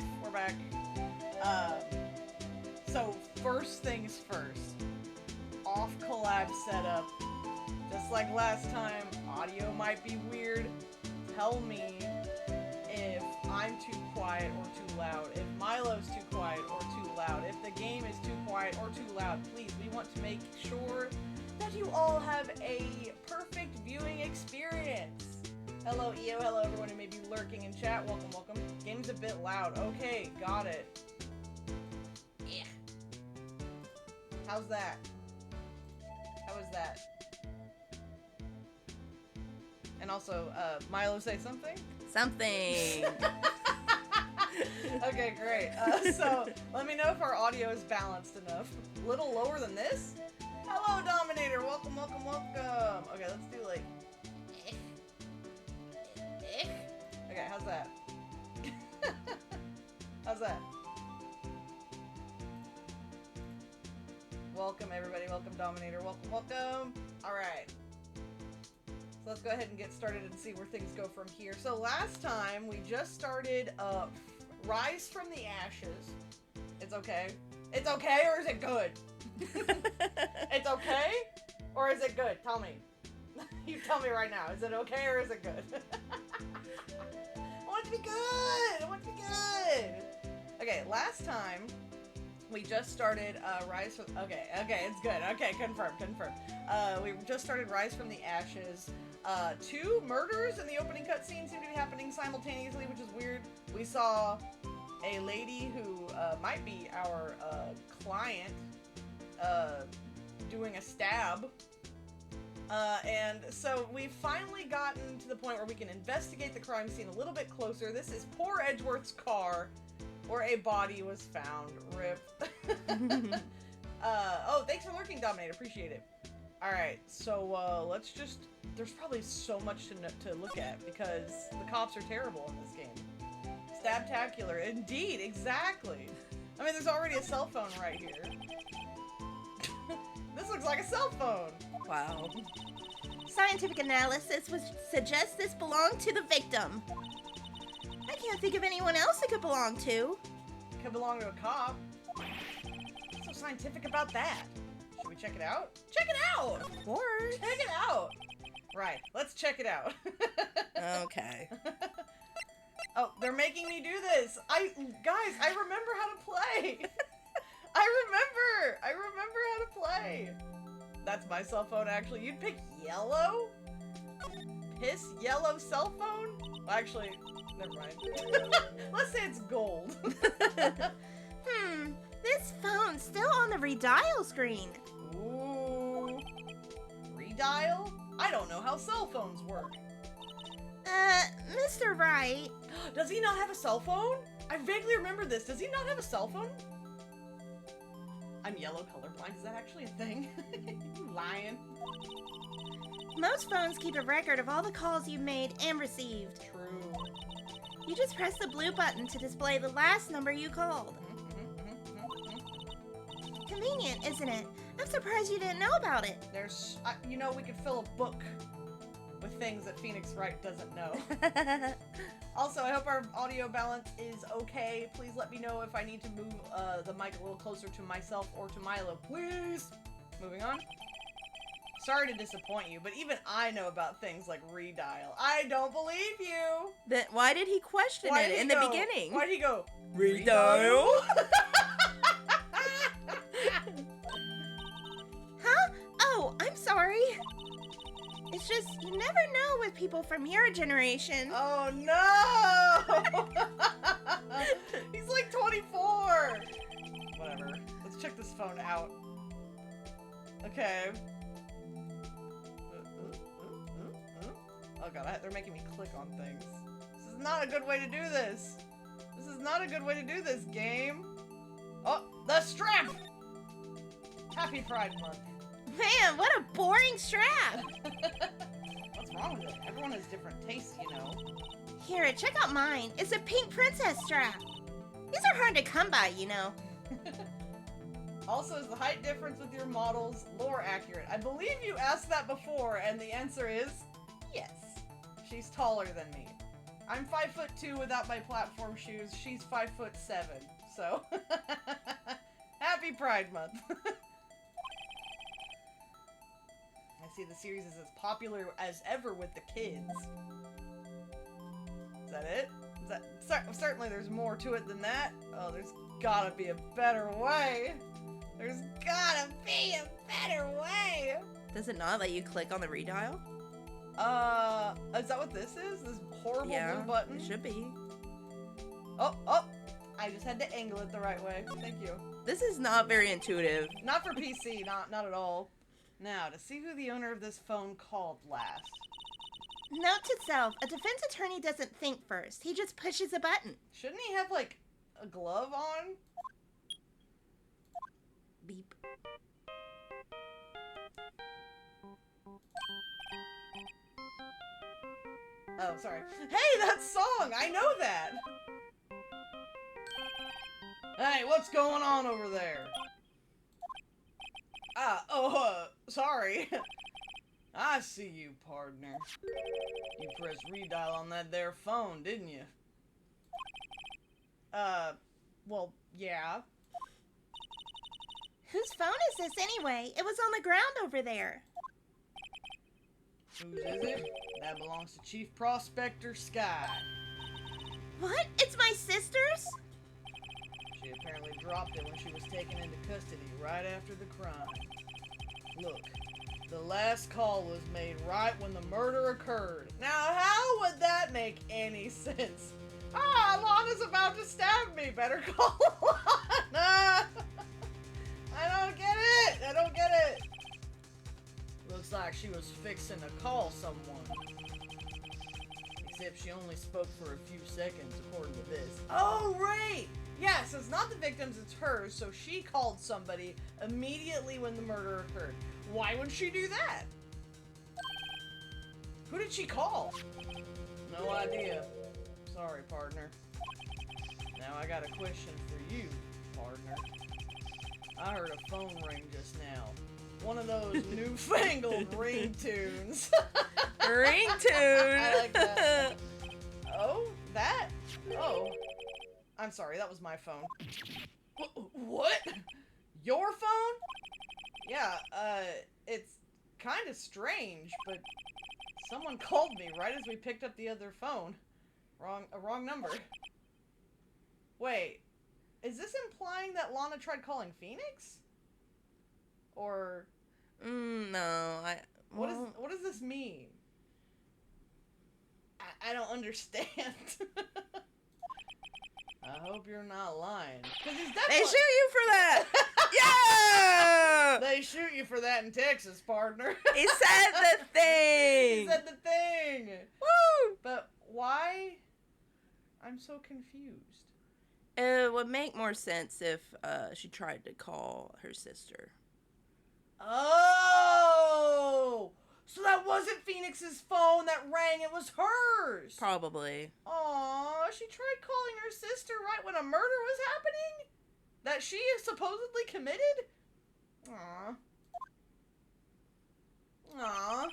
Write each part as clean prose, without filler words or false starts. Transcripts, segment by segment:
life. We're back. So first things first. Off collab setup. Just like last time, audio might be weird. Tell me if I'm too quiet or too loud. If Milo's too quiet or too loud. If the game is too quiet or too loud. Please, we want to make sure that you all have a perfect viewing experience. Hello EO, hello everyone who may be lurking in chat. Welcome, welcome. Game's a bit loud. Okay, got it. Yeah. How's that? How was that? And also, Milo, say something? Something. Okay, great. So, let me know if our audio is balanced enough. A little lower than this? Hello, Dominator! Welcome, welcome, welcome! Okay, let's do like... Okay, how's that? How's that? Welcome, everybody. Welcome, Dominator. Welcome, welcome! Alright. So let's go ahead and get started and see where things go from here. So last time, we just started Rise from the Ashes. It's okay. It's okay, or is it good? It's okay? Or is it good? Tell me. You tell me right now. Is it okay or is it good? I want it to be good! I want it to be good! Okay, last time, we just started Rise from... Okay, it's good. Okay, confirmed. We just started Rise from the Ashes. 2 murders in the opening cutscene seem to be happening simultaneously, which is weird. We saw a lady who might be our client doing a stab. And so we've finally gotten to the point where we can investigate the crime scene a little bit closer. This is poor Edgeworth's car, where a body was found. RIP. Oh, thanks for lurking, Dominator. Appreciate it. Alright, so let's just... There's probably so much to look at, because the cops are terrible in this game. Stabtacular. Indeed, exactly. I mean, there's already a cell phone right here. This looks like a cell phone. Wow. Scientific analysis would suggest this belonged to the victim. I can't think of anyone else it could belong to. Could belong to a cop. What's so scientific about that? Should we check it out? Check it out! Of course. Check it out! Right, let's check it out. Okay. Oh, they're making me do this! Guys, I remember how to play! I remember how to play! That's my cell phone, actually. You'd pick yellow? Piss yellow cell phone? Well, actually, never mind. Let's say it's gold. This phone's still on the redial screen. Ooh. Redial? I don't know how cell phones work. Mr. Wright. Does he not have a cell phone? I vaguely remember this. Does he not have a cell phone? I'm yellow colorblind. Is that actually a thing? You lying. Most phones keep a record of all the calls you've made and received. True. You just press the blue button to display the last number you called. Convenient, isn't it? I'm surprised you didn't know about it. There's, you know, we could fill a book with things that Phoenix Wright doesn't know. Also, I hope our audio balance is okay. Please let me know if I need to move the mic a little closer to myself or to Milo, please. Moving on. Sorry to disappoint you, but even I know about things like redial. I don't believe you. Then why did he question it in the beginning? Why did he go? Redial? Huh? Oh, I'm sorry. It's just, you never know with people from your generation. Oh no! He's like 24! Whatever. Let's check this phone out. Okay. Oh god, they're making me click on things. This is not a good way to do this! This is not a good way to do this, game! Oh, the strap! Happy Pride Month. Man, what a boring strap! What's wrong with it? Everyone has different tastes, you know. Here, check out mine. It's a pink princess strap. These are hard to come by, you know. Also, is the height difference with your models lore accurate? I believe you asked that before, and the answer is yes. She's taller than me. I'm 5'2" without my platform shoes. She's 5'7", so happy Pride Month. I see the series is as popular as ever with the kids. Is that it? Is that certainly there's more to it than that? Oh, there's gotta be a better way. There's gotta be a better way. Does it not let you click on the redial? Is that what this is? This horrible blue button? It should be. Oh! I just had to angle it the right way. Thank you. This is not very intuitive. Not for PC, not at all. Now, to see who the owner of this phone called last. Note to self, a defense attorney doesn't think first. He just pushes a button. Shouldn't he have, like, a glove on? Beep. Oh, sorry. Hey, that song! I know that! Hey, what's going on over there? Sorry. I see you, partner. You pressed redial on that there phone, didn't you? Well, yeah. Whose phone is this anyway? It was on the ground over there. Whose is it? That belongs to Chief Prospector Sky. What? It's my sister's? She apparently dropped it when she was taken into custody right after the crime. Look, the last call was made right when the murder occurred. Now, how would that make any sense? Lana's about to stab me. Better call Lana. I don't get it. Looks like she was fixing to call someone. Except she only spoke for a few seconds, according to this. Oh, right! Yeah, so it's not the victim's, it's hers, so she called somebody immediately when the murder occurred. Why would she do that? Who did she call? No idea. Sorry, partner. Now I got a question for you, partner. I heard a phone ring just now. One of those newfangled ringtunes. Ringtune! I like that. Oh, that? Oh. I'm sorry, that was my phone. What? Your phone? Yeah, it's kind of strange, but someone called me right as we picked up the other phone. Wrong number. Wait, is this implying that Lana tried calling Phoenix? Or... no, What does this mean? I don't understand. I hope you're not lying. 'Cause he's definitely... They shoot you for that! Yeah! They shoot you for that in Texas, partner. He said the thing! He said the thing! Woo! But why? I'm so confused. It would make more sense if she tried to call her sister. Oh! So that wasn't Phoenix's phone that rang, it was hers! Probably. Aww, she tried calling her sister right when a murder was happening? That she supposedly committed? Aww. Aww.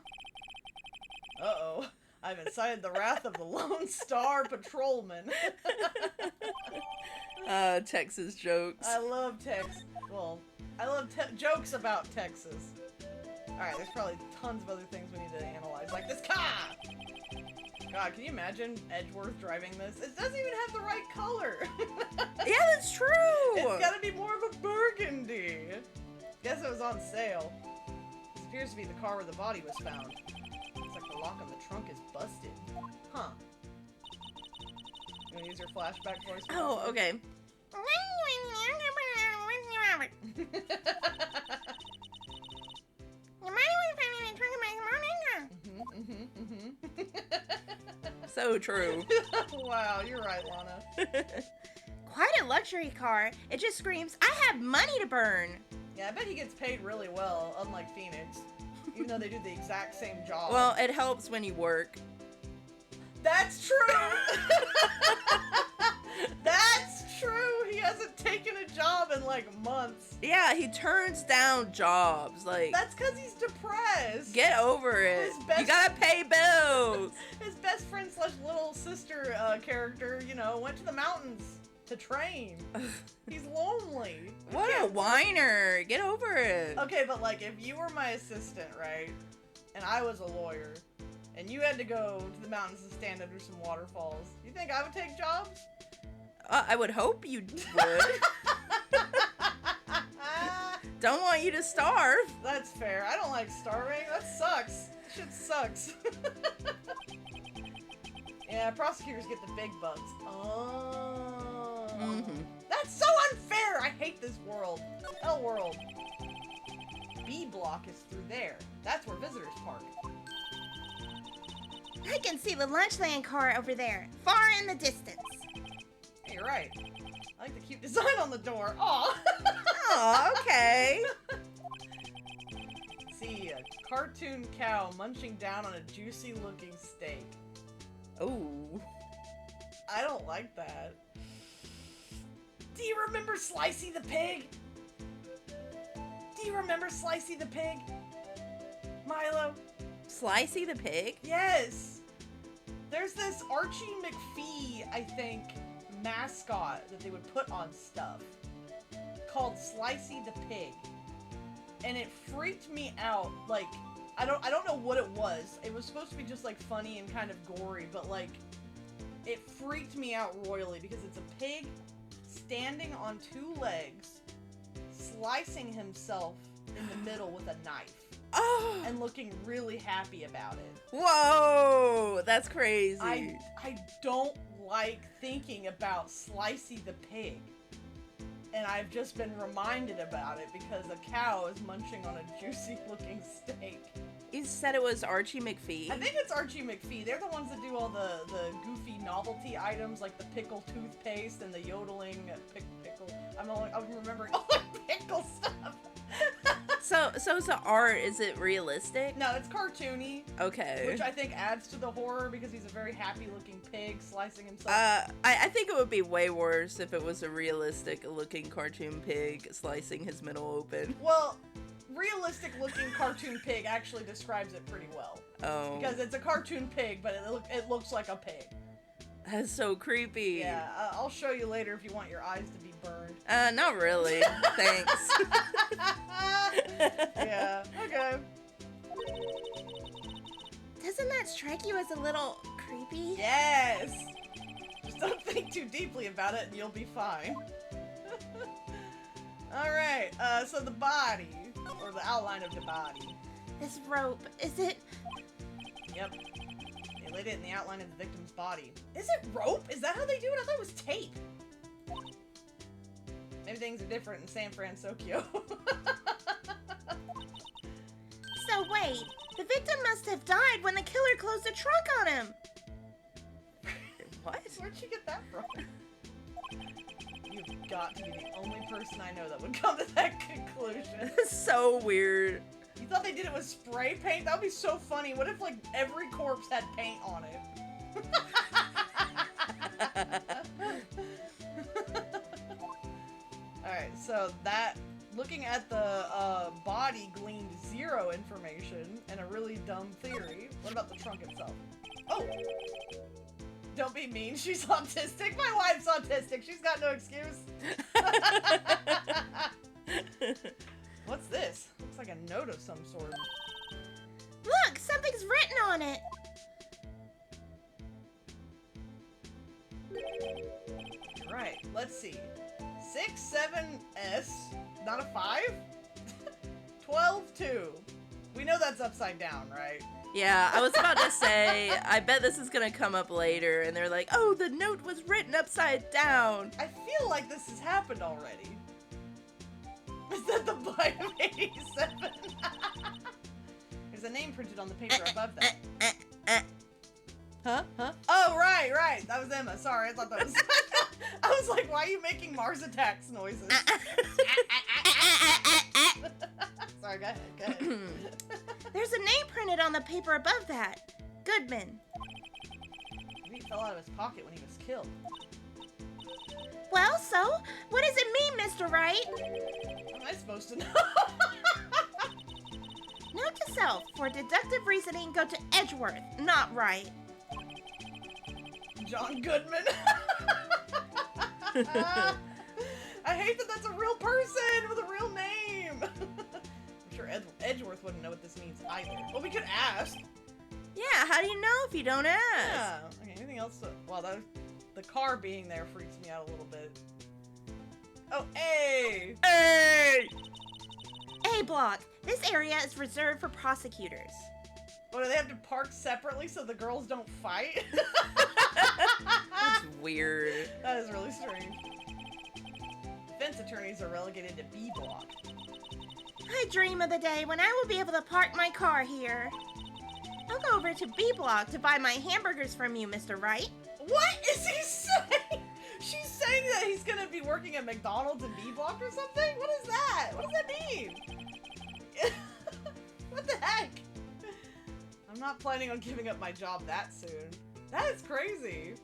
Uh-oh. I've incited the wrath of the Lone Star Patrolman. Texas jokes. I love Texas. Well, I love jokes about Texas. Alright, there's probably tons of other things we need to analyze, like this car! God, can you imagine Edgeworth driving this? It doesn't even have the right color! Yeah, that's true! It's gotta be more of a burgundy! Guess it was on sale. This appears to be the car where the body was found. Looks like the lock on the trunk is busted. Huh. You wanna use your flashback voice? Oh, okay. So true. Wow, you're right, Lana. Quite a luxury car. It just screams, I have money to burn. Yeah, I bet he gets paid really well, unlike Phoenix. Even though they do the exact same job. Well, it helps when you work. That's true! That's true! He hasn't taken a job in like months. Yeah, he turns down jobs. Like, That's because he's depressed. get over it. His best- You gotta pay bills. His best friend / little sister character, you know, went to the mountains to train. He's lonely. You What a can't- whiner. Get over it. Okay, but like if you were my assistant, right, and I was a lawyer, and you had to go to the mountains and stand under some waterfalls, you think I would take jobs? I would hope you would. Don't want you to starve. That's fair. I don't like starving. That sucks. Shit sucks. Yeah, prosecutors get the big bugs. Oh. Mhm. That's so unfair! I hate this world. Hell world. B block is through there. That's where visitors park. I can see the Lunchland car over there, far in the distance. Hey, you're right. I like the cute design on the door. Aw. Oh, okay. See, a cartoon cow munching down on a juicy looking steak. Ooh. I don't like that. Do you remember Slicey the pig? Do you remember Slicey the pig? Milo? Slicey the pig? Yes! There's this Archie McPhee, I think, mascot that they would put on stuff called Slicey the pig. And it freaked me out. Like, I don't know what it was. It was supposed to be just like funny and kind of gory, but like it freaked me out royally because it's a pig standing on two legs, slicing himself in the middle with a knife. Oh. And looking really happy about it. Whoa, that's crazy. I don't like thinking about Slicey the pig. And I've just been reminded about it because a cow is munching on a juicy looking steak. You said it was Archie McPhee. I think it's Archie McPhee. They're the ones that do all the goofy novelty items like the pickle toothpaste and the yodeling pickle. I'm remembering all the pickle stuff. So art, is it realistic? No, it's cartoony. Okay. Which I think adds to the horror because he's a very happy-looking pig slicing himself. I think it would be way worse if it was a realistic-looking cartoon pig slicing his middle open. Well, realistic-looking cartoon pig actually describes it pretty well. Oh. Because it's a cartoon pig, but it looks like a pig. That's so creepy. Yeah, I'll show you later if you want your eyes to be burned. Not really. Thanks. Yeah, okay. Doesn't that strike you as a little creepy? Yes! Just don't think too deeply about it and you'll be fine. Alright, so the body, or the outline of the body. This rope, is it? Yep. They laid it in the outline of the victim's body. Is it rope? Is that how they do it? I thought it was tape. Maybe things are different in San Francisco. So wait, the victim must have died when the killer closed the trunk on him. What? Where'd you get that from? You've got to be the only person I know that would come to that conclusion. So weird. You thought they did it with spray paint? That would be so funny. What if, like, every corpse had paint on it? Alright, so that, looking at the body gleaned 0 information and a really dumb theory. What about the trunk itself? Oh! Don't be mean, she's autistic. My wife's autistic, she's got no excuse. What's this? Looks like a note of some sort. Look, something's written on it. Right, let's see. 6-7-S, not a 5? 12-2. We know that's upside down, right? Yeah, I was about to say, I bet this is gonna come up later, and they're like, oh, the note was written upside down. I feel like this has happened already. Is that the bite of 87? There's a name printed on the paper above that. Huh? Oh, right. That was Emma. Sorry, I thought that was... I was like, why are you making Mars Attacks noises? Sorry, go ahead. There's a name printed on the paper above that. Goodman. Maybe it fell out of his pocket when he was killed. Well, so, what does it mean, Mr. Wright? How am I supposed to know? Note to self, for deductive reasoning, go to Edgeworth, not Wright. John Goodman. I hate that that's a real person with a real name. I'm sure Edgeworth wouldn't know what this means either. Well, we could ask. Yeah, how do you know if you don't ask? Yeah. Okay, anything else? Well, the car being there freaks me out a little bit. Oh, hey! Hey! A block. This area is reserved for prosecutors. What, do they have to park separately so the girls don't fight? That's weird. That is really strange. Defense attorneys are relegated to B block. I dream of the day when I will be able to park my car here. I'll go over to B block to buy my hamburgers from you, Mr. Wright. What is he saying? She's saying that he's gonna be working at McDonald's in B block or something? What is that? What does that mean? What the heck? I'm not planning on giving up my job that soon. That is crazy.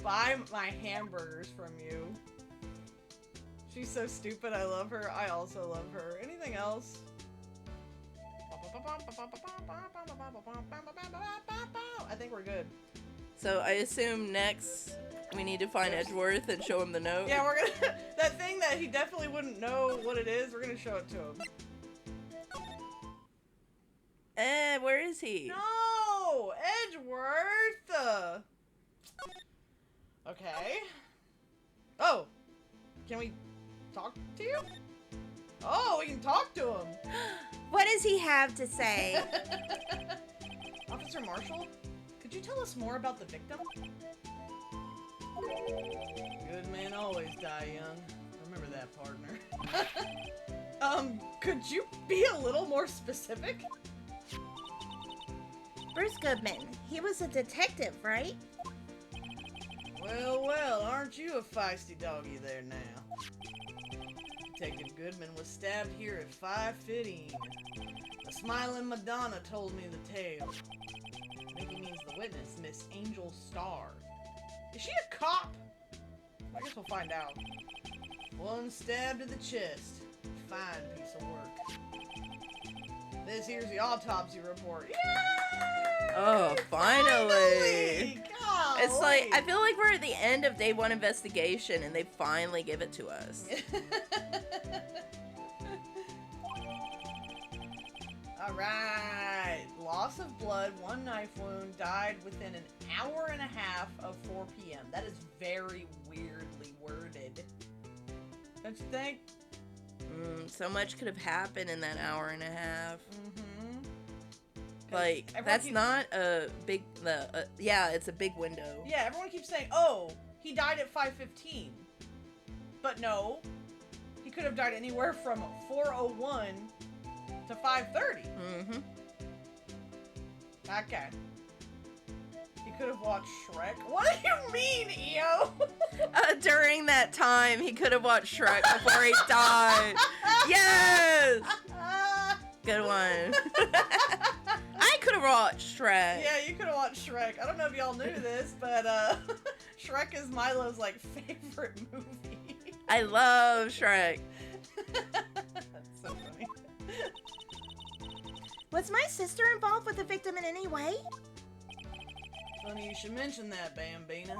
Buy my hamburgers from you. She's so stupid. I love her. I also love her. Anything else? I think we're good. So I assume next we need to find Edgeworth and show him the note. Yeah, we're gonna that thing that he definitely wouldn't know what it is. We're gonna show it to him. Where is he? No, Edgeworth. Okay. Oh, can we talk to you? Oh, we can talk to him. What does he have to say? Officer Marshall, could you tell us more about the victim? Good men always die young. Remember that, partner. Could you be a little more specific? Bruce Goodman. He was a detective, right? Well, well, aren't you a feisty doggy there now? Detective Goodman was stabbed here at 5:15. The smiling Madonna told me the tale. Mickey means the witness, Miss Angel Starr. Is she a cop? I guess we'll find out. One stab to the chest. Fine piece of work. This here's the autopsy report. Yay! Oh, finally! Golly! It's like, I feel like we're at the end of day one investigation and they finally give it to us. Alright. Loss of blood, one knife wound, died within an hour and a half of 4 p.m. That is very weirdly worded. Don't you think? So much could have happened in that hour and a half. Mm-hmm. Like, that's not a big, yeah, it's a big window. Yeah, everyone keeps saying, oh, he died at 5:15. But no, he could have died anywhere from 4:01 to 5:30. Mm-hmm. Okay. He could have watched Shrek. What do you mean, EO? During that time, he could have watched Shrek before he died. Yes! Good one. I could have watched Shrek. Yeah, you could have watched Shrek. I don't know if y'all knew this, but Shrek is Milo's like favorite movie. I love Shrek. That's so funny. Was my sister involved with the victim in any way? Funny you should mention that, Bambina.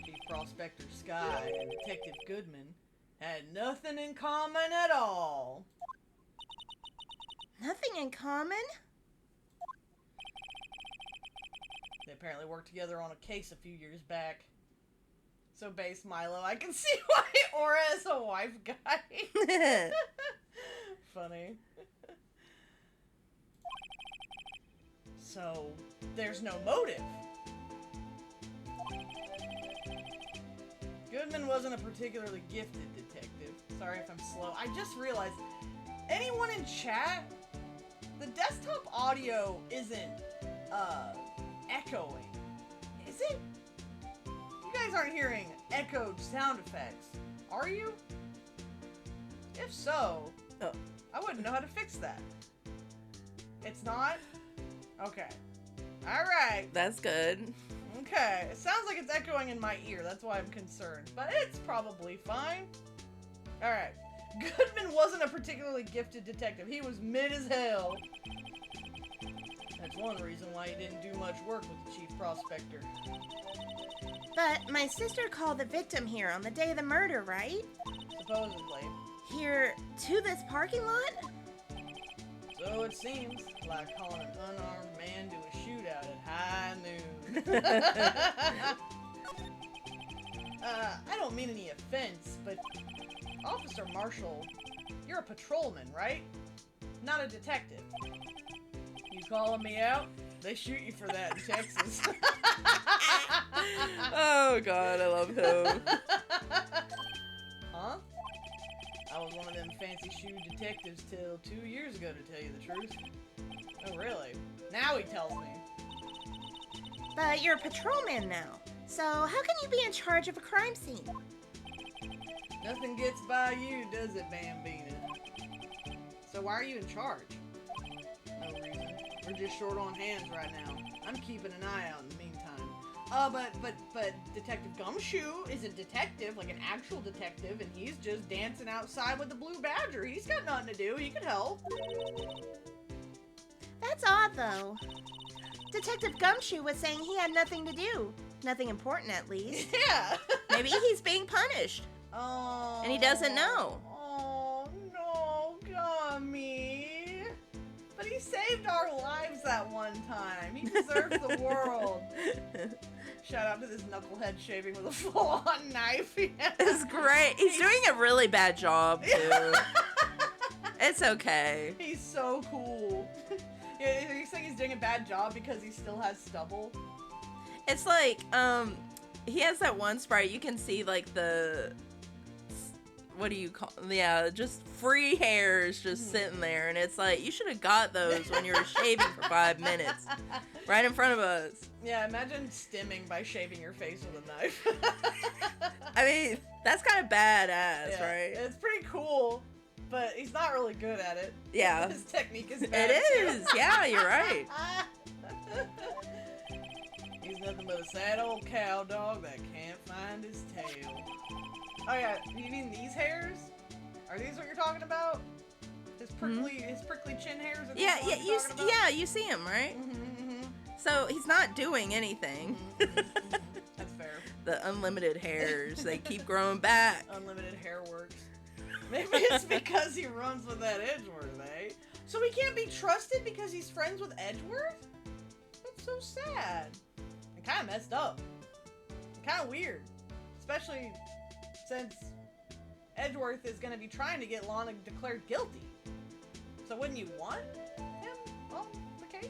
Chief Prospector Sky and Detective Goodman had nothing in common at all. Nothing in common? They apparently worked together on a case a few years back. So base Milo, I can see why Aura is a wife guy. Funny. So, there's no motive. Goodman wasn't a particularly gifted detective. Sorry if I'm slow. I just realized, anyone in chat, the desktop audio isn't, echoing. Is it? You guys aren't hearing echoed sound effects, are you? If so, Oh. I wouldn't know how to fix that. It's not? Okay. Alright. That's good. Okay, it sounds like it's echoing in my ear. That's why I'm concerned. But it's probably fine. Alright. Goodman wasn't a particularly gifted detective. He was mid as hell. That's one reason why he didn't do much work with the chief prospector. But my sister called the victim here on the day of the murder, right? Supposedly. Here to this parking lot? So it seems, like calling an unarmed man to a shootout at high noon. I don't mean any offense, but Officer Marshall, you're a patrolman, right? Not a detective. You calling me out? They shoot you for that in Texas. Oh god, I love him. Huh? I was one of them fancy-shoe detectives till 2 years ago, to tell you the truth. Oh, really? Now he tells me. But you're a patrolman now. So how can you be in charge of a crime scene? Nothing gets by you, does it, Bambina? So why are you in charge? No reason. We're just short on hands right now. I'm keeping an eye out in the meantime. But Detective Gumshoe is a detective, like an actual detective, and he's just dancing outside with the Blue Badger. He's got nothing to do. He could help. That's odd, though. Detective Gumshoe was saying he had nothing to do. Nothing important, at least. Yeah. Maybe he's being punished. Oh. And he doesn't know. Oh, no, Gummy. But he saved our lives that one time. He deserves the world. Shout out to this knucklehead shaving with a full-on knife. Yeah. It's great. He's doing a really bad job, too. It's okay. He's so cool. Yeah, you're saying he's doing a bad job because he still has stubble? It's like, he has that one sprite, you can see, like, the, what do you call, yeah, just free hairs just sitting there, and it's like, you should have got those when you were shaving for 5 minutes, right in front of us. Yeah, imagine stimming by shaving your face with a knife. I mean, that's kind of badass, Yeah, right? it's pretty cool, but he's not really good at it. Yeah. His technique is bad, It too. is, yeah, you're right. He's nothing but a sad old cow dog that can't find his tail. Oh yeah, you mean these hairs? Are these what you're talking about? His prickly chin hairs? Are these Yeah, the ones yeah, you're talking about? yeah, you see him, right? Mm-hmm. So he's not doing anything. That's fair. The unlimited hairs, they keep growing back. Unlimited hair works. Maybe it's because he runs with that Edgeworth, eh? So he can't be trusted because he's friends with Edgeworth? That's so sad. And kind of messed up. Kind of weird. Especially since Edgeworth is going to be trying to get Lana declared guilty. So wouldn't you want him on the case?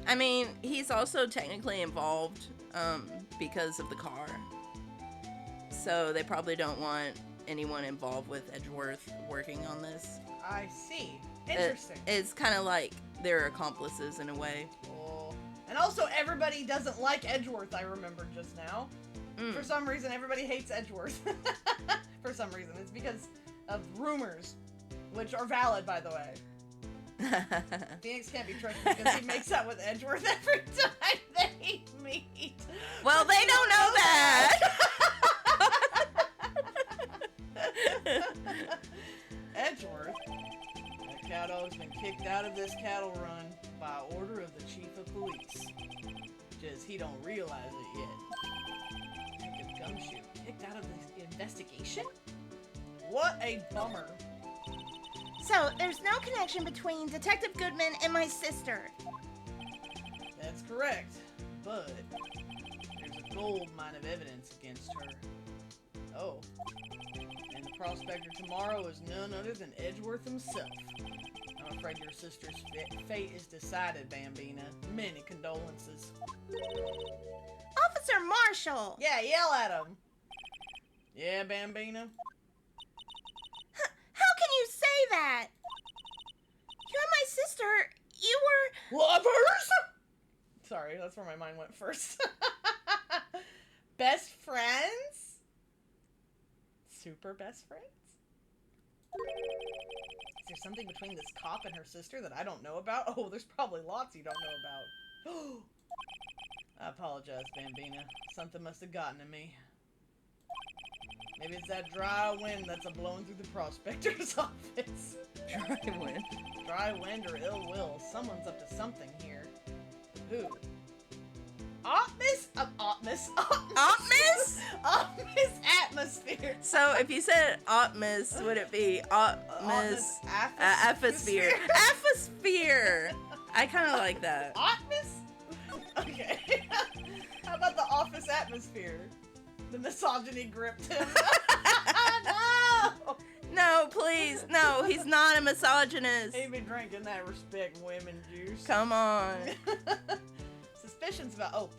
I mean, he's also technically involved because of the car. So they probably don't want anyone involved with Edgeworth working on this. I see. Interesting. It's kind of like they're accomplices in a way. Oh. And also everybody doesn't like Edgeworth, I remembered just now. For some reason, everybody hates Edgeworth. For some reason. It's because of rumors, which are valid, by the way. Phoenix can't be trusted because he makes out with Edgeworth every time they meet. Well, they don't know that! Edgeworth? That cow dog's been kicked out of this cattle run by order of the chief of police. Just he don't realize it yet. Detective Gumshoe kicked out of the investigation? What a bummer. So there's no connection between Detective Goodman and my sister. That's correct, but there's a gold mine of evidence against her. Oh, and the prospector tomorrow is none other than Edgeworth himself. I'm afraid your sister's fate is decided, Bambina. Many condolences. Officer Marshall! Yeah, yell at him. Yeah, Bambina? How can you say that? You're my sister. You were... Lovers? Sorry, that's where my mind went first. Best friends? Super best friends? Is there something between this cop and her sister that I don't know about? Oh, there's probably lots you don't know about. I apologize, Bambina. Something must have gotten to me. Maybe it's that dry wind that's a-blowing through the prospector's office. Dry wind. Dry wind or ill will. Someone's up to something here. Who? Optimus? Optimus? Optimus? Optimus Atmosphere. So if you said Optimus, would it be Optimus Atmosphere? Atmosphere! I kind of like that. Optimus? Okay. How about the office atmosphere? The misogyny gripped him. No! No, please. No, he's not a misogynist. He be drinking that respect women juice. Come on. Suspicions about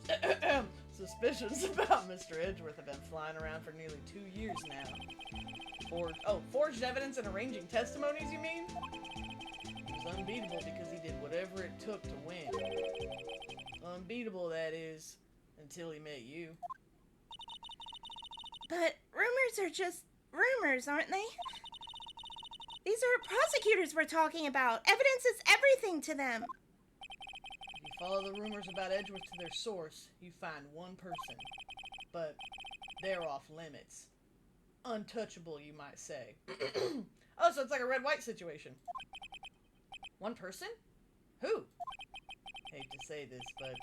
suspicions about Mr. Edgeworth have been flying around for nearly 2 years now. Forged evidence and arranging testimonies, you mean? He was unbeatable because he did whatever it took to win. Unbeatable, that is, until he met you. But rumors are just rumors, aren't they? These are prosecutors we're talking about. Evidence is everything to them. If you follow the rumors about Edgeworth to their source, you find one person. But they're off limits. Untouchable, you might say. Oh, so it's like a red-white situation. One person? Who? Hate to say this, but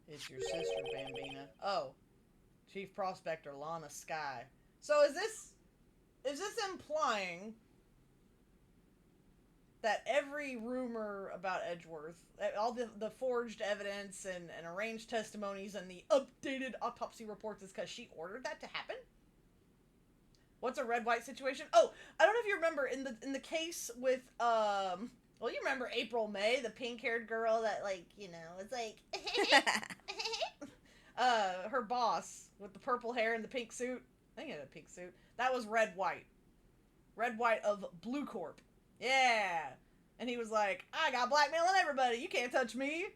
it's your sister, Bambina. Oh, Chief Prospector Lana Skye. So is this implying that every rumor about Edgeworth, all the forged evidence and arranged testimonies and the updated autopsy reports is because she ordered that to happen? What's a red-white situation? Oh, I don't know if you remember in the case with well, you remember April May, the pink-haired girl that, like, you know, it's like her boss with the purple hair and the pink suit. I think he had a pink suit. That was red-white. Red-white of Blue Corp. Yeah. And he was like, I got blackmailing everybody. You can't touch me.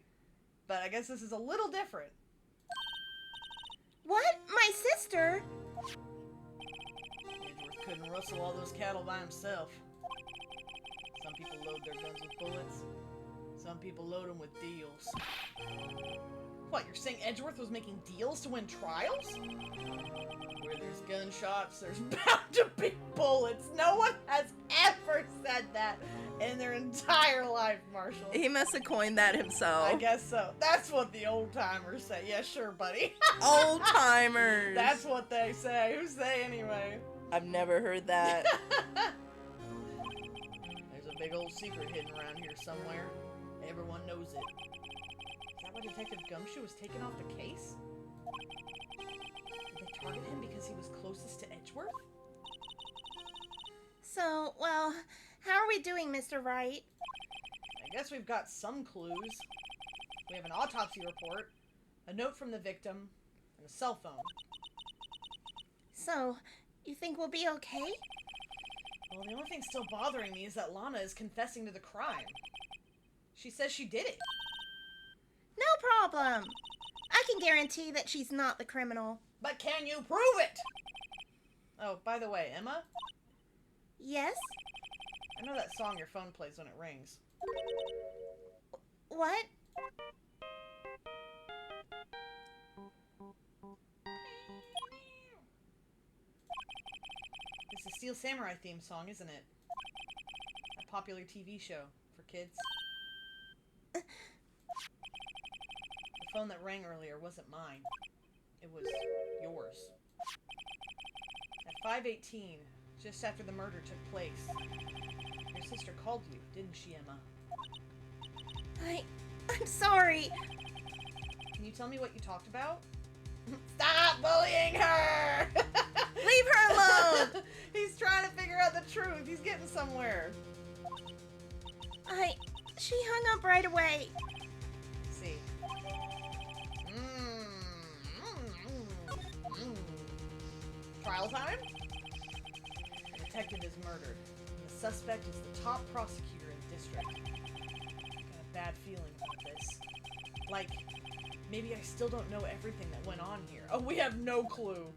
But I guess this is a little different. What? My sister? Edgeworth couldn't rustle all those cattle by himself. Some people load their guns with bullets. Some people load them with deals. What, you're saying Edgeworth was making deals to win trials? Where there's gunshots, there's bound to be bullets. No one has ever said that in their entire life, Marshall. He must have coined that himself. I guess so. That's what the old-timers say. Yeah, sure, buddy. Old-timers. That's what they say. Who's they, anyway? I've never heard that. There's a big old secret hidden around here somewhere. Everyone knows it. Is that why Detective Gumshoe was taken off the case? Did they target him because he was closest to Edgeworth? So, well, how are we doing, Mr. Wright? I guess we've got some clues. We have an autopsy report, a note from the victim, and a cell phone. So, you think we'll be okay? Well, the only thing still bothering me is that Lana is confessing to the crime. She says she did it. No problem. I can guarantee that she's not the criminal. But can you prove it? Oh, by the way, Emma? Yes? I know that song your phone plays when it rings. What? It's the Steel Samurai theme song, isn't it? A popular TV show for kids. The phone that rang earlier wasn't mine. It was yours. At 5:18, just after the murder took place, your sister called you, didn't she, Emma? I'm sorry. Can you tell me what you talked about? Stop bullying her! Leave her alone! He's trying to figure out the truth. He's getting somewhere. She hung up right away. Let's see. Trial time? The detective is murdered. The suspect is the top prosecutor in the district. Got a bad feeling about this. Like, maybe I still don't know everything that went on here. Oh, we have no clue.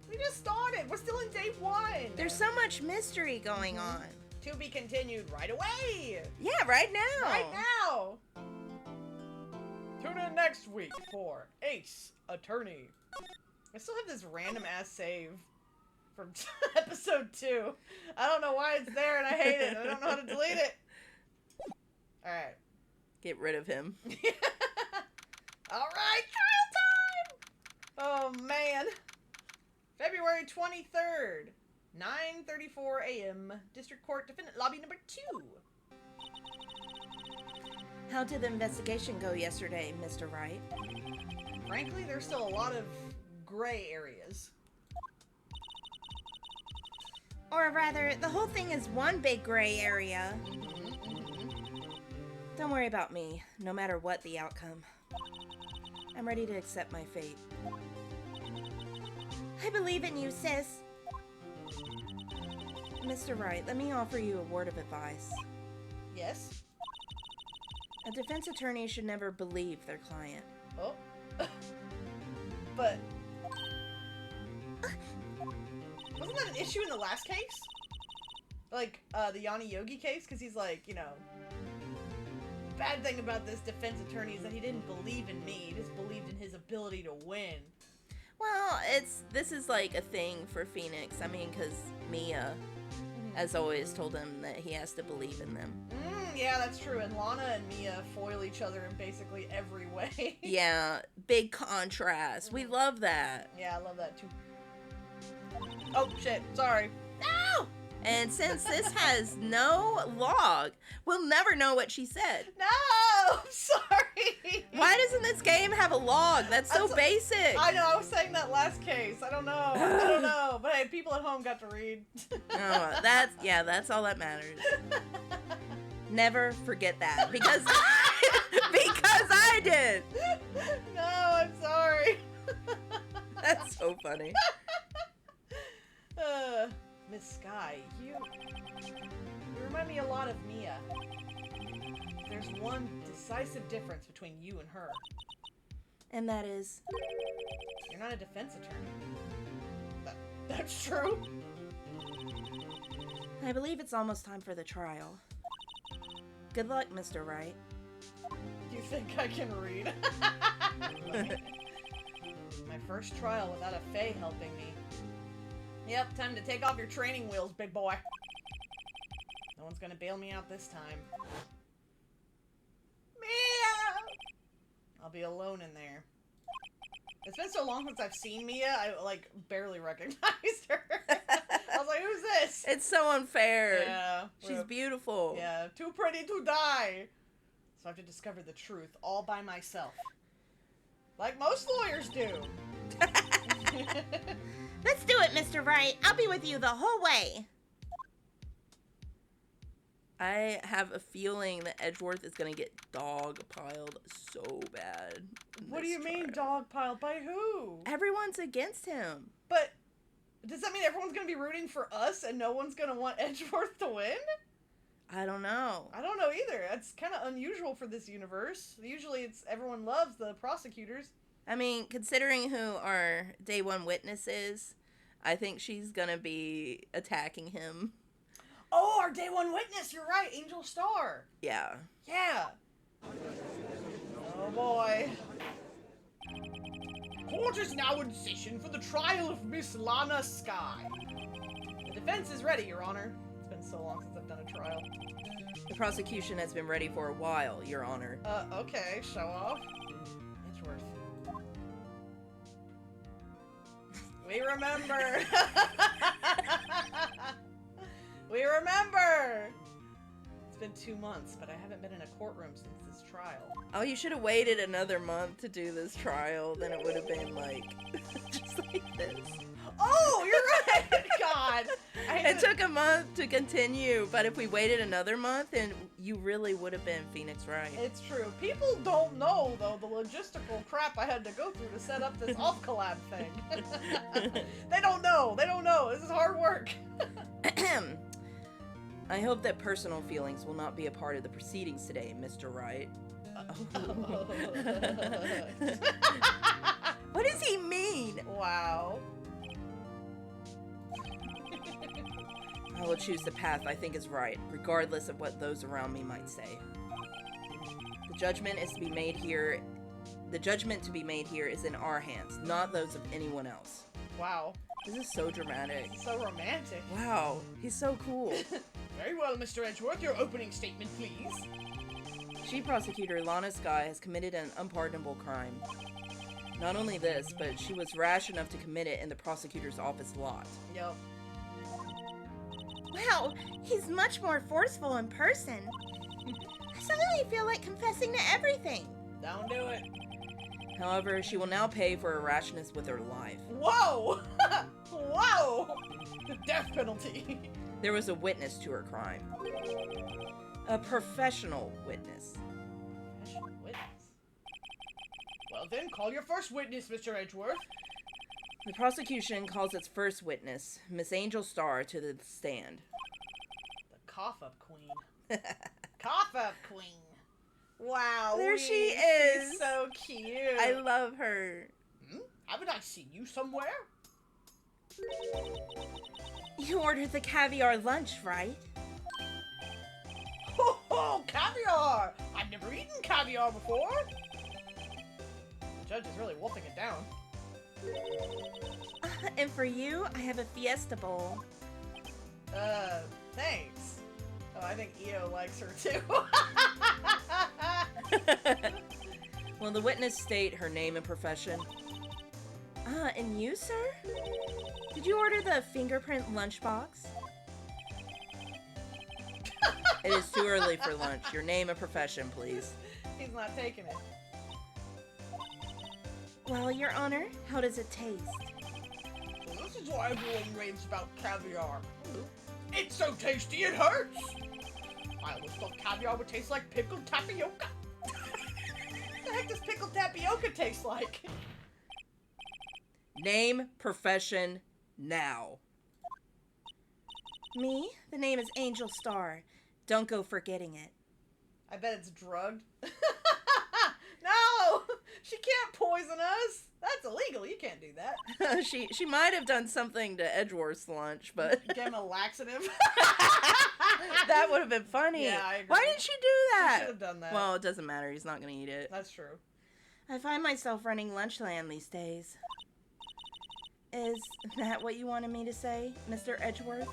We just started. We're still in day 1. There's so much mystery going on. To be continued right away. Yeah, right now. Right now. Tune in next week for Ace Attorney. I still have this random ass save from episode 2. I don't know why it's there and I hate it. I don't know how to delete it. Alright. Get rid of him. Alright, trial time! Oh man. February 23rd, 9:34 a.m. District Court Defendant Lobby number 2. How did the investigation go yesterday, Mr. Wright? Frankly, there's still a lot of gray areas. Or rather, the whole thing is one big gray area. Don't worry about me, no matter what the outcome. I'm ready to accept my fate. I believe in you, sis. Mr. Wright, let me offer you a word of advice. Yes? A defense attorney should never believe their client. Oh. But... wasn't that an issue in the last case? Like, the Yanni Yogi case? Because he's like, you know... The bad thing about this defense attorney is that he didn't believe in me. He just believed in his ability to win. Well, this is like a thing for Phoenix. I mean, because Mia has always told him that he has to believe in them. Yeah, that's true. And Lana and Mia foil each other in basically every way. Yeah, big contrast. We love that. Yeah, I love that too. Oh, shit. Sorry. No! And since this has no log, we'll never know what she said. No! I'm sorry! Why doesn't this game have a log? That's so basic. I know, I was saying that last case. I don't know. I don't know. But hey, people at home got to read. Oh, that's all that matters. Never forget that. Because because I did. No, I'm sorry. That's so funny. Miss Sky, you remind me a lot of Mia. There's one decisive difference between you and her. And that is... You're not a defense attorney. That's true. I believe it's almost time for the trial. Good luck, Mr. Wright. Do you think I can read? My first trial without a Fae helping me. Yep, time to take off your training wheels, big boy. No one's gonna bail me out this time. Mia! I'll be alone in there. It's been so long since I've seen Mia, I, like, barely recognized her. I was like, who's this? It's so unfair. Yeah. She's beautiful. Yeah, too pretty to die. So I have to discover the truth all by myself. Like most lawyers do. Let's do it, Mr. Wright. I'll be with you the whole way. I have a feeling that Edgeworth is gonna get dogpiled so bad. What do you mean dogpiled? By who? Everyone's against him. But does that mean everyone's gonna be rooting for us and no one's gonna want Edgeworth to win? I don't know. I don't know either. That's kind of unusual for this universe. Usually it's everyone loves the prosecutors. I mean, considering who our day one witness is, I think she's gonna be attacking him. Oh, our day one witness. You're right. Angel Star. Yeah. Yeah. Oh, boy. Court is now in session for the trial of Miss Lana Sky. The defense is ready, Your Honor. It's been so long since I've done a trial. The prosecution has been ready for a while, Your Honor. Okay. Show off. Edgeworth. We remember. We remember. It's been 2 months, but I haven't been in a courtroom since this trial. Oh, you should have waited another month to do this trial. Then it would have been like, just like this. Oh, you're right. God. It took a month to continue, but if we waited another month, then you really would have been Phoenix Wright. It's true. People don't know, though, the logistical crap I had to go through to set up this off-collab thing. They don't know. They don't know. This is hard work. I hope that personal feelings will not be a part of the proceedings today, Mr. Wright. What does he mean? Wow. I will choose the path I think is right, regardless of what those around me might say. The judgment is to be made here The judgment to be made here is in our hands, not those of anyone else. Wow. This is so dramatic. So romantic. Wow, he's so cool. Very well, Mr. Edgeworth. Your opening statement, please. Chief Prosecutor Lana Skye has committed an unpardonable crime. Not only this, but she was rash enough to commit it in the prosecutor's office lot. Yep. Wow, he's much more forceful in person. I suddenly feel like confessing to everything. Don't do it. However, she will now pay for her rashness with her life. Whoa! Whoa! The death penalty. There was a witness to her crime. A professional witness. Professional witness. Well then, call your first witness, Mr. Edgeworth. The prosecution calls its first witness, Miss Angel Starr, to the stand. The cough-up queen. Cough-up queen. Wow. There she is. She's so cute. I love her. Haven't I seen you somewhere? You ordered the caviar lunch, right? Oh, caviar! I've never eaten caviar before. The judge is really wolfing it down. And for you, I have a fiesta bowl. Thanks. Oh, I think EO likes her too. Will the witness state her name and profession? And you, sir? Did you order the fingerprint lunchbox? It is too early for lunch. Your name and profession, please. He's not taking it. Well, Your Honor, how does it taste? Well, this is why everyone raves about caviar. It's so tasty it hurts! I always thought caviar would taste like pickled tapioca. What the heck does pickled tapioca taste like? Name, profession, now. Me? The name is Angel Starr. Don't go forgetting it. I bet it's drugged. No! She can't poison us! That's illegal, you can't do that. She might have done something to Edgeworth's lunch, but Give him a laxative. that would have been funny. Yeah, I agree. Why did she do She that? should have done that. Well, it doesn't matter. He's not going to eat it. That's true. I find myself running Lunchland these days. Is that what you wanted me to say, Mr. Edgeworth?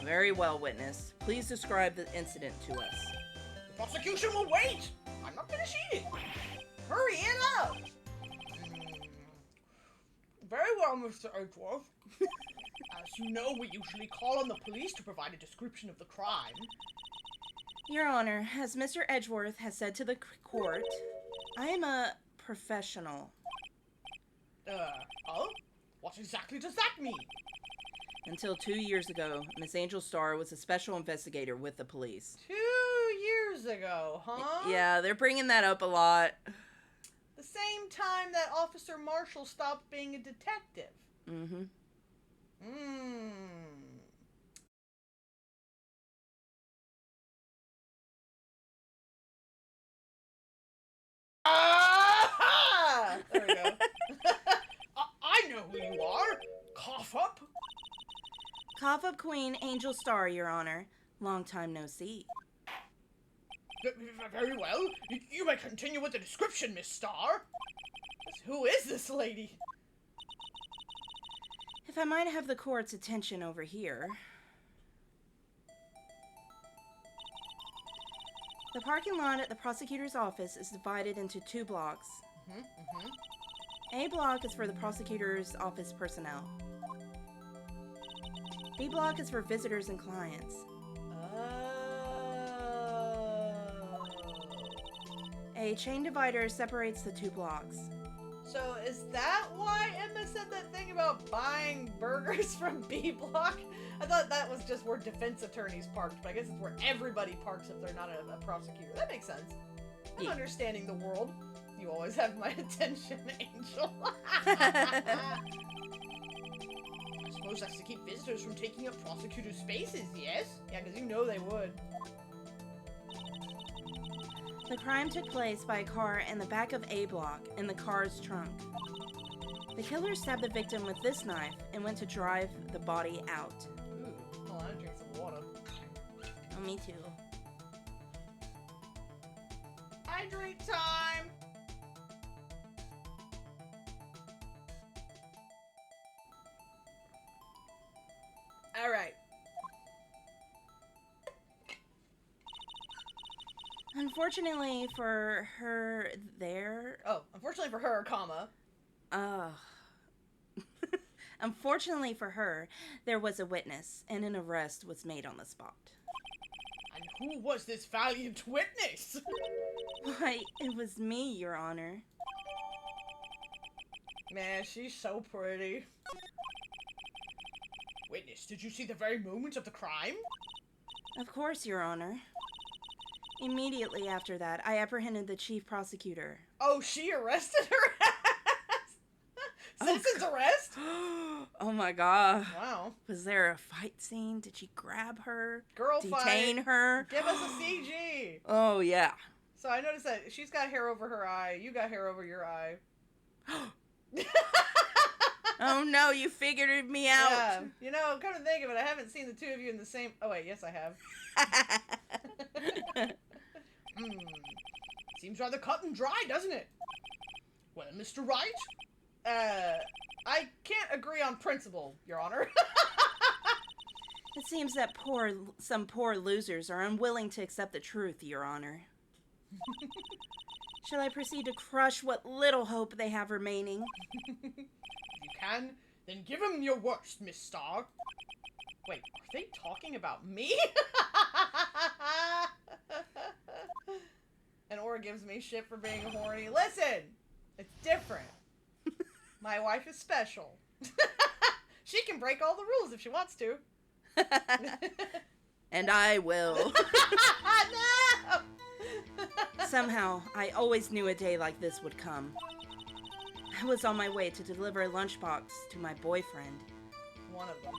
Very well, witness. Please describe the incident to us. The prosecution will wait! I'm not gonna sheet it! Hurry it up! Very well, Mr. Edgeworth. As you know, we usually call on the police to provide a description of the crime. Your Honor, as Mr. Edgeworth has said to the court, I am a professional. Oh? What exactly does that mean? Until 2 years ago, Miss Angel Starr was a special investigator with the police. 2 years ago, huh? Yeah, they're bringing that up a lot. The same time that Officer Marshall stopped being a detective. Mm-hmm. Ah! There we go. I know who you are. Cough up. Cough up Queen Angel Starr, Your Honor. Long time no see. Very well. You may continue with the description, Miss Starr. Who is this lady? If I might have the court's attention over here. The parking lot at the prosecutor's office is divided into 2 blocks. A block is for the prosecutor's office personnel. B block is for visitors and clients. A chain divider separates the 2 blocks. So is that why Emma said that thing about buying burgers from B Block? I thought that was just where defense attorneys parked, but I guess it's where everybody parks if they're not a prosecutor. That makes sense. I'm Yeah. understanding the world. You always have my attention, Angel. I suppose that's to keep visitors from taking up prosecutors' spaces, yes? Yeah, because you know they would. The crime took place by a car in the back of A block in the car's trunk. The killer stabbed the victim with this knife and went to drive the body out. Ooh, hold on, I drink some water. Oh, me too. Hydrate time! Alright. Unfortunately for her, there. Oh, unfortunately for her, comma. Unfortunately for her, there was a witness, and an arrest was made on the spot. And who was this valiant witness? Why, it was me, Your Honor. Man, she's so pretty. Witness, did you see the very moment of the crime? Of course, Your Honor. Immediately after that, I apprehended the chief prosecutor. Oh, she arrested her ass? Citizen's arrest? Oh my god. Wow. Was there a fight scene? Did she grab her? Girl Detain fight. her? Give us a CG. Oh, yeah. So I noticed that she's got hair over her eye. You got hair over your eye. Oh no, you figured me out. Yeah. You know, come to think of it, I haven't seen the two of you in the same... Oh, wait, yes, I have. Seems rather cut and dry, doesn't it? Well, Mr. Wright? I can't agree on principle, Your Honor. It seems that some poor losers are unwilling to accept the truth, Your Honor. Shall I proceed to crush what little hope they have remaining? If you can, then give him your worst, Miss Starr. Wait, are they talking about me? And Aura gives me shit for being horny. Listen! It's different. My wife is special. She can break all the rules if she wants to. And I will. No! Somehow, I always knew a day like this would come. I was on my way to deliver a lunchbox to my boyfriend. One of them.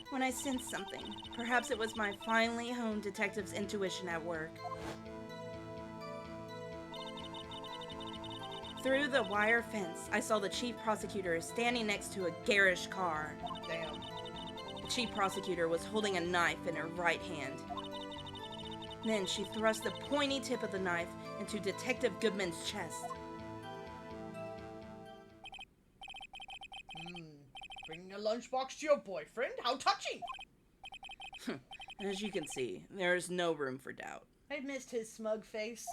When I sensed something, perhaps it was my finely honed detective's intuition at work. Through the wire fence, I saw the chief prosecutor standing next to a garish car. Damn. The chief prosecutor was holding a knife in her right hand. Then she thrust the pointy tip of the knife into Detective Goodman's chest. Bringing a lunchbox to your boyfriend? How touching! As you can see, there is no room for doubt. I missed his smug face.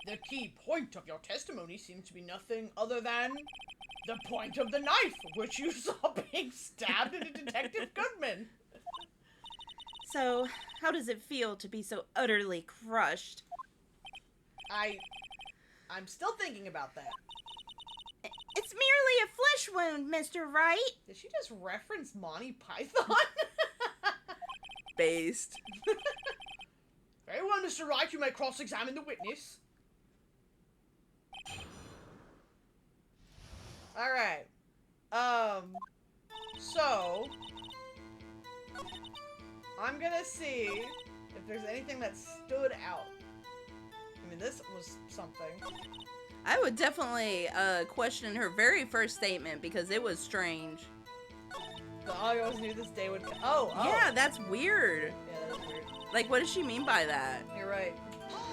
The key point of your testimony seems to be nothing other than the point of the knife, which you saw being stabbed into Detective Goodman. So, how does it feel to be so utterly crushed? I'm still thinking about that. It's merely a flesh wound, Mr. Wright. Did she just reference Monty Python? Based. Very well, Mr. Wright, you may cross-examine the witness. Alright. So... I'm gonna see if there's anything that stood out. I mean, this was something. I would definitely question her very first statement because it was strange. I always knew this day would come. Oh. Yeah, that's weird. Yeah, that's weird. Like, what does she mean by that? You're right.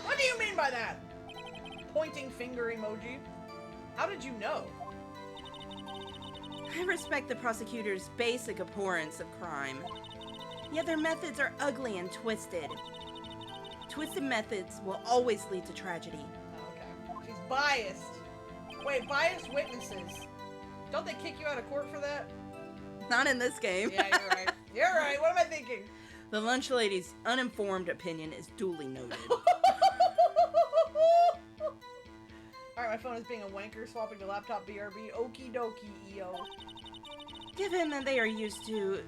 What do you mean by that? Pointing finger emoji. How did you know? I respect the prosecutor's basic abhorrence of crime. Yet their methods are ugly and twisted. Twisted methods will always lead to tragedy. Oh, okay. She's biased. Wait, biased witnesses. Don't they kick you out of court for that? Not in this game. Yeah, you're right. You're right. What am I thinking? The lunch lady's uninformed opinion is duly noted. Alright, my phone is being a wanker, swapping to laptop BRB. Okie dokie, EO. Given that they are used to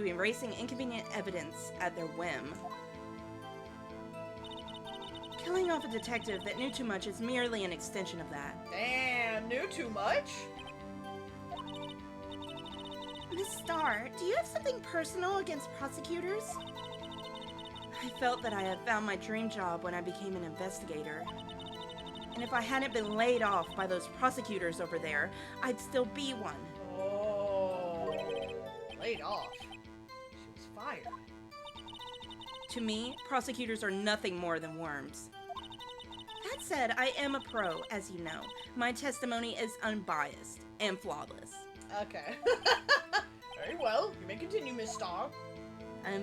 erasing inconvenient evidence at their whim. Killing off a detective that knew too much is merely an extension of that. Damn, knew too much? Miss Starr, do you have something personal against prosecutors? I felt that I had found my dream job when I became an investigator. And if I hadn't been laid off by those prosecutors over there, I'd still be one. Oh, laid off. She was fired. To me, prosecutors are nothing more than worms. That said, I am a pro, as you know. My testimony is unbiased and flawless. Okay. Very well. You may continue, Miss Star. I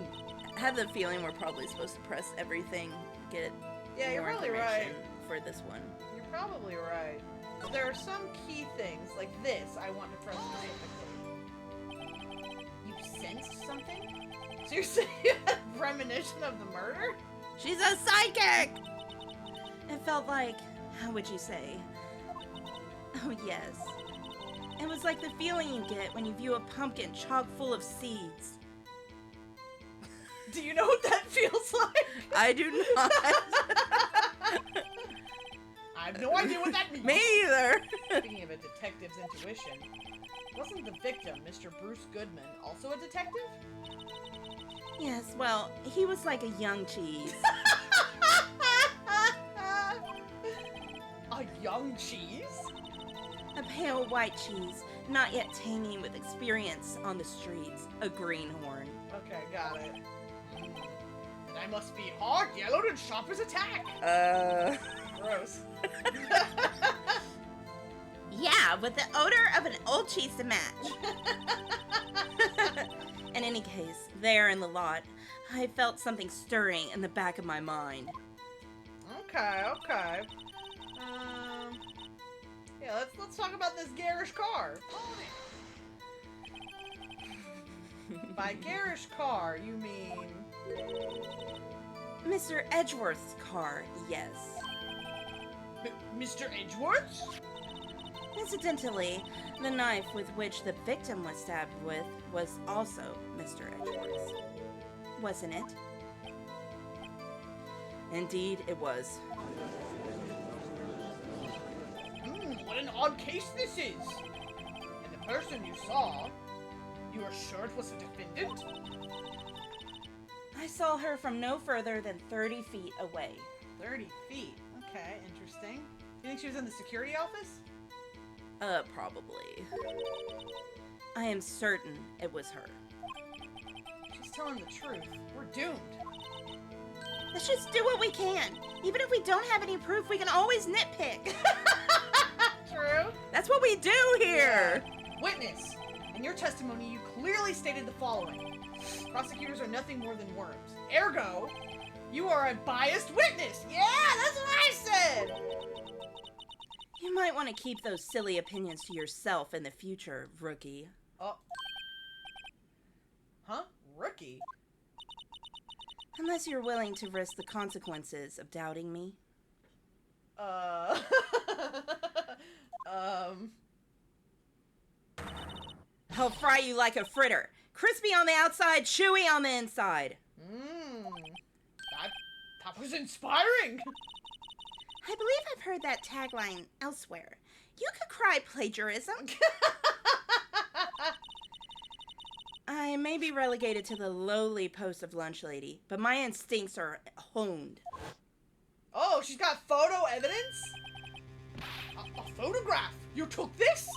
have the feeling we're probably supposed to press everything, get Yeah, you're more probably information right. for this one. You're probably right. But there are some key things, like this, I want to press specifically. You sensed something? So you're saying you had premonition of the murder? She's a psychic! It felt like, how would you say? Oh, yes. It was like the feeling you get when you view a pumpkin chock full of seeds. Do you know what that feels like? I do not. I have no idea what that means. Me either. Speaking of a detective's intuition, wasn't the victim, Mr. Bruce Goodman, also a detective? Yes, well, he was like a young cheese. A young cheese? A pale white cheese, not yet tangy with experience on the streets. A greenhorn. Okay, got it. And I must be hard, yellowed, and sharp as a tack. Gross. Yeah, with the odor of an old cheese to match. In any case, there in the lot, I felt something stirring in the back of my mind. Okay. Yeah, let's talk about this garish car. By garish car, you mean... Mr. Edgeworth's car, yes. Mr. Edgeworth? Incidentally, the knife with which the victim was stabbed with was also Mr. Edgeworth's. Wasn't it? Indeed, it was. What an odd case this is. And the person you saw, you are sure it was a defendant? I saw her from no further than 30 feet away. 30 feet. Okay, interesting. You think she was in the security office? Probably. I am certain it was her. She's telling the truth. We're doomed. Let's just do what we can. Even if we don't have any proof, we can always nitpick. True. That's what we do here! Witness, in your testimony, you clearly stated the following. Prosecutors are nothing more than worms. Ergo, you are a biased witness. Yeah, that's what I said. You might want to keep those silly opinions to yourself in the future, rookie. Oh. Huh? Rookie? Unless you're willing to risk the consequences of doubting me. I'll fry you like a fritter. Crispy on the outside, chewy on the inside. That was inspiring. I believe I've heard that tagline elsewhere. You could cry plagiarism. I may be relegated to the lowly post of lunch lady, but my instincts are honed. Oh, she's got photo evidence? A photograph? You took this?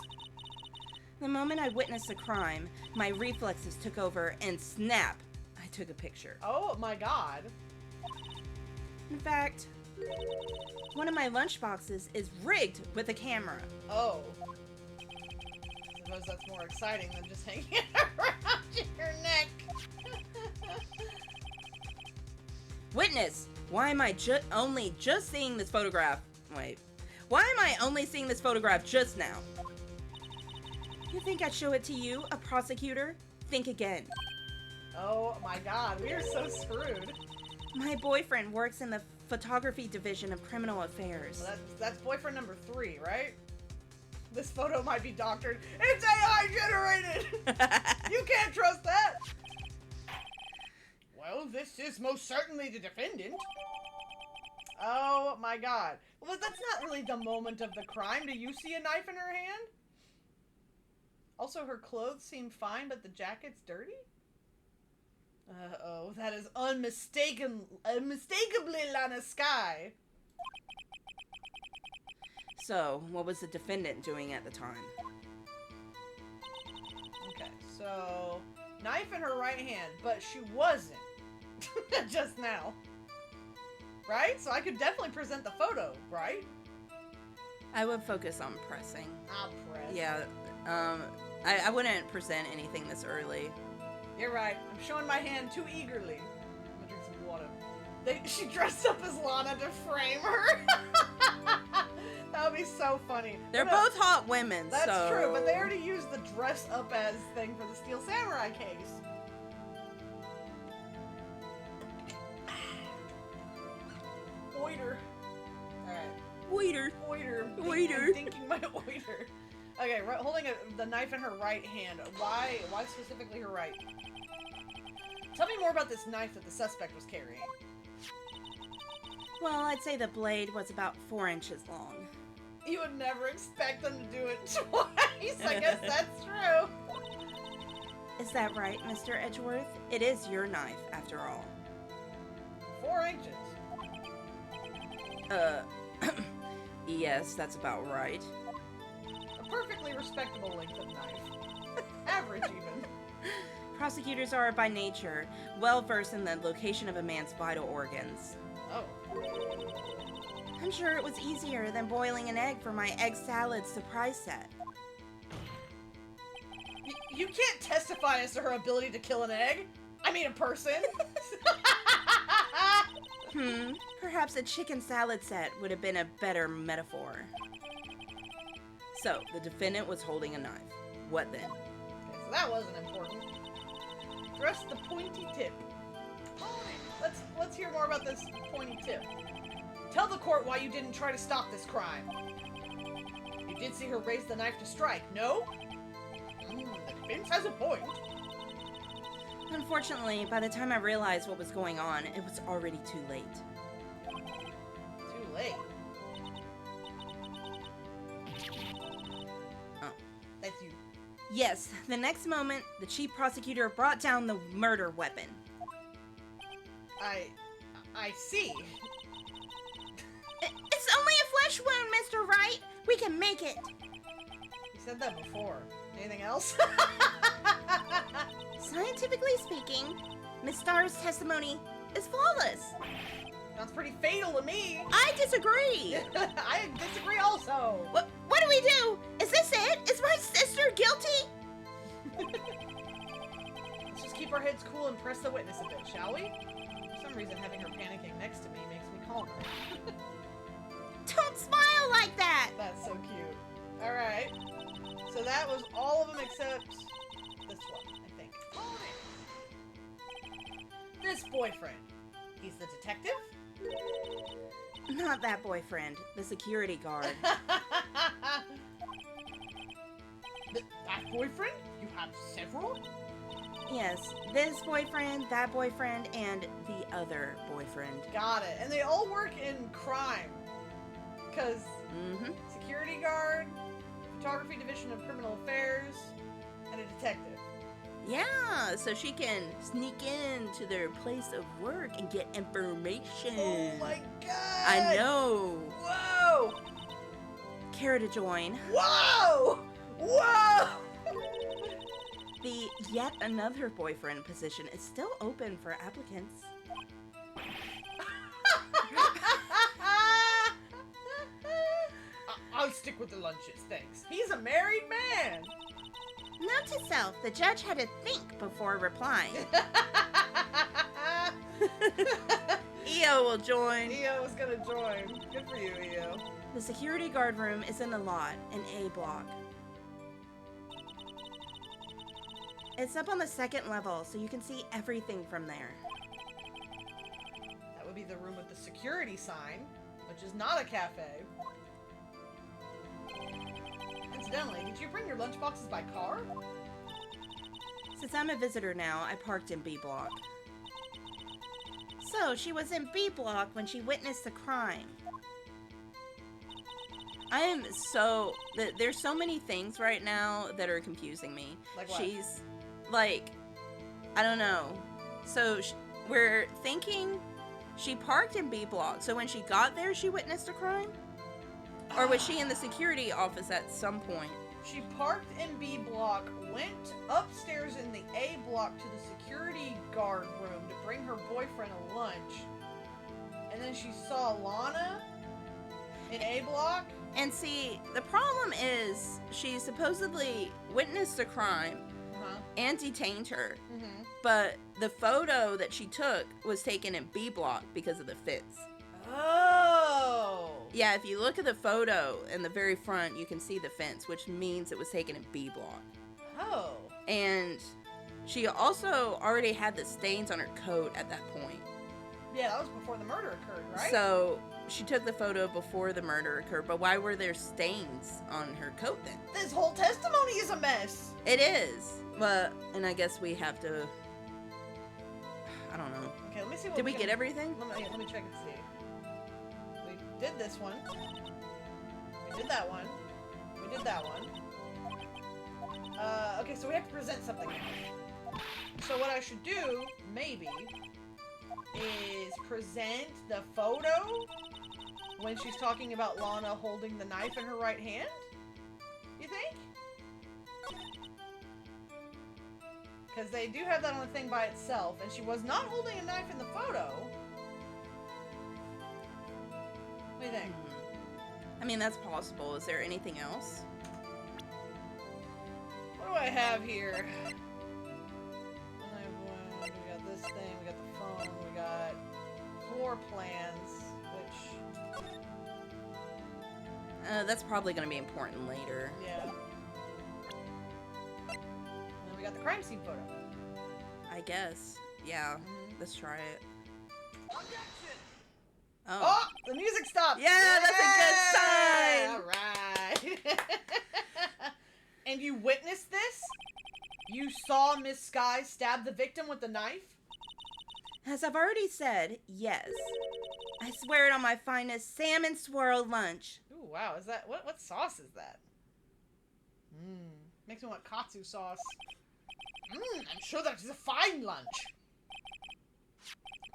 The moment I witnessed the crime, my reflexes took over and snap, I took a picture. Oh my god. In fact, one of my lunch boxes is rigged with a camera. Oh. Suppose that's more exciting than just hanging it around your neck. Witness, why am I only just seeing this photograph? Wait. Why am I only seeing this photograph just now? You think I'd show it to you, a prosecutor? Think again. Oh my god, we are so screwed. My boyfriend works in the photography division of criminal affairs. Well, that's boyfriend number 3, right? This photo might be doctored. It's AI generated! You can't trust that! Well, this is most certainly the defendant. Oh my god. Well, that's not really the moment of the crime. Do you see a knife in her hand? Also, her clothes seem fine, but the jacket's dirty? Uh-oh, that is unmistakably Lana Sky. So, what was the defendant doing at the time? Okay, so, knife in her right hand, but she wasn't. just now. Right? So I could definitely present the photo, right? I would focus on pressing. I'll press. Yeah, I wouldn't present anything this early. You're right. I'm showing my hand too eagerly. I'm gonna drink some water. She dressed up as Lana to frame her. That would be so funny. They're But, both hot women, That's so... true, but they already used the dress up as thing for the Steel Samurai case. Oiter. Alright. Waiter. Oiter. Oiter. I'm dinking my oiter. Okay, holding the knife in her right hand. Why specifically her right? Tell me more about this knife that the suspect was carrying. Well, I'd say the blade was about 4 inches long. You would never expect them to do it twice. I guess that's true. Is that right, Mr. Edgeworth? It is your knife, after all. 4 inches. Yes, that's about right. A perfectly respectable length of knife. Average, even. Prosecutors are, by nature, well-versed in the location of a man's vital organs. Oh. I'm sure it was easier than boiling an egg for my egg salad surprise set. You can't testify as to her ability to kill an egg. I mean, a person. Perhaps a chicken salad set would have been a better metaphor. So, the defendant was holding a knife. What then? Okay, so that wasn't important. Thrust the pointy tip. Let's hear more about this pointy tip. Tell the court why you didn't try to stop this crime. You did see her raise the knife to strike, no? The defense has a point. Unfortunately, by the time I realized what was going on, it was already too late. Too late. Oh. That's you. Yes, the next moment, the chief prosecutor brought down the murder weapon. I see. It's only a flesh wound, Mr. Wright. We can make it. You said that before. Anything else? Scientifically speaking, Miss Starr's testimony is flawless. Sounds pretty fatal to me. I disagree. I disagree also. What do we do? Is this it? Is my sister guilty? Let's just keep our heads cool and press the witness a bit, shall we? For some reason, having her panicking next to me makes me calmer. Don't smile like that. That's so cute. Alright. So that was all of them except this one, I think. This boyfriend. He's the detective? Not that boyfriend, the security guard. That boyfriend? You have several? Yes, this boyfriend, that boyfriend, and the other boyfriend. Got it. And they all work in crime. Because security guard, photography division of criminal affairs, and a detective. Yeah, so she can sneak into their place of work and get information. Oh my god! I know. Whoa! Care to join? Whoa! Whoa! The yet another boyfriend position is still open for applicants. I'll stick with the lunches, thanks. He's a married man! Note to self, the judge had to think before replying. EO will join. EO is gonna join. Good for you, EO. The security guard room is in the lot, an A block. It's up on the second level, so you can see everything from there. That would be the room with the security sign, which is not a cafe. Incidentally, did you bring your lunchboxes by car? Since I'm a visitor now, I parked in B block. So, she was in B block when she witnessed the crime. I am so... There's so many things right now that are confusing me. Like what? She's, like... I don't know. So, we're thinking she parked in B block. So when she got there, she witnessed a crime? Or was she in the security office at some point? She parked in B block, went upstairs in the A block to the security guard room to bring her boyfriend a lunch. And then she saw Lana in A block. And see, the problem is she supposedly witnessed a crime and detained her. Mm-hmm. But the photo that she took was taken in B block because of the fence. Oh. Yeah, if you look at the photo in the very front, you can see the fence, which means it was taken in B block. Oh. And she also already had the stains on her coat at that point. Yeah, that was before the murder occurred, right? So she took the photo before the murder occurred, but why were there stains on her coat then? This whole testimony is a mess. It is. But, and I guess we have to, I don't know. Okay, let me see what Did we get everything? Let me check and see. We did this one. We did that one. We did that one. Okay, so we have to present something now. So what I should do, maybe, is present the photo when she's talking about Lana holding the knife in her right hand? You think? Because they do have that on the thing by itself, and she was not holding a knife in the photo. What do you think? I mean, that's possible. Is there anything else? What do I have here? We got this thing, we got the phone, we got floor plans, which... That's probably going to be important later. yeah. And then we got the crime scene photo. I guess. Yeah. Mhm. Let's try it. Objection! Oh. Oh, the music stopped. Yeah, that's a good sign. All right. And you witnessed this? You saw Miss Sky stab the victim with the knife? As I've already said, yes. I swear it on my finest salmon swirl lunch. Ooh, wow. Is that what sauce is that? Makes me want katsu sauce. I'm sure that is a fine lunch.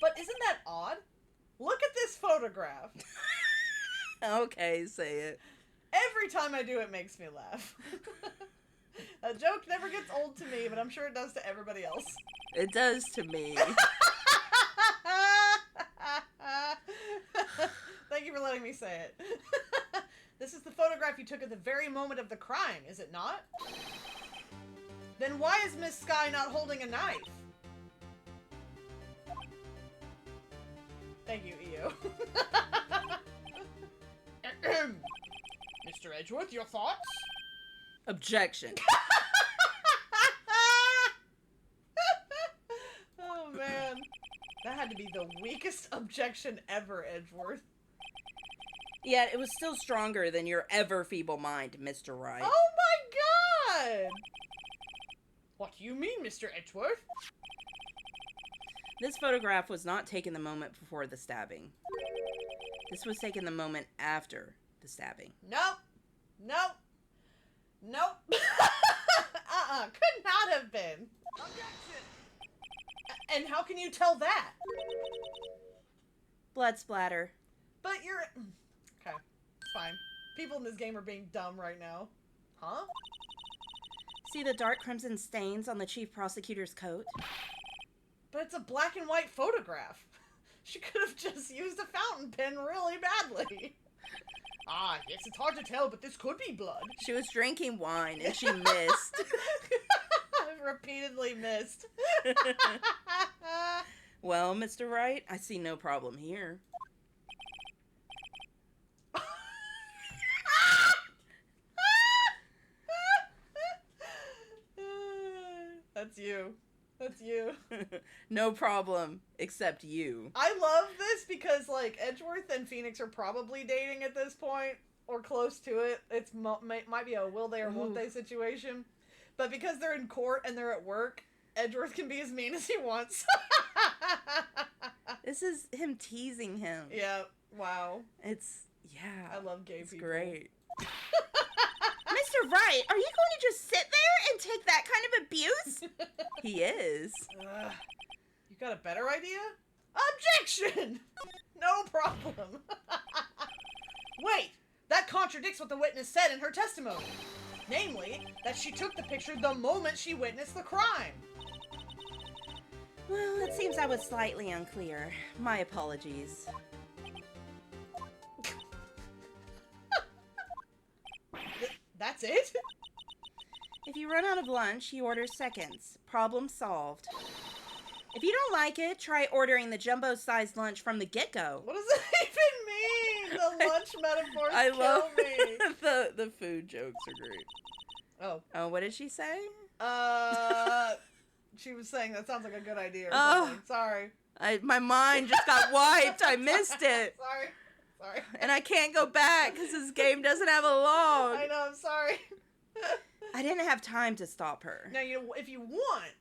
But isn't that odd? Look at this photograph. Okay, say it. Every time I do, it makes me laugh. A joke never gets old to me, but I'm sure it does to everybody else. It does to me. Thank you for letting me say it. This is the photograph you took at the very moment of the crime, is it not? Then why is Miss Sky not holding a knife? Thank you, EO. Mr. Edgeworth, your thoughts? Objection. Oh, man. That had to be the weakest objection ever, Edgeworth. Yet it was still stronger than your ever feeble mind, Mr. Wright. Oh my god! What do you mean, Mr. Edgeworth? This photograph was not taken the moment before the stabbing. This was taken the moment after the stabbing. Nope. Nope. Nope. Could not have been. Objection! And how can you tell that? Blood splatter. But you're... Okay, fine. People in this game are being dumb right now. Huh? See the dark crimson stains on the chief prosecutor's coat? But it's a black and white photograph. She could have just used a fountain pen really badly. Ah, yes, it's hard to tell, but this could be blood. She was drinking wine and she missed. I've repeatedly missed. Well, Mr. Wright, I see no problem here. That's you. That's you. No problem, except you. I love this because, like, Edgeworth and Phoenix are probably dating at this point, or close to it. It's might be a will they or won't they situation. But because they're in court and they're at work, Edgeworth can be as mean as he wants. This is him teasing him. Yeah, wow. It's, yeah. I love gay it's people. great. Mr. Wright, are you going to just sit there and take that kind of abuse? He is. You got a better idea? Objection! No problem. Wait, that contradicts what the witness said in her testimony. Namely, that she took the picture the moment she witnessed the crime. Well, it seems I was slightly unclear. My apologies. That's it? If you run out of lunch, you order seconds. Problem solved. If you don't like it, try ordering the jumbo-sized lunch from the get-go. What does that even mean? The lunch metaphors I kill love me. the food jokes are great. Oh. Oh, what did she say? She was saying that sounds like a good idea or Oh. something. Sorry. My mind just got wiped. I missed it. Sorry. And I can't go back because this game doesn't have a log. I know, I'm sorry. I didn't have time to stop her. Now, if you want,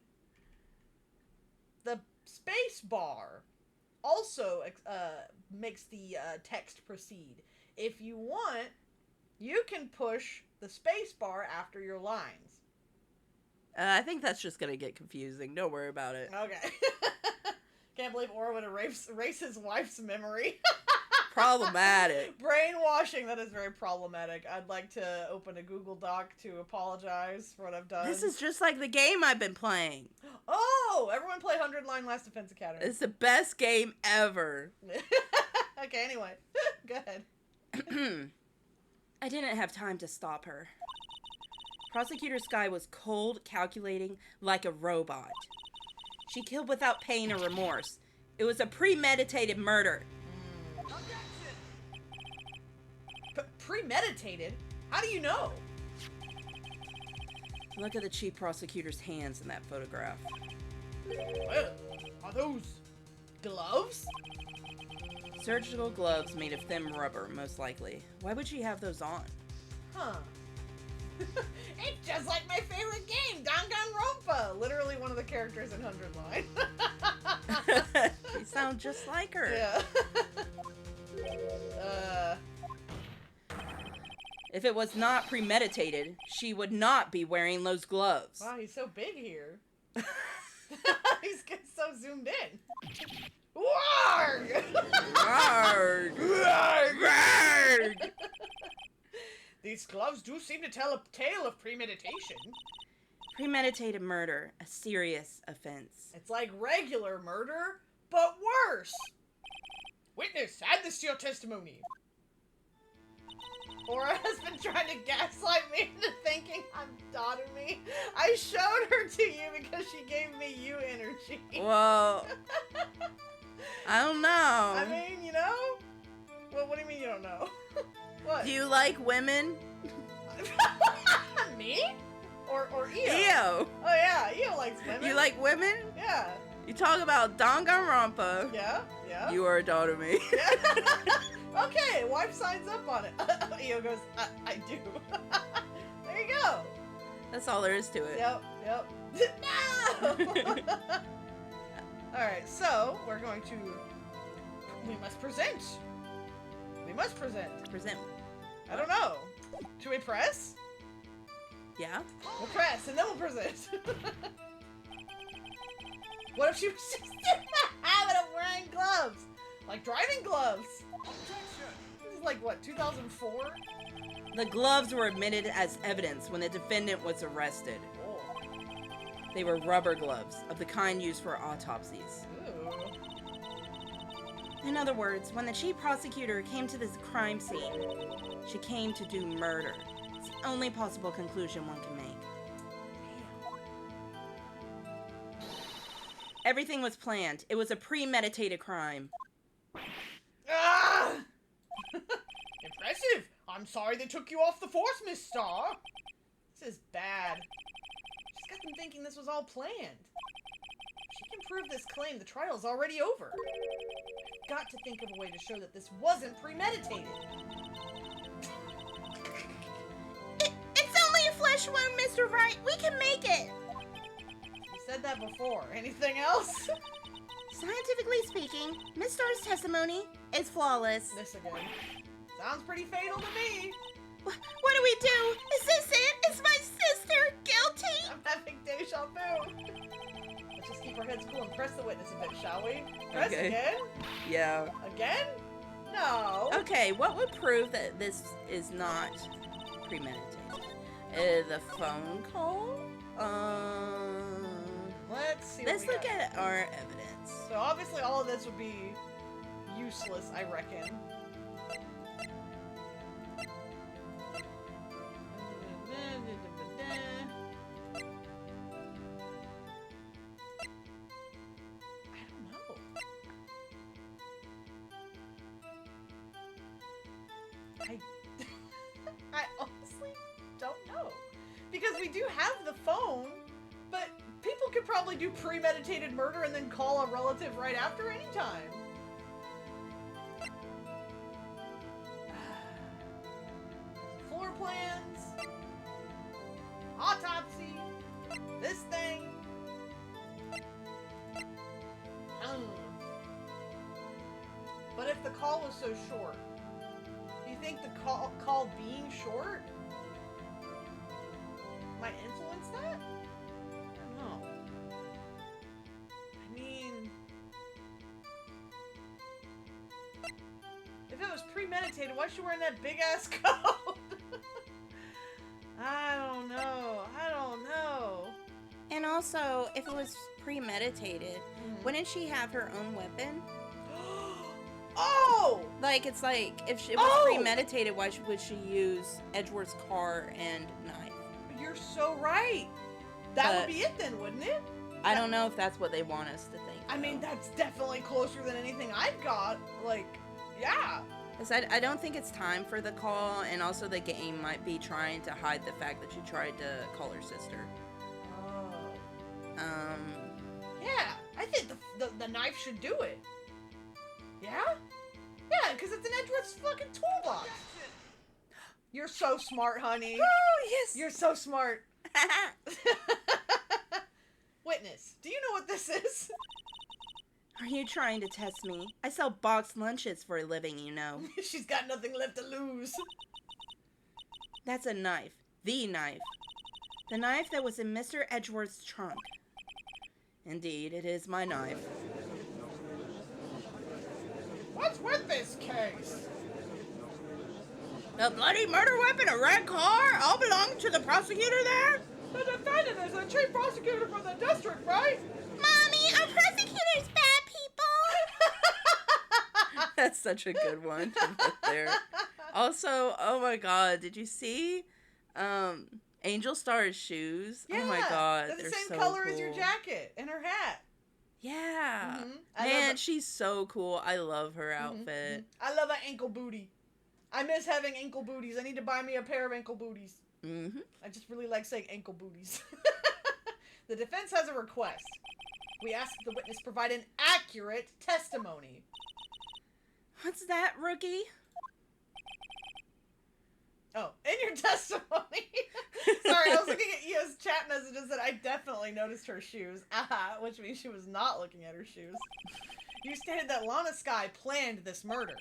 the space bar also makes the text proceed. If you want, you can push the space bar after your lines. I think that's just going to get confusing. Don't worry about it. Okay. Can't believe Aura would erase his wife's memory. Problematic. Brainwashing, that is very problematic. I'd like to open a Google Doc to apologize for what I've done. This is just like the game I've been playing. Oh, everyone play 100 Line Last Defense Academy. It's the best game ever. Okay, anyway. Go ahead. I didn't have time to stop her. Prosecutor Sky was cold, calculating, like a robot. She killed without pain or remorse. It was a premeditated murder. Premeditated? How do you know? Look at the chief prosecutor's hands in that photograph. Well, are those gloves? Surgical gloves made of thin rubber, most likely. Why would she have those on? Huh. It's just like my favorite game, Danganronpa! Literally one of the characters in 100 Line. You sound just like her. Yeah. If it was not premeditated, she would not be wearing those gloves. Wow, he's so big here. He's getting so zoomed in. Warg! Arrgh. Arrgh. These gloves do seem to tell a tale of premeditation. Premeditated murder, a serious offense. It's like regular murder, but worse. Witness, add this to your testimony. Aura has been trying to gaslight me into thinking I'm Dotomy. I showed her to you because she gave me you energy. Well, I don't know. I mean, you know? Well, what do you mean you don't know? What? Do you like women? Me? Or Io? Ew. Oh yeah, Io likes women. You like women? Yeah. You talk about Danganronpa. Yeah? You are a daughter to me. Yeah. Okay, wife signs up on it. Io goes, I do. There you go. That's all there is to it. Yep. No! Alright, so we're going to... We must present. Present. I don't know. Should we press? Yeah? We'll press and then we'll present. What if she was just in the habit of wearing gloves? Like driving gloves. This is like, what, 2004? The gloves were admitted as evidence when the defendant was arrested. Oh. They were rubber gloves, of the kind used for autopsies. Ooh. In other words, when the chief prosecutor came to this crime scene, she came to do murder. It's the only possible conclusion one can make. Everything was planned. It was a premeditated crime. Ah! Impressive. I'm sorry they took you off the force, Miss Star. This is bad. She's got them thinking this was all planned. If she can prove this claim, the trial's already over. I've got to think of a way to show that this wasn't premeditated. It's only a flesh wound, Mr. Wright. We can make it. You said that before. Anything else? Scientifically speaking, Miss Star's testimony is flawless. This again. Sounds pretty fatal to me. What do we do? Is this it? Is my sister guilty? I'm having deja vu. Let's just keep our heads cool and press the witness a bit, shall we? Press Okay. again? Yeah. Again? No. Okay, what would prove that this is not premeditated? The phone call? Let's see. Let's look at our evidence. So obviously all of this would be useless, I reckon. I honestly don't know. Because we do have the phone, but people could probably do premeditated murder and then call a relative right after anytime. Floor plans, autopsy, this thing. But if the call was so short, do you think the call being short might influence that? I don't know. I mean, if it was premeditated, why is she wearing that big ass coat? I don't know. And also, if it was premeditated, wouldn't she have her own weapon? Oh! Like, it's like, if it was premeditated, why would she use Edgeworth's car and knife? You're so right. That would be it then, wouldn't it? I don't know if that's what they want us to think. I mean, that's definitely closer than anything I've got. Like, yeah. Because I don't think it's time for the call, and also the game might be trying to hide the fact that she tried to call her sister. Oh. Yeah, I think the knife should do it. Yeah? Yeah, because it's an Edgeworth's fucking toolbox. You're so smart, honey. Oh, yes! You're so smart. Witness, do you know what this is? Are you trying to test me? I sell boxed lunches for a living, you know. She's got nothing left to lose. That's a knife. The knife. The knife that was in Mr. Edgeworth's trunk. Indeed, it is my knife. What's with this case? The bloody murder weapon, a red car, all belonging to the prosecutor there? The defendant is the chief prosecutor for the district, right? Mommy, are prosecutors bad people? That's such a good one to put there. Also, oh my god, did you see Angel Star's shoes? Yeah, oh my god, they're the same so color cool. as your jacket and her hat. Yeah. I Man, love she's so cool. I love her outfit. I love an ankle booty. I miss having ankle booties. I need to buy me a pair of ankle booties. Mm-hmm. I just really like saying ankle booties. The defense has a request. We ask that the witness provide an accurate testimony. What's that, rookie? Oh, in your testimony. Sorry, I was looking at Ia's chat messages that I definitely noticed her shoes. Aha, which means she was not looking at her shoes. You stated that Lana Skye planned this murder.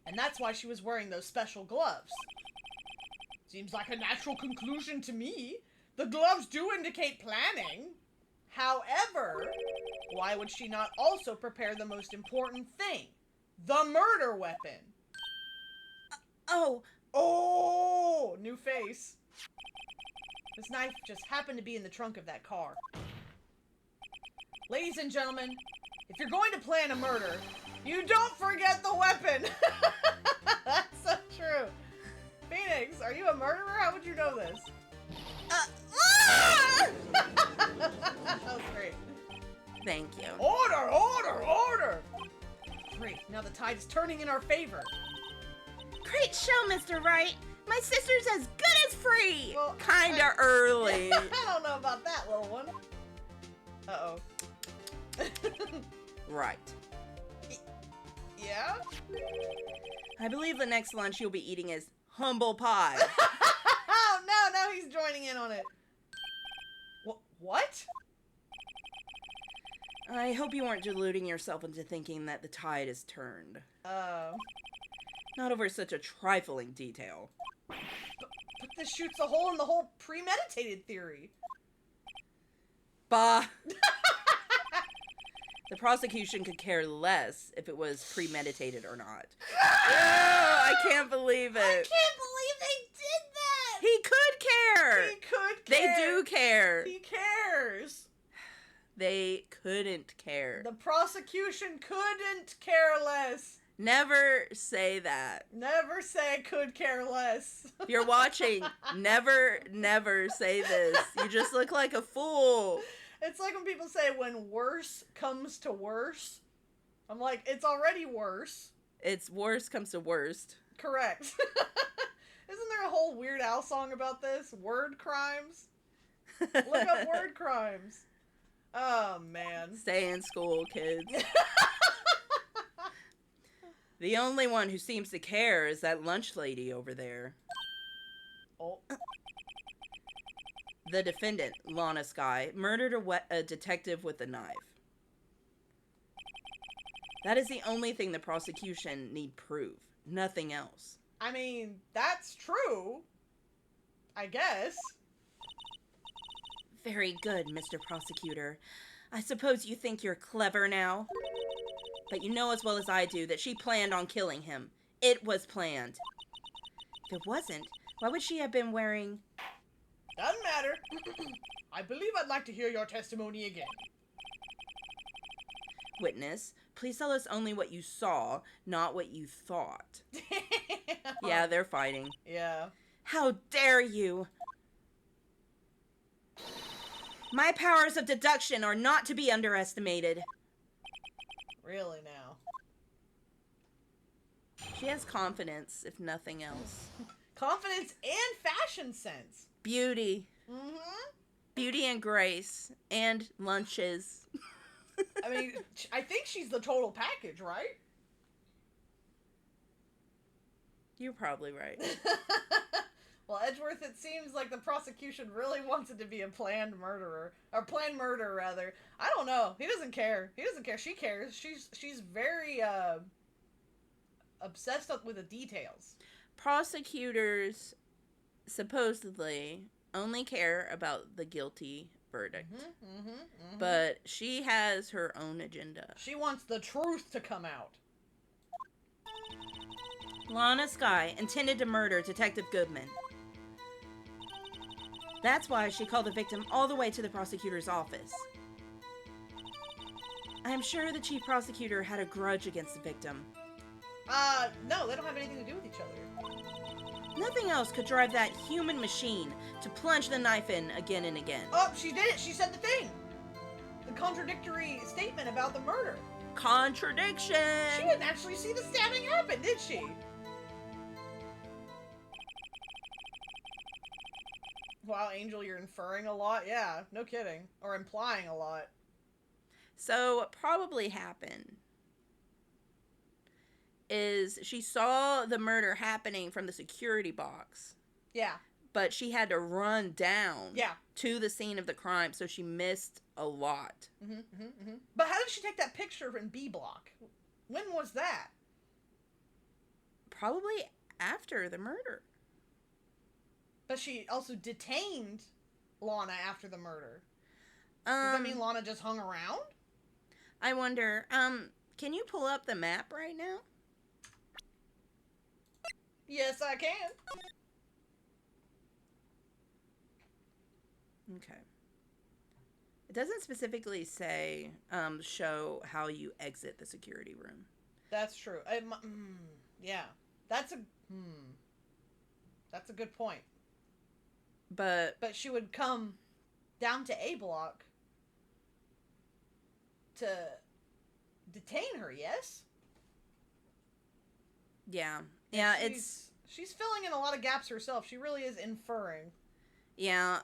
And that's why she was wearing those special gloves. Seems like a natural conclusion to me. The gloves do indicate planning. However, why would she not also prepare the most important thing? The murder weapon. Oh, new face. This knife just happened to be in the trunk of that car. Ladies and gentlemen, if you're going to plan a murder, you don't forget the weapon. That's so true. Phoenix, are you a murderer? How would you know this? That was great. Thank you. Order, order, order! Great, now the tide is turning in our favor. Great show, Mr. Wright. My sister's as good as free. Well, Kinda early. I don't know about that, little one. Uh-oh. Right. Yeah? I believe the next lunch you'll be eating is humble pie. Oh, no, now he's joining in on it. What? I hope you weren't deluding yourself into thinking that the tide is turned. Not over such a trifling detail. But this shoots a hole in the whole premeditated theory. Bah! The prosecution could care less if it was premeditated or not. I can't believe it. I can't believe they did that! He could care. He could They care. do care. He cares. They couldn't care. The prosecution couldn't care less. Never say that. Never say could care less. If you're watching, never say this. You just look like a fool. It's like when people say when worse comes to worse. I'm like, it's already worse. It's worst comes to worst. Correct. Isn't there a whole Weird Al song about this? Word crimes? Look up word crimes. Oh, man. Stay in school, kids. The only one who seems to care is that lunch lady over there. Oh. The defendant, Lana Skye, murdered a detective with a knife. That is the only thing the prosecution need prove. Nothing else. I mean, that's true. I guess. Very good, Mr. Prosecutor. I suppose you think you're clever now? But you know as well as I do that she planned on killing him. It was planned. If it wasn't, why would she have been wearing... Doesn't matter. I believe I'd like to hear your testimony again. Witness, please tell us only what you saw, not what you thought. Yeah, they're fighting. Yeah. How dare you! My powers of deduction are not to be underestimated. Really now. She has confidence, if nothing else. Confidence and fashion sense. Beauty. Mm-hmm. Beauty and grace. And lunches. I mean, I think she's the total package, right? You're probably right. Well, Edgeworth, it seems like the prosecution really wants it to be a planned murderer. Or planned murder, rather. I don't know. He doesn't care. He doesn't care. She cares. She's very, obsessed with the details. Prosecutors supposedly only care about the guilty verdict. But she has her own agenda. She wants the truth to come out. Lana Skye intended to murder Detective Goodman. That's why she called the victim all the way to the prosecutor's office. I am sure the chief prosecutor had a grudge against the victim. No, they don't have anything to do with each other. Nothing else could drive that human machine to plunge the knife in again and again. Oh, she did it! She said the thing! The contradictory statement about the murder. Contradiction! She didn't actually see the stabbing happen, did she? Wow, Angel, you're inferring a lot? Yeah, no kidding. Or implying a lot. So, what probably happened is she saw the murder happening from the security box. Yeah. But she had to run down Yeah. to the scene of the crime, so she missed a lot. But how did she take that picture in B block? When was that? Probably after the murder. But she also detained Lana after the murder. Does that mean Lana just hung around? I wonder, can you pull up the map right now? Yes, I can. Okay. It doesn't specifically say, show how you exit the security room. That's true. Yeah. That's a good point. But she would come down to A block to detain her, yes? yeah. And Yeah, she's filling in a lot of gaps herself. She really is inferring. Yeah,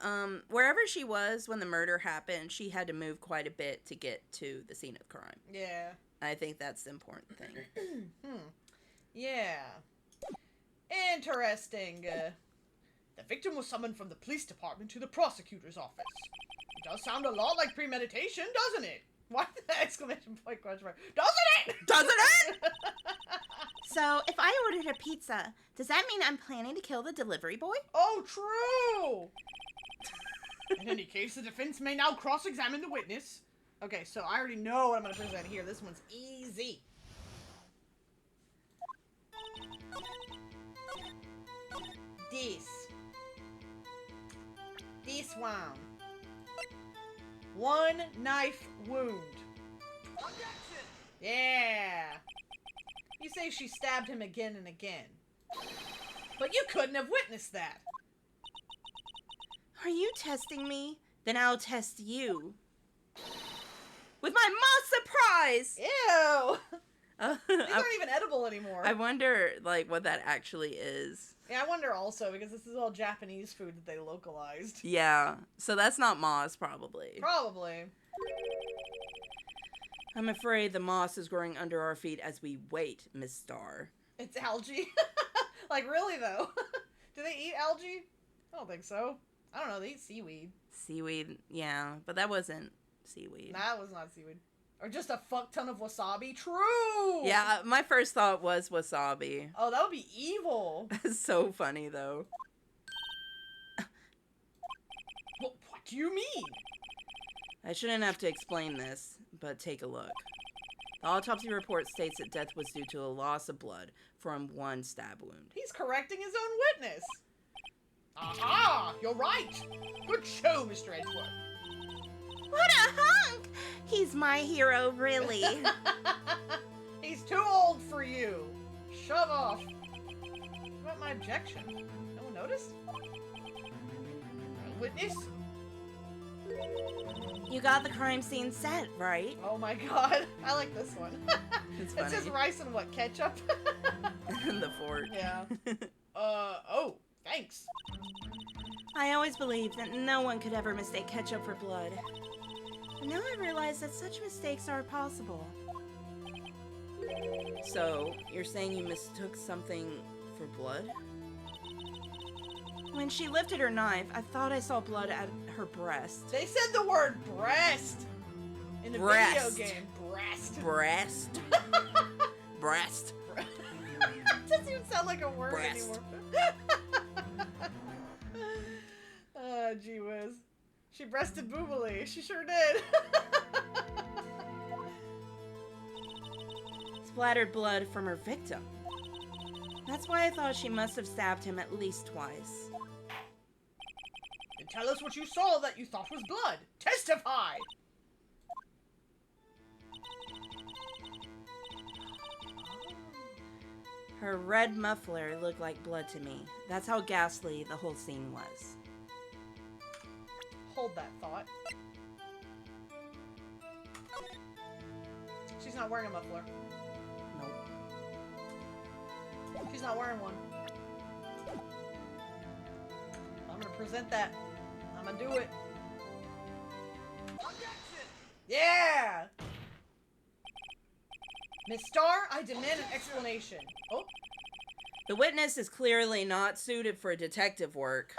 wherever she was when the murder happened, she had to move quite a bit to get to the scene of crime. Yeah. I think that's the important thing. Yeah. Interesting. The victim was summoned from the police department to the prosecutor's office. It does sound a lot like premeditation, doesn't it? Why the exclamation point question mark? Doesn't it? Doesn't it? So, if I ordered a pizza, does that mean I'm planning to kill the delivery boy? Oh, true! In any case, the defense may now cross-examine the witness. Okay, so I already know what I'm going to present here. This one's easy. This He swam. 1 knife wound. Yeah. You say she stabbed him again and again. But you couldn't have witnessed that. Are you testing me? Then I'll test you. With my moss surprise! Ew. These I, aren't even edible anymore. I wonder, like, what that actually is. Yeah, I wonder also, because this is all Japanese food that they localized. Yeah, so that's not moss, probably. Probably. I'm afraid the moss is growing under our feet as we wait, Miss Star. It's algae. Like, really, though? Do they eat algae? I don't think so. I don't know, they eat seaweed. Seaweed, yeah, but that wasn't seaweed. That was not seaweed. Or just a fuck ton of wasabi. True! Yeah, my first thought was wasabi. Oh, that would be evil. That's so funny, though. What do you mean? I shouldn't have to explain this, but take a look. The autopsy report states that death was due to a loss of blood from 1 stab wound. He's correcting his own witness. Aha! You're right. Good show, Mr. Edgeworth. What a hunk! He's my hero, really. He's too old for you. Shove off. What about my objection? No one noticed? A witness? You got the crime scene set, right? Oh my god. I like this one. It's It says funny. rice and what, ketchup? And the fork. Yeah. Oh, thanks. I always believed that no one could ever mistake ketchup for blood. But now I realize that such mistakes are possible. So, you're saying you mistook something for blood? When she lifted her knife, I thought I saw blood at her breast. They said the word breast in the Breast. video game. Breast. Breast. Breast. It doesn't even sound like a word Breast. anymore. Gee whiz. She breasted boobily. She sure did. Splattered blood from her victim. That's why I thought she must have stabbed him at least twice. Then tell us what you saw that you thought was blood. Testify! Her red muffler looked like blood to me. That's how ghastly the whole scene was. Hold that thought. She's not wearing a muffler. Nope. She's not wearing one. I'm gonna present that. I'm gonna do it. Yeah! Miss Starr, I demand an explanation. Oh, The witness is clearly not suited for detective work.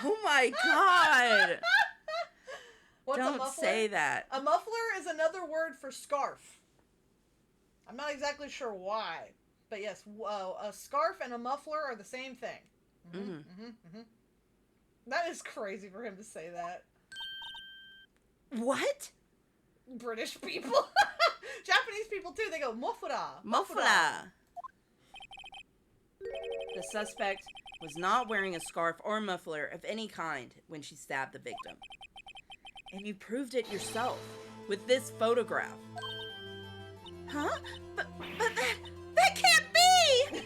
Oh my god! what's a Don't muffler? say that. A muffler is another word for scarf. I'm not exactly sure why, but yes, a scarf and a muffler are the same thing. That is crazy for him to say that. What? British people, Japanese people too. They go muffler. Muffler. The suspect was not wearing a scarf or muffler of any kind when she stabbed the victim. And you proved it yourself with this photograph. Huh? But that can't be!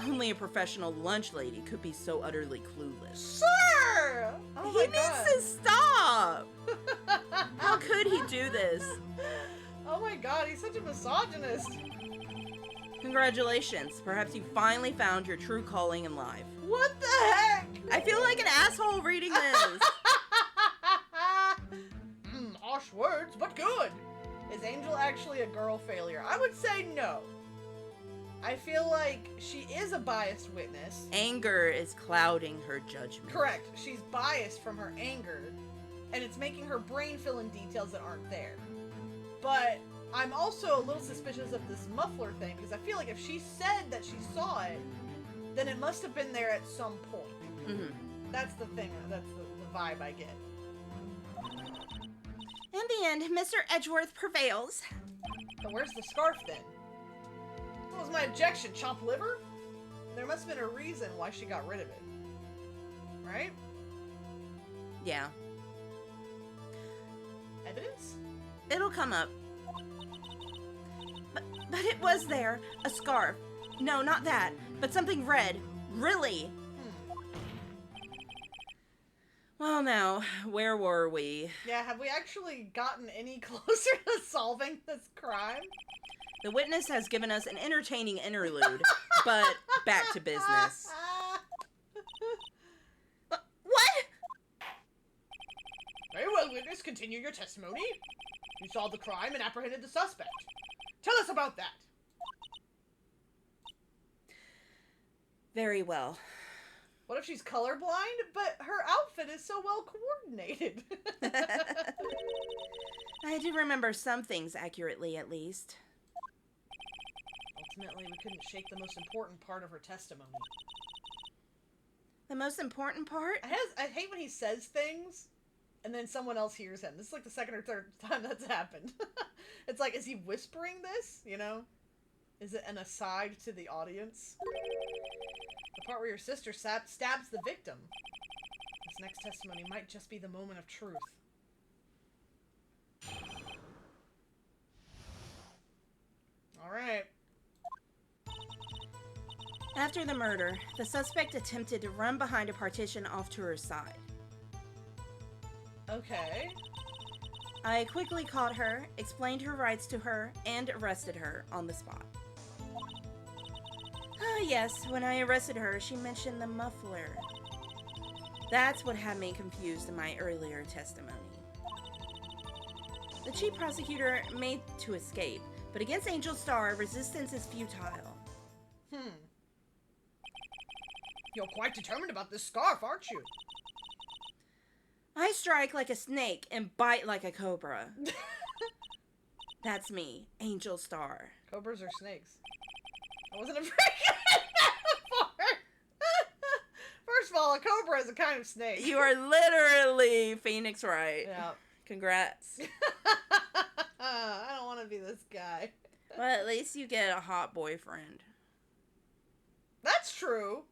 Only a professional lunch lady could be so utterly clueless. Sir! Oh He my needs God. to stop! How could he do this? Oh my god, he's such a misogynist. Congratulations. Perhaps you finally found your true calling in life. What the heck? I feel like an asshole reading this. Harsh words, but good. Is Angel actually a girl failure? I would say no. I feel like she is a biased witness. Anger is clouding her judgment. Correct. She's biased from her anger, and it's making her brain fill in details that aren't there. But I'm also a little suspicious of this muffler thing, because I feel like if she said that she saw it, then it must have been there at some point. Mm-hmm. That's the thing. That's the vibe I get. In the end, Mr. Edgeworth prevails. But where's the scarf then? What was my objection? Chopped liver? There must have been a reason why she got rid of it. Right? Yeah. Evidence? It'll come up. But it was there. A scarf. No, not that. But something red. Really. Well, now, where were we? Yeah, have we actually gotten any closer to solving this crime? The witness has given us an entertaining interlude, but back to business. What? Very well, witness. Continue your testimony. You solved the crime and apprehended the suspect. Tell us about that. Very well. What if she's colorblind, but her outfit is so well coordinated? I do remember some things accurately, at least. Ultimately, we couldn't shake the most important part of her testimony. The most important part? I hate when he says things, and then someone else hears him. This is like the second or third time that's happened. It's like, is he whispering this? You know? Is it an aside to the audience? The part where your sister stabs the victim. This next testimony might just be the moment of truth. Alright. After the murder, the suspect attempted to run behind a partition off to her side. Okay. I quickly caught her, explained her rights to her, and arrested her on the spot. Ah, yes, when I arrested her, she mentioned the muffler. That's what had me confused in my earlier testimony. The chief prosecutor made to escape, but against Angel Star, resistance is futile. You're quite determined about this scarf, aren't you? I strike like a snake and bite like a cobra. That's me, Angel Star. Cobras are snakes. I wasn't a very good metaphor. First of all, a cobra is a kind of snake. You are literally Phoenix Wright. Yeah. Congrats. I don't want to be this guy. Well, at least you get a hot boyfriend. That's true.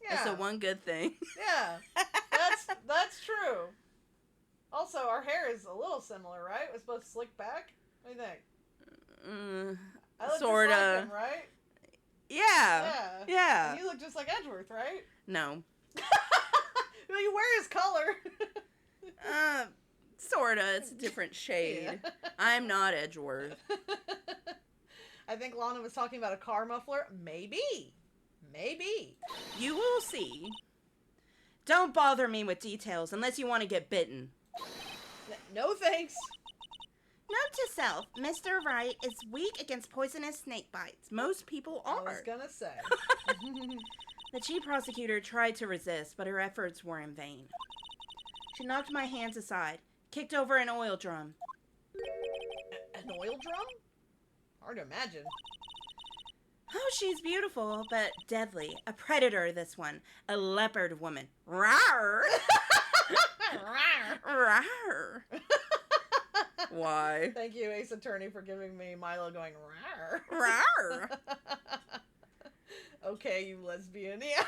Yeah. That's the one good thing. Yeah. That's true. Also, our hair is a little similar, right? We're supposed to slick back? What do you think? I look sorta. just like him, right? Yeah. Yeah. And you look just like Edgeworth, right? No. Well, you wear his color. Sorta. It's a different shade. Yeah. I'm not Edgeworth. I think Lana was talking about a car muffler. Maybe. You will see. Don't bother me with details unless you want to get bitten. No thanks. Note to self, Mr. Wright is weak against poisonous snake bites. Most people I are. was gonna say. The chief prosecutor tried to resist, but her efforts were in vain. She knocked my hands aside, kicked over an oil drum. An oil drum? Hard to imagine. Oh, she's beautiful, but deadly. A predator, this one. A leopard woman. Rawr! Rawr! Why? Thank you, Ace Attorney, for giving me Milo going rawr. Rawr! Okay, you lesbian. Yeah.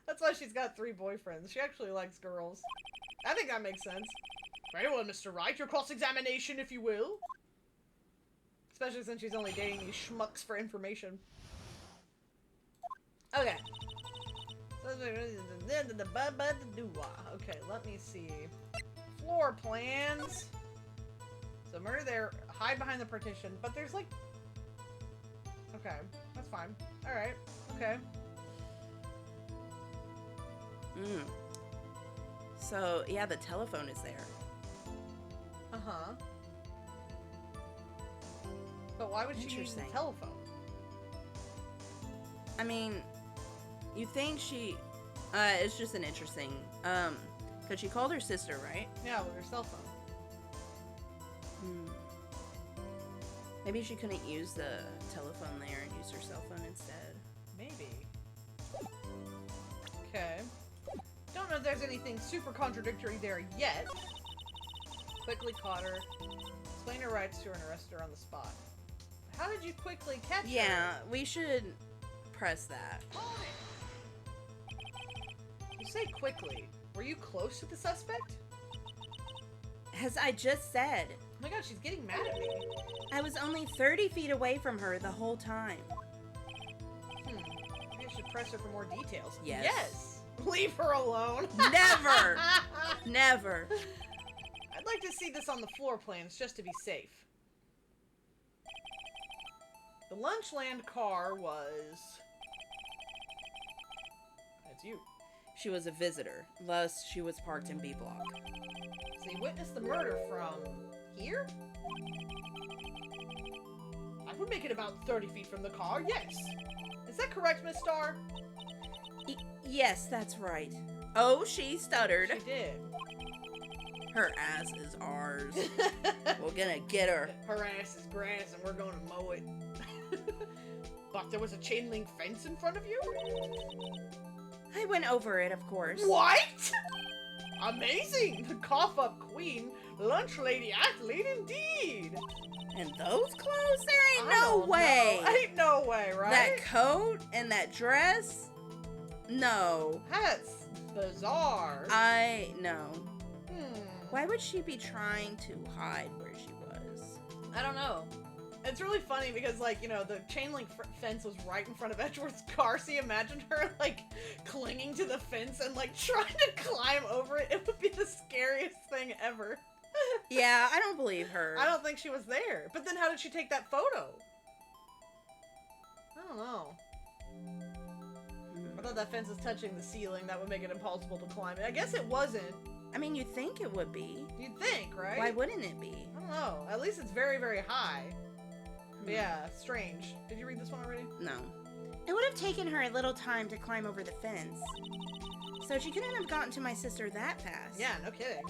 That's why she's got 3 boyfriends. She actually likes girls. I think that makes sense. Very well, Mr. Wright. Your cross-examination, if you will. Especially since she's only dating these schmucks for information. Okay. Okay, let me see. Floor plans. So murder there, hide behind the partition, but there's like... Okay, that's fine. Alright, okay. So, yeah, the telephone is there. Uh-huh. But why would she use the Interesting. telephone? I mean, you think she... it's just an interesting... because she called her sister, right? Yeah, with her cell phone. Maybe she couldn't use the telephone there and use her cell phone instead. Maybe. Okay. Don't know if there's anything super contradictory there yet. Quickly caught her. Explain her rights to her and arrest her on the spot. How did you quickly catch her? Yeah, we should press that. You say quickly. Were you close to the suspect? As I just said, Oh my god, she's getting mad at me. I was only 30 feet away from her the whole time. Maybe I should press her for more details. Yes. Yes! Leave her alone. Never! Never. I'd like to see this on the floor plans just to be safe. The Lunchland car was... That's you. She was a visitor, thus she was parked in B block. So you witnessed the murder from here? I would make it about 30 feet from the car, yes. Is that correct, Miss Starr? Yes, that's right. Oh, she stuttered. She did. Her ass is ours. We're gonna get her. Her ass is grass and we're gonna mow it. But there was a chain link fence in front of you? I went over it, of course. What? Amazing! The cough up queen, lunch lady athlete indeed! And those clothes? There ain't I no don't way. know. Ain't no way, right? That coat and that dress? No. That's bizarre. No. Why would she be trying to hide where she was? I don't know. It's really funny because, like, you know, the chain link fence was right in front of Edgeworth's car, so you imagine her, like, clinging to the fence and, like, trying to climb over it. It would be the scariest thing ever. Yeah, I don't believe her. I don't think she was there. But then how did she take that photo? I don't know. I thought that fence was touching the ceiling. That would make it impossible to climb it. I guess it wasn't. I mean, you'd think it would be. You'd think, right? Why wouldn't it be? I don't know. At least it's very, very high. But yeah, strange. Did you read this one already? No. It would have taken her a little time to climb over the fence. So she couldn't have gotten to my sister that fast. Yeah, no kidding.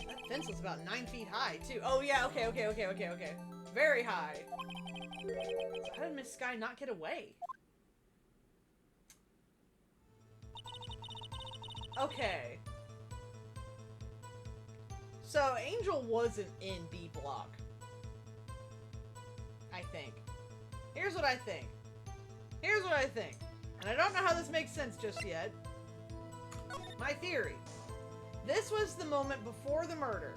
That fence was about 9 feet high, too. Oh, yeah, okay. Very high. So how did Miss Sky not get away? Okay. So, Angel wasn't in B block. I think. Here's what I think. And I don't know how this makes sense just yet. My theory. This was the moment before the murder.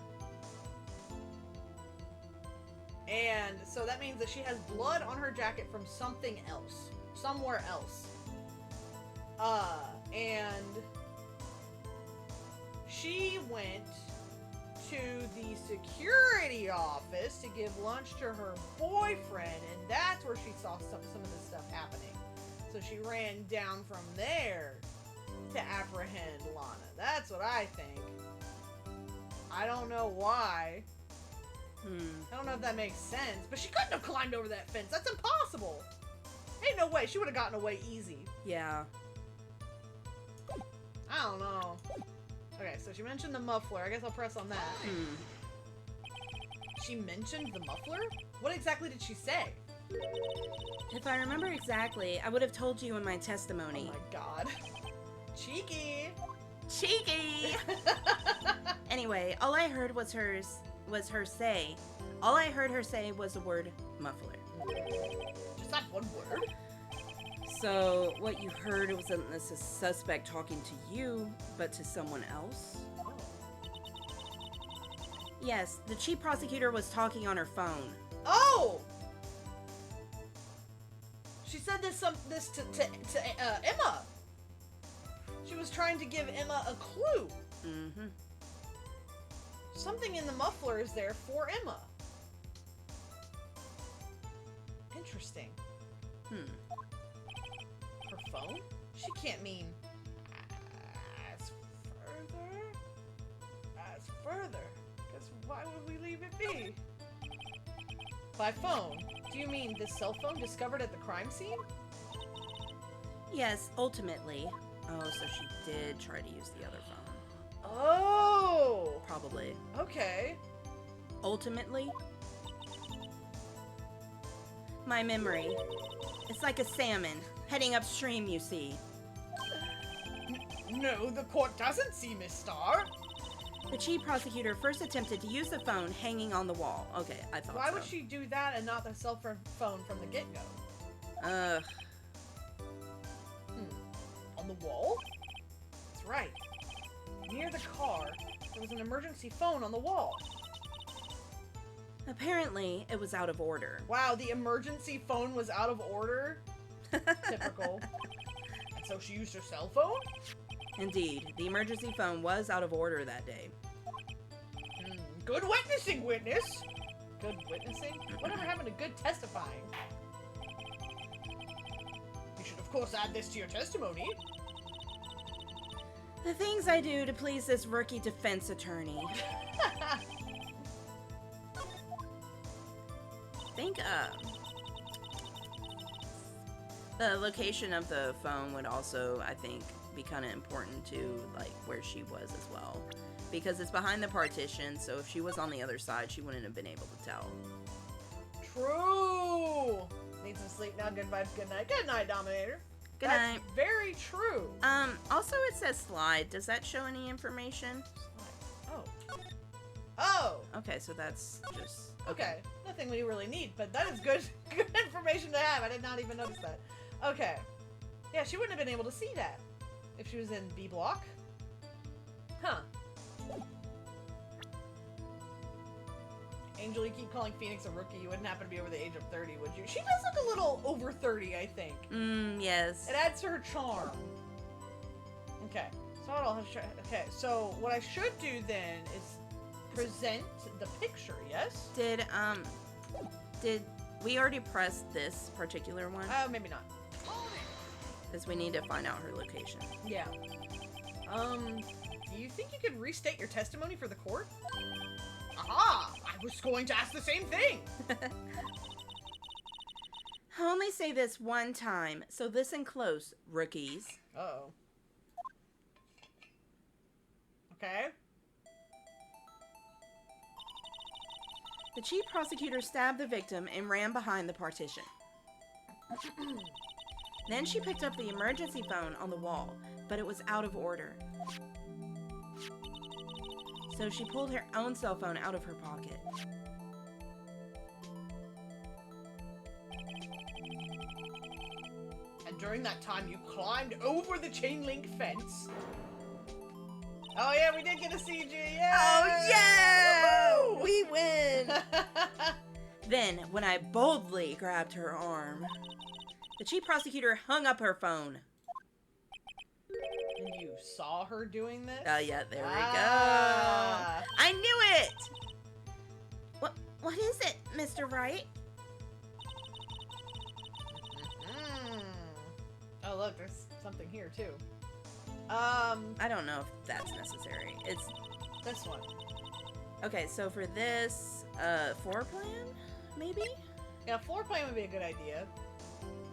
And so that means that she has blood on her jacket from something else. Somewhere else. And she went to the security office to give lunch to her boyfriend, and that's where she saw some of this stuff happening. So she ran down from there to apprehend Lana. That's what I think. I don't know why. I don't know if that makes sense, but she couldn't have climbed over that fence. That's impossible. Ain't no way. She would have gotten away easy. Yeah. I don't know. Okay, so she mentioned the muffler. I guess I'll press on that. She mentioned the muffler? What exactly did she say? If I remember exactly, I would have told you in my testimony. Oh my god. Cheeky! Cheeky! Anyway, all I heard was her say. All I heard her say was the word muffler. Just that one word? So, what you heard wasn't the suspect talking to you, but to someone else? Oh. Yes, the chief prosecutor was talking on her phone. Oh! She said this to Emma. She was trying to give Emma a clue. Mm-hmm. Something in the muffler is there for Emma. Interesting. Her phone? She can't mean as further. Because why would we leave it be? By phone, do you mean the cell phone discovered at the crime scene? Yes, ultimately. Oh, so she did try to use the other phone. Oh! Probably. Okay. Ultimately? My memory. It's like a salmon, heading upstream, you see. No, the court doesn't see Miss Starr. The chief prosecutor first attempted to use the phone hanging on the wall. Okay, I thought Why so. would she do that and not the cell phone from the get-go? Ugh. On the wall? right. Near the car, there was an emergency phone on the wall. Apparently, it was out of order. Wow, the emergency phone was out of order? Typical. And so she used her cell phone? Indeed, the emergency phone was out of order that day. Good witnessing, witness! Good witnessing? Whatever happened to good testifying? You should, of course, add this to your testimony. The things I do to please this rookie defense attorney. I think, the location of the phone would also, I think, be kind of important to, like, where she was as well. Because it's behind the partition, so if she was on the other side, she wouldn't have been able to tell. True! Need some sleep now. Good vibes. Good night. Good night, Dominator. Good That's night. very true. Also it says slide. Does that show any information? Oh. Oh! Okay, so that's just... Okay. Nothing we really need, but that is good good information to have. I did not even notice that. Okay. Yeah, she wouldn't have been able to see that if she was in B block. Huh. Angel, you keep calling Phoenix a rookie. You wouldn't happen to be over the age of 30, would you? She does look a little over 30, I think. Yes. It adds to her charm. Okay. So what I'll try. Okay, so what I should do then is present the picture, yes? Did we already press this particular one? Oh, maybe not. Because we need to find out her location. Yeah. Do you think you could restate your testimony for the court? Aha! I was going to ask the same thing! I'll only say this one time, so listen close, rookies. Uh-oh. Okay. The chief prosecutor stabbed the victim and ran behind the partition. Then she picked up the emergency phone on the wall, but it was out of order. So she pulled her own cell phone out of her pocket. And during that time, you climbed over the chain link fence. Oh yeah, we did get a CG, yeah! Oh yeah! Woo-hoo! We win! Then, when I boldly grabbed her arm, the chief prosecutor hung up her phone. And you saw her doing this? Yeah, there we Ah. go. I knew it! What is it, Mr. Wright? Oh look, there's something here too. I don't know if that's necessary. It's This one. okay. So for this, floor plan, maybe. Yeah, floor plan would be a good idea.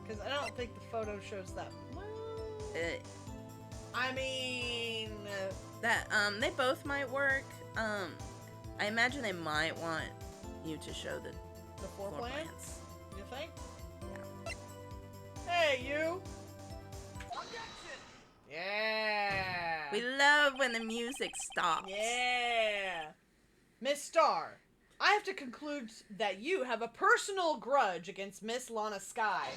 Because I don't think the photo shows that. Well, I mean, That they both might work. I imagine they might want you to show the the floor plan. plans. You think? Yeah. Hey, you. Yeah. We love when the music stops. Yeah. Miss Star, I have to conclude that you have a personal grudge against Miss Lana Sky.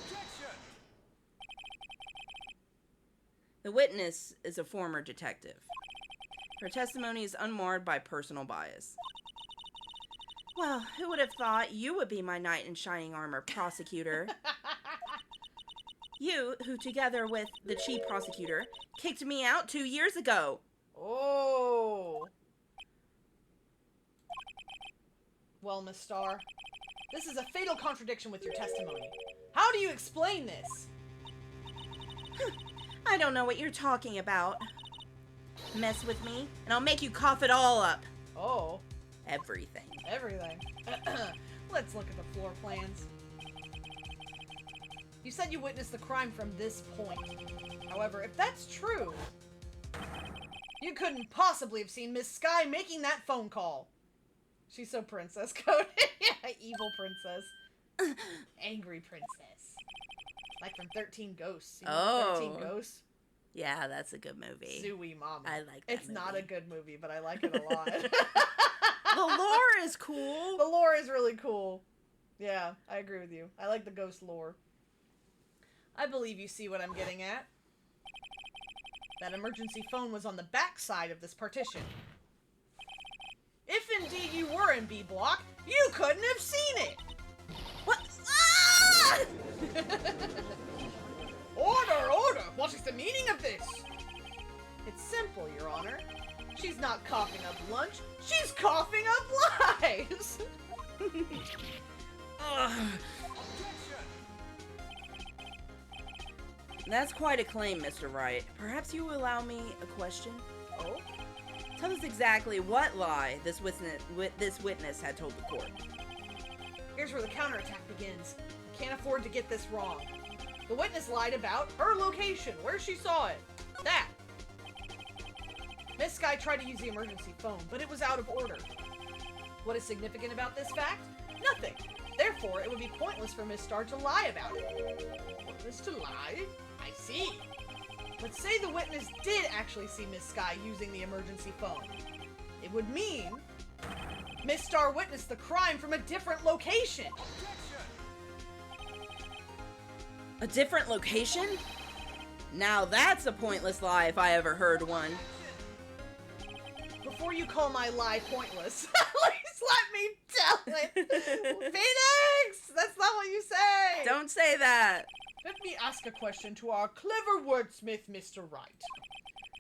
The witness is a former detective. Her testimony is unmarred by personal bias. Well, who would have thought you would be my knight in shining armor, prosecutor? You, who together with the chief prosecutor, kicked me out 2 years ago. Oh. Well, Miss Star, this is a fatal contradiction with your testimony. How do you explain this? I don't know what you're talking about. Mess with me, and I'll make you cough it all up. Oh, Everything. everything. Let's look at the floor plans. You said you witnessed the crime from this point. However, if that's true, you couldn't possibly have seen Miss Sky making that phone call. She's so princess coded. Yeah, evil princess. Angry princess. Like from 13 Ghosts. You know 13 Ghosts? Yeah, that's a good movie. Zooey Mama. I like that It's movie. not a good movie, but I like it a lot. The lore is cool. The lore is really cool. Yeah, I agree with you. I like the ghost lore. I believe you see what I'm getting at. That emergency phone was on the back side of this partition. If indeed you were in B block, you couldn't have seen it! What? Ah! Order, order! What is the meaning of this? It's simple, Your Honor. She's not coughing up lunch, she's coughing up lies! Ugh. That's quite a claim, Mr. Wright. Perhaps you will allow me a question? Oh? Tell us exactly what lie this witness had told the court. Here's where the counterattack begins. Can't afford to get this wrong. The witness lied about her location, where she saw it. That. Miss Sky tried to use the emergency phone, but it was out of order. What is significant about this fact? Nothing. Therefore, it would be pointless for Miss Star to lie about it. Pointless to lie? I see. Let's say the witness did actually see Miss Sky using the emergency phone. It would mean Miss Star witnessed the crime from a different location. A different location? Now that's a pointless lie if I ever heard one. Before you call my lie pointless, at least let me tell it. Phoenix! That's not what you say! Don't say that. Let me ask a question to our clever wordsmith, Mr. Wright.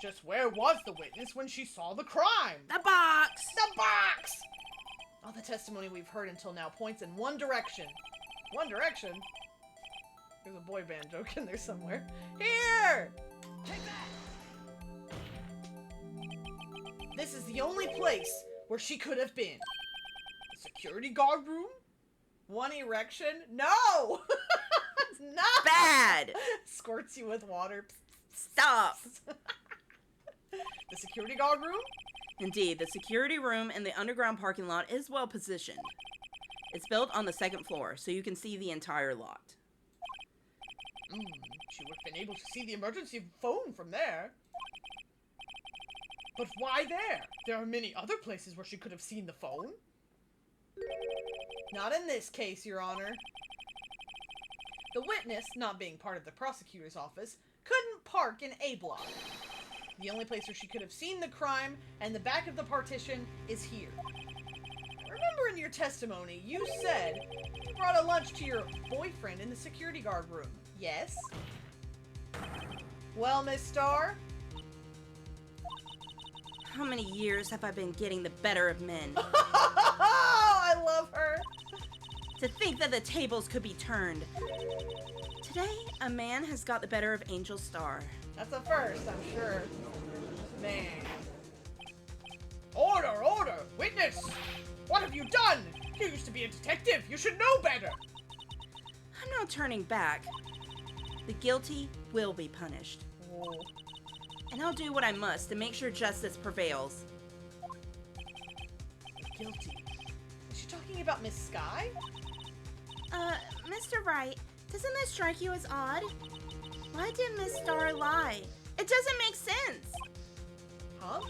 Just where was the witness when she saw the crime? The box! The box! All the testimony we've heard until now points in one direction. One direction? There's a boy band joke in there somewhere. Here! Take that! This is the only place where she could have been. The security guard room? One erection? No! It's not! Bad! Squirts you with water. Stop! The security guard room? Indeed, the security room in the underground parking lot is well positioned. It's built on the second floor, so you can see the entire lot. She would have been able to see the emergency phone from there. But why there? There are many other places where she could have seen the phone. Not in this case, Your Honor. The witness, not being part of the prosecutor's office, couldn't park in A block. The only place where she could have seen the crime and the back of the partition is here. Remember in your testimony, you said you brought a lunch to your boyfriend in the security guard room. Yes? Well, Miss Star? How many years have I been getting the better of men? I love her. To think that the tables could be turned. Today, a man has got the better of Angel Star. That's a first, I'm sure. Man. Order, order! Witness! What have you done? You used to be a detective. You should know better. I'm not turning back. The guilty will be punished. Oh. And I'll do what I must to make sure justice prevails. Guilty. Is she talking about Miss Sky? Mr. Wright, doesn't this strike you as odd? Why did Miss Star lie? It doesn't make sense. Huh?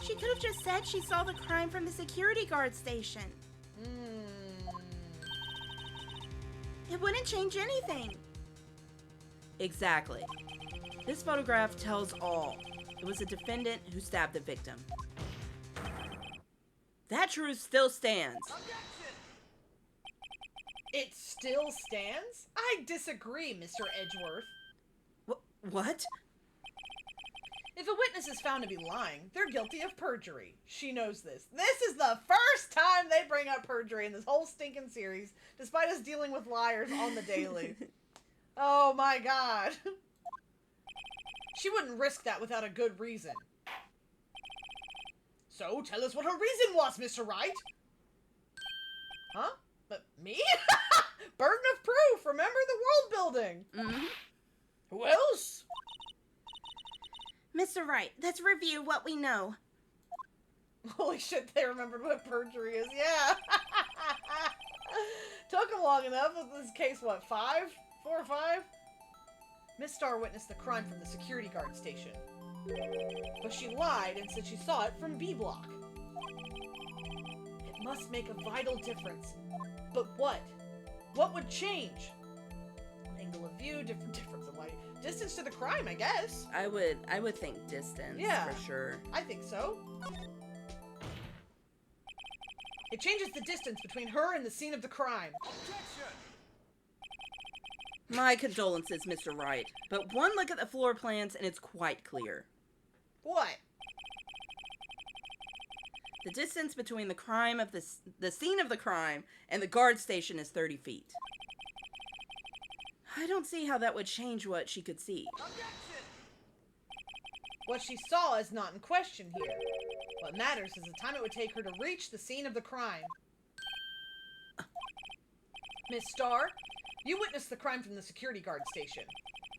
She could have just said she saw the crime from the security guard station. It wouldn't change anything. Exactly. This photograph tells all. It was a defendant who stabbed the victim. That truth still stands. It still stands? I disagree, Mr. Edgeworth. What? If a witness is found to be lying, they're guilty of perjury. She knows this. This is the first time they bring up perjury in this whole stinking series, despite us dealing with liars on the daily. Oh my god. She wouldn't risk that without a good reason. So, tell us what her reason was, Mr. Wright. Huh? But me? Burden of proof. Remember the world building. Mm-hmm. Who else? Mr. Wright, let's review what we know. Holy shit, they remembered what perjury is. Yeah. Took them long enough. This case, what, 5? 4 or 5? Miss Star witnessed the crime from the security guard station. But she lied and said she saw it from B block. It must make a vital difference. But what? What would change? Angle of view, different from light. Distance to the crime, I guess. I would think distance, Yeah. for sure. I think so. It changes the distance between her and the scene of the crime. My condolences, Mr. Wright, but one look at the floor plans and it's quite clear. What? The distance between the crime of the scene of the crime and the guard station is 30 feet. I don't see how that would change what she could see. What she saw is not in question here. What matters is the time it would take her to reach the scene of the crime. Miss Starr, you witnessed the crime from the security guard station.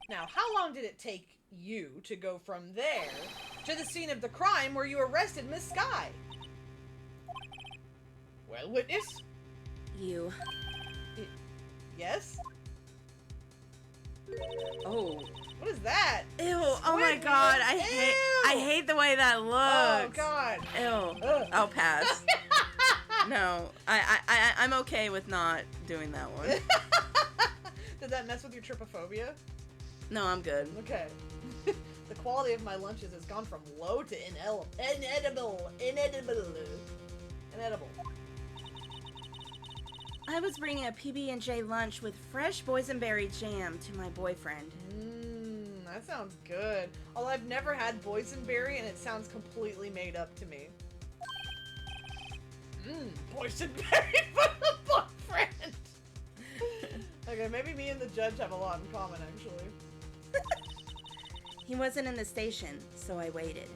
Now, how long did it take you to go from there to the scene of the crime where you arrested Miss Sky? Well, witness? You. Yes? Oh. What is that? Ew, oh my Squid god, meat. I hate the way that looks. Oh, God. Ew. Ugh. I'll pass. No, I'm okay with not doing that one. Did that mess with your trypophobia? No, I'm good. Okay. The quality of my lunches has gone from low to inedible. I was bringing a PB&J lunch with fresh boysenberry jam to my boyfriend. That sounds good. Although I've never had boysenberry and it sounds completely made up to me. Boysenberry for the boyfriend! Okay, maybe me and the judge have a lot in common, actually. He wasn't in the station, so I waited.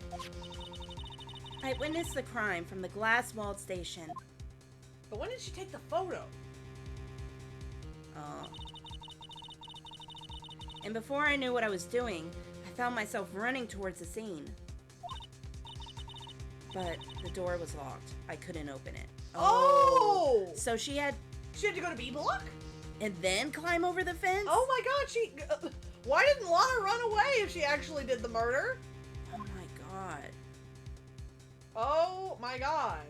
I witnessed the crime from the glass-walled station. But when did she take the photo? And before I knew what I was doing, I found myself running towards the scene. But the door was locked. I couldn't open it. Oh! So she had... She had to go to B block? And then climb over the fence? Oh my god, she... why didn't Lana run away if she actually did the murder? Oh my god. Oh my god.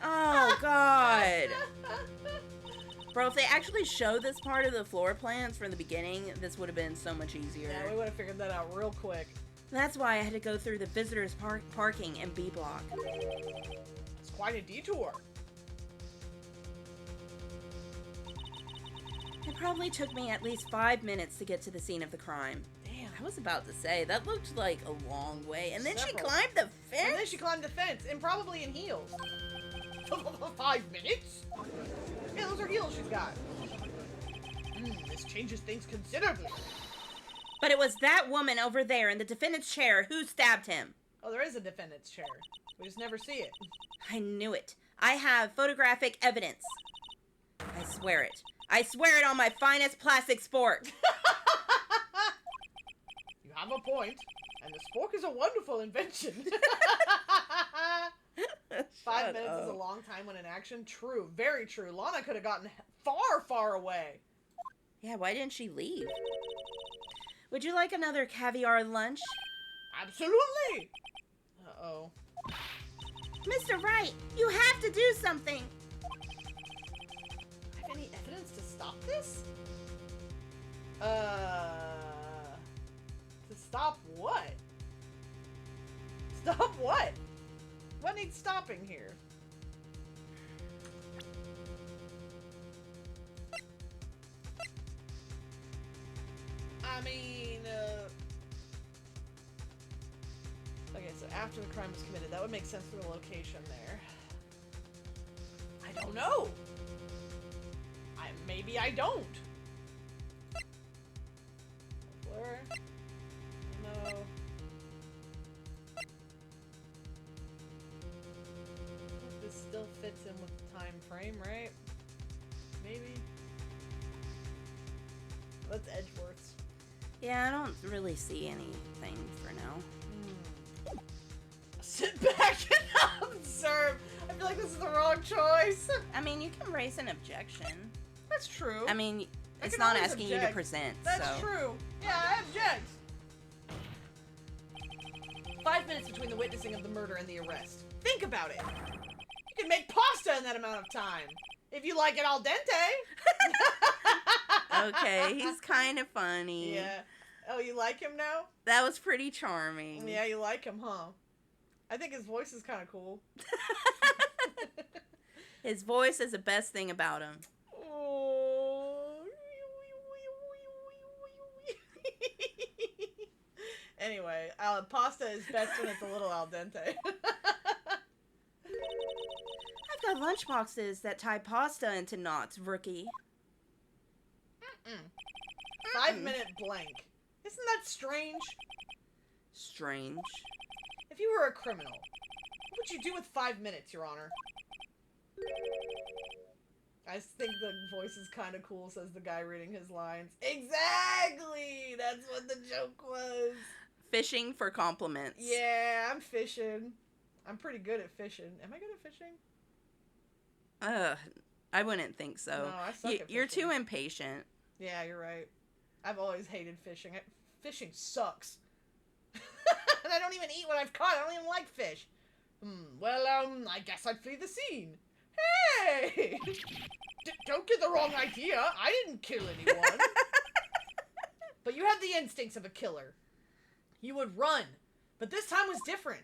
Oh god. Bro, if they actually showed this part of the floor plans from the beginning, this would have been so much easier. Yeah, we would have figured that out real quick. That's why I had to go through the visitors parking in B block. It's quite a detour. It probably took me at least 5 minutes to get to the scene of the crime. Damn. I was about to say, that looked like a long way. And then she Several. climbed the fence? And then she climbed the fence, and probably in heels. 5 minutes? Yeah, those are heels she's got. This changes things considerably. But it was that woman over there in the defendant's chair who stabbed him. Oh, there is a defendant's chair. We just never see it. I knew it. I have photographic evidence. I swear it. I swear it on my finest plastic spork. You have a point, and the spork is a wonderful invention. 5 minutes is a long time when in action. True, very true. Lana could have gotten far, far away. Yeah, why didn't she leave? Would you like another caviar lunch? Absolutely. Uh-oh. Mr. Wright, you have to do something. Have any evidence to stop this? To stop what? Stop what? What needs stopping here? I mean, okay, so after the crime was committed, that would make sense for the location there. I don't know. Maybe I don't. Fleur? No. This still fits in with the time frame, right? Maybe. That's Edgeworth's. Yeah, I don't really see anything for now. Sit back and observe. I feel like this is the wrong choice. I mean, you can raise an objection. That's true. I mean, I it's can not always asking you to object. present, That's so. true. Yeah, I object. 5 minutes between the witnessing of the murder and the arrest. Think about it. You can make pasta in that amount of time. If you like it al dente. Okay, he's kind of funny. Yeah. Oh, you like him now? That was pretty charming. Yeah, you like him, huh? I think his voice is kind of cool. His voice is the best thing about him. Oh. Anyway, pasta is best when it's a little al dente. I've got lunchboxes that tie pasta into knots, rookie. 5-minute blank. Isn't that strange? Strange. If you were a criminal, what would you do with 5 minutes, Your Honor? I think the voice is kind of cool, says the guy reading his lines. Exactly! That's what the joke was. Fishing for compliments. Yeah, I'm fishing. I'm pretty good at fishing. Am I good at fishing? I wouldn't think so. No, I suck at You're fishing. too impatient. Yeah, you're right. I've always hated fishing. Fishing sucks. And I don't even eat what I've caught. I don't even like fish. Well, I guess I'd flee the scene. Hey! Don't get the wrong idea. I didn't kill anyone. But you had the instincts of a killer. You would run. But this time was different.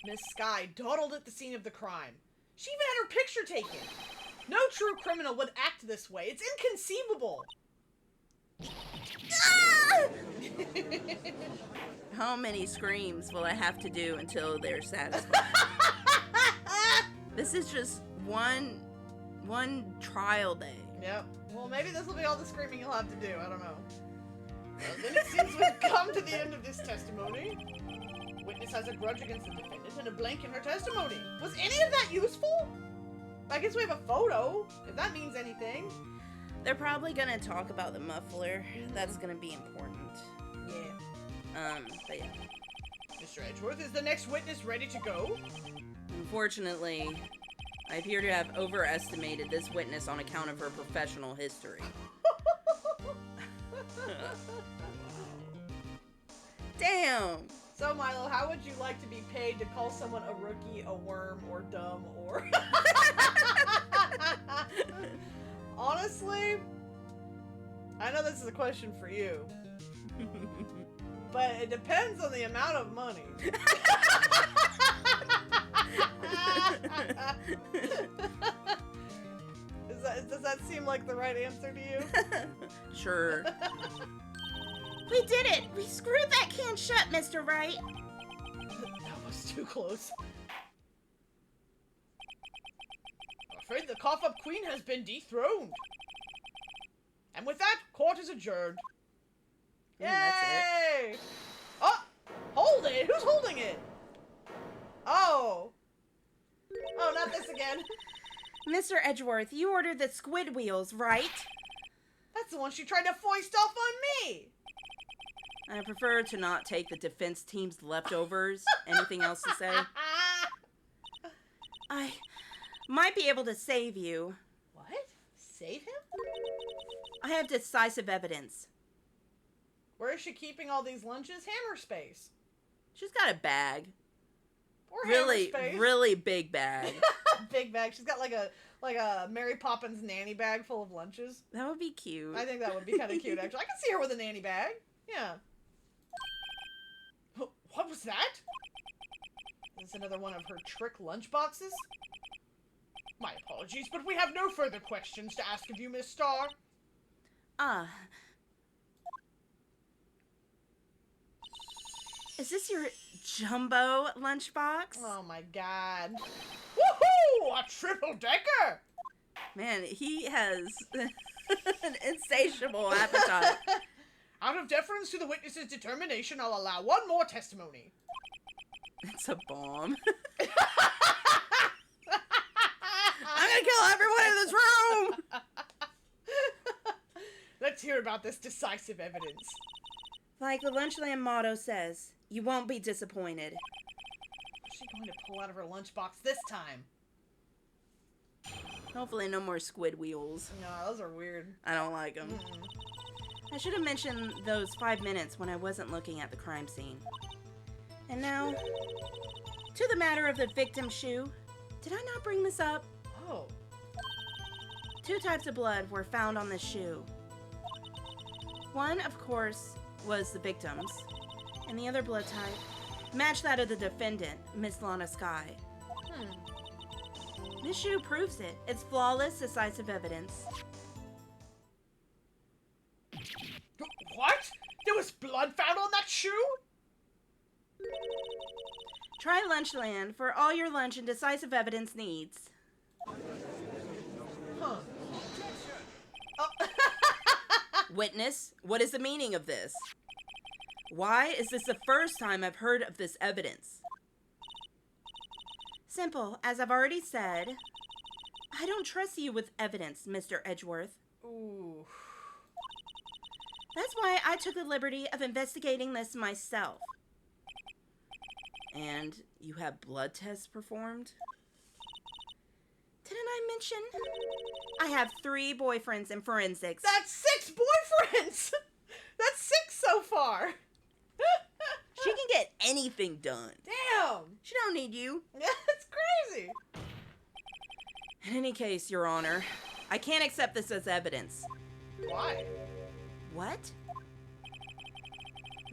Miss Sky dawdled at the scene of the crime. She even had her picture taken. No true criminal would act this way. It's inconceivable. How many screams will I have to do until they're satisfied? This is just one trial day. Yep. Well, maybe this will be all the screaming you'll have to do. I don't know. Well, then it seems we've come to the end of this testimony. Witness has a grudge against the defendant and a blank in her testimony. Was any of that useful? I guess we have a photo, if that means anything. They're probably gonna talk about the muffler. That's gonna be important. Yeah. But yeah. Mr. Edgeworth, is the next witness ready to go? Unfortunately, I appear to have overestimated this witness on account of her professional history. Damn! So, Milo, how would you like to be paid to call someone a rookie, a worm, or dumb, or... Honestly, I know this is a question for you, but it depends on the amount of money. Does that seem like the right answer to you? Sure. We did it! We screwed that can shut, Mr. Wright! That was too close. I'm afraid the cough-up queen has been dethroned. And with that, court is adjourned. Yay! That's Oh! Hold it! Who's holding it? Oh. Oh, not this again. Mr. Edgeworth, you ordered the squid wheels, right? That's the one she tried to foist off on me. I prefer to not take the defense team's leftovers. Anything else to say? I might be able to save you. What? Save him? I have decisive evidence. Where is she keeping all these lunches? Hammer space. She's got a bag. Or Really, hammer space. really big bag. Big bag. She's got like a Mary Poppins nanny bag full of lunches. That would be cute. I think that would be kind of cute, actually. I can see her with a nanny bag. Yeah. What was that? Is this another one of her trick lunch boxes? My apologies, but we have no further questions to ask of you, Miss Starr. Is this your jumbo lunchbox? Oh my god. Woohoo! A triple decker! Man, he has an insatiable appetite. Out of deference to the witness's determination, I'll allow one more testimony. It's a bomb. I'm gonna kill everyone in this room! Let's hear about this decisive evidence. Like the Lunchland motto says, you won't be disappointed. What's she going to pull out of her lunchbox this time? Hopefully no more squid wheels. No, those are weird. I don't like them. I should have mentioned those 5 minutes when I wasn't looking at the crime scene. And now, to the matter of the victim's shoe. Did I not bring this up? Oh. 2 types of blood were found on the shoe. One, of course, was the victim's, and the other blood type matched that of the defendant, Miss Lana Sky. This shoe proves it. It's flawless, decisive evidence. What? There was blood found on that shoe? Try Lunchland for all your lunch and decisive evidence needs. Huh. Witness, what is the meaning of this? Why is this the first time I've heard of this evidence? Simple, as I've already said. I don't trust you with evidence, Mr. Edgeworth. Ooh. That's why I took the liberty of investigating this myself. And you have blood tests performed? Didn't I mention? I have 3 boyfriends in forensics. That's 6 boyfriends! That's 6 so far! She can get anything done. Damn! She don't need you. That's crazy! In any case, Your Honor, I can't accept this as evidence. Why? What?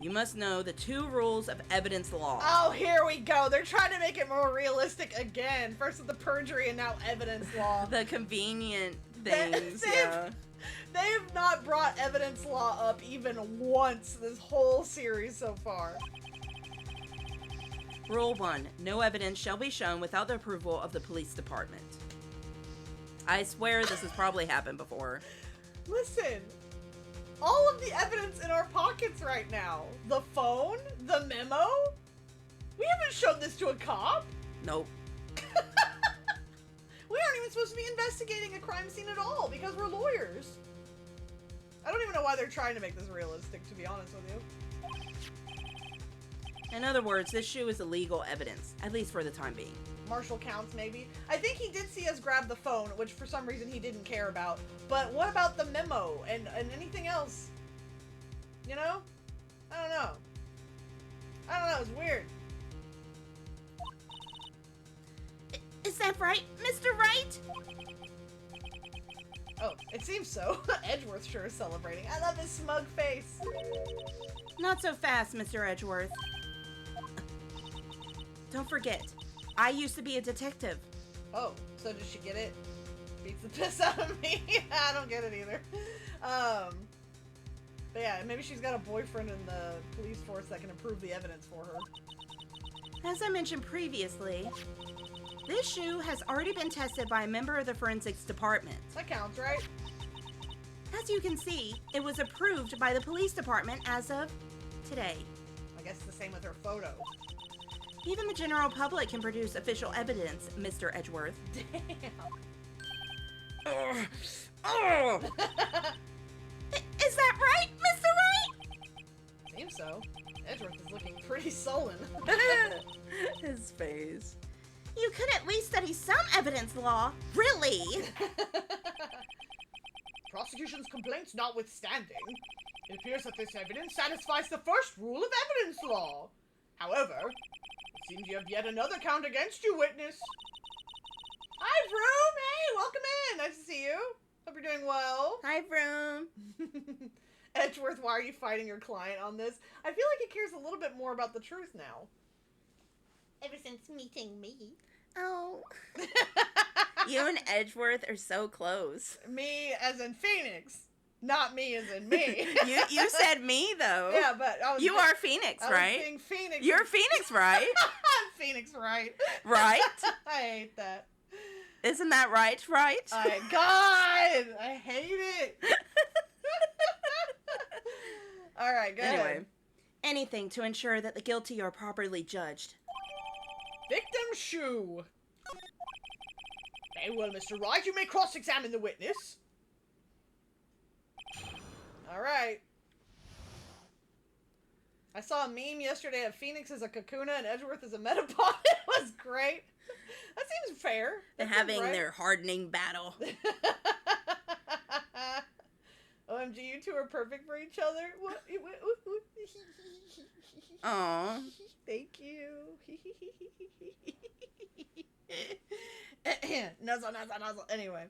You must know the 2 rules of evidence law. Oh, here we go. They're trying to make it more realistic again. First with the perjury and now evidence law. The convenient things, yeah. They've not brought evidence law up even once this whole series so far. Rule 1. No evidence shall be shown without the approval of the police department. I swear this has probably happened before. Listen, all of the evidence in our pockets right now. The phone, the memo. We haven't shown this to a cop. Nope. We aren't even supposed to be investigating a crime scene at all because we're lawyers. I don't even know why they're trying to make this realistic, to be honest with you. In other words, this shoe is illegal evidence, at least for the time being. Marshall counts, maybe. I think he did see us grab the phone, which for some reason he didn't care about. But what about the memo and anything else? You know? I don't know. It's weird. Is that right, Mr. Wright? Oh, it seems so. Edgeworth sure is celebrating. I love his smug face. Not so fast, Mr. Edgeworth. Don't forget, I used to be a detective. Oh, so does she get it? Beats the piss out of me. I don't get it either. But yeah, maybe she's got a boyfriend in the police force that can approve the evidence for her. As I mentioned previously, this shoe has already been tested by a member of the forensics department. That counts, right? As you can see, it was approved by the police department as of today. I guess the same with her photo. Even the general public can produce official evidence, Mr. Edgeworth. Damn. Is that right, Mr. Wright? Seems so. Edgeworth is looking pretty sullen. His face. You could at least study some evidence law. Really? Prosecution's complaints notwithstanding, it appears that this evidence satisfies the first rule of evidence law. However, it seems you have yet another count against you, witness. Hi, Vroom! Hey, welcome in! Nice to see you. Hope you're doing well. Hi, Vroom. Edgeworth, why are you fighting your client on this? I feel like he cares a little bit more about the truth now. Ever since meeting me. Oh. You and Edgeworth are so close. Me as in Phoenix. Not me as in me. You said me, though. Yeah, but I was You are Phoenix, I right? was being Phoenix. You're Phoenix, right? I'm Phoenix, right? Right? I hate that. Isn't that right? God! I hate it. All right, go Anyway, ahead. anything to ensure that the guilty are properly judged. Victim shoe. Very well, Mr. Wright. You may cross-examine the witness. All right. I saw a meme yesterday of Phoenix as a Kakuna and Edgeworth as a Metapod. It was great. That seems fair. They're That seems having right. their hardening battle. OMG, you two are perfect for each other. What? Aww. Thank you. Nuzzle, nuzzle, nuzzle. Anyway.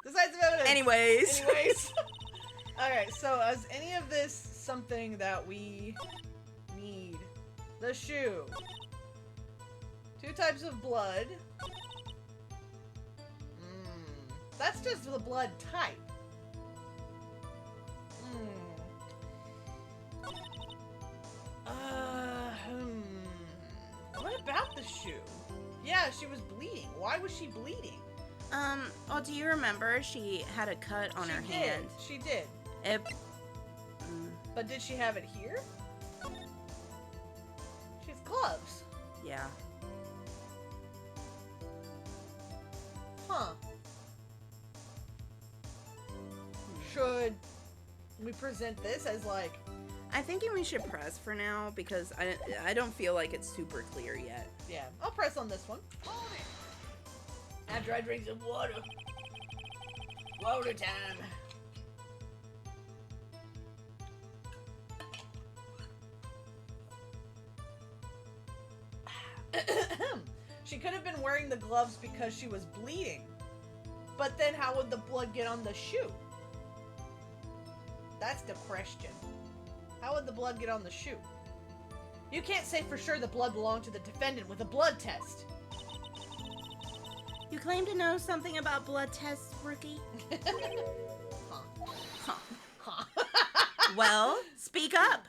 Decisive evidence. Anyways. Okay, so is any of this something that we need? The shoe. 2 types of blood. That's just the blood type. What about the shoe? Yeah, she was bleeding. Why was she bleeding? Well, do you remember she had a cut on her hand? She did. But did she have it here? She has gloves. Yeah. Huh. Should we present this as like... I think we should press for now because I don't feel like it's super clear yet. Yeah, I'll press on this one. After I drink some water. Water time. She could have been wearing the gloves because she was bleeding. But then how would the blood get on the shoe? That's the question. How would the blood get on the shoe? You can't say for sure the blood belonged to the defendant with a blood test. You claim to know something about blood tests, rookie? Huh. Well, speak up.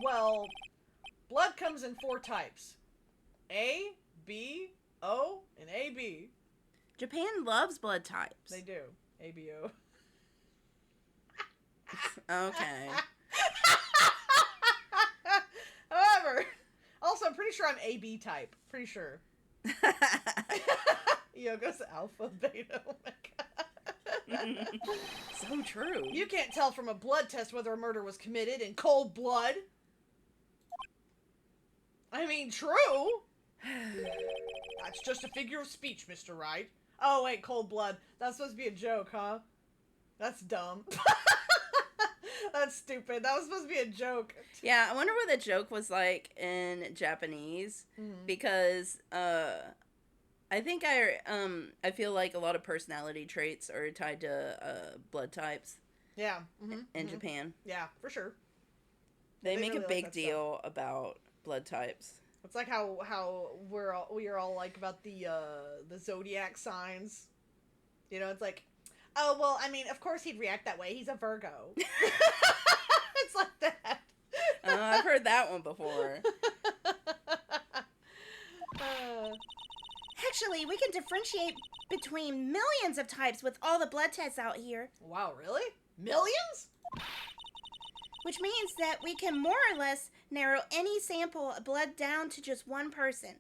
Well, blood comes in 4 types. A, B, O, and AB. Japan loves blood types. They do. ABO. Okay. However, also I'm pretty sure I'm AB type. Pretty sure. Yogo's alpha, beta, omega. So true. You can't tell from a blood test whether a murder was committed in cold blood. I mean, true. That's just a figure of speech, Mr. Wright. Oh, wait, cold blood. That's supposed to be a joke, huh? That's dumb. That's stupid. That was supposed to be a joke. Yeah, I wonder what the joke was like in Japanese, because I think I feel like a lot of personality traits are tied to blood types. Yeah. In Japan. Yeah, for sure. They make really a big like that deal about blood types. It's like how we are all like about the zodiac signs. You know, it's like, oh well, I mean, of course he'd react that way. He's a Virgo. It's like that. I've heard that one before. Actually, we can differentiate between millions of types with all the blood tests out here. Wow, really? Millions? Which means that we can more or less narrow any sample of blood down to just one person.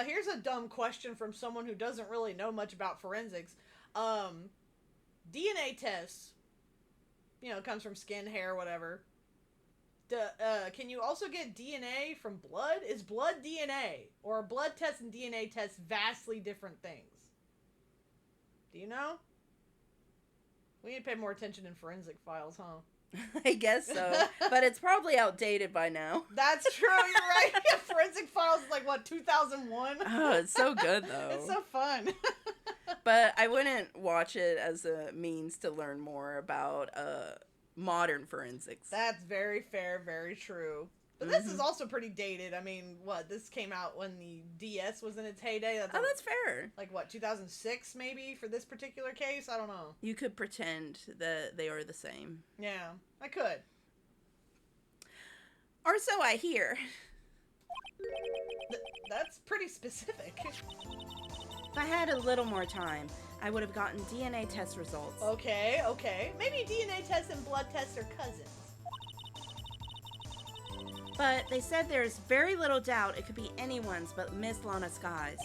Here's a dumb question from someone who doesn't really know much about forensics. DNA tests, you know, comes from skin, hair, whatever. Can you also get DNA from blood? Is blood DNA? Or are blood tests and DNA tests vastly different things? Do you know? We need to pay more attention in forensic files, huh? I guess so. But it's probably outdated by now. That's true, you're right. Forensic files is like, what, 2001? Oh, it's so good, though. It's so fun. But I wouldn't watch it as a means to learn more about modern forensics. That's very fair, very true. But this is also pretty dated. I mean, what, this came out when the DS was in its heyday? That's fair. Like, what, 2006 maybe for this particular case? I don't know. You could pretend that they are the same. Yeah, I could. Or so I hear. That's pretty specific. If I had a little more time, I would have gotten DNA test results. Okay. Maybe DNA tests and blood tests are cousins. But they said there's very little doubt it could be anyone's but Miss Lana Sky's.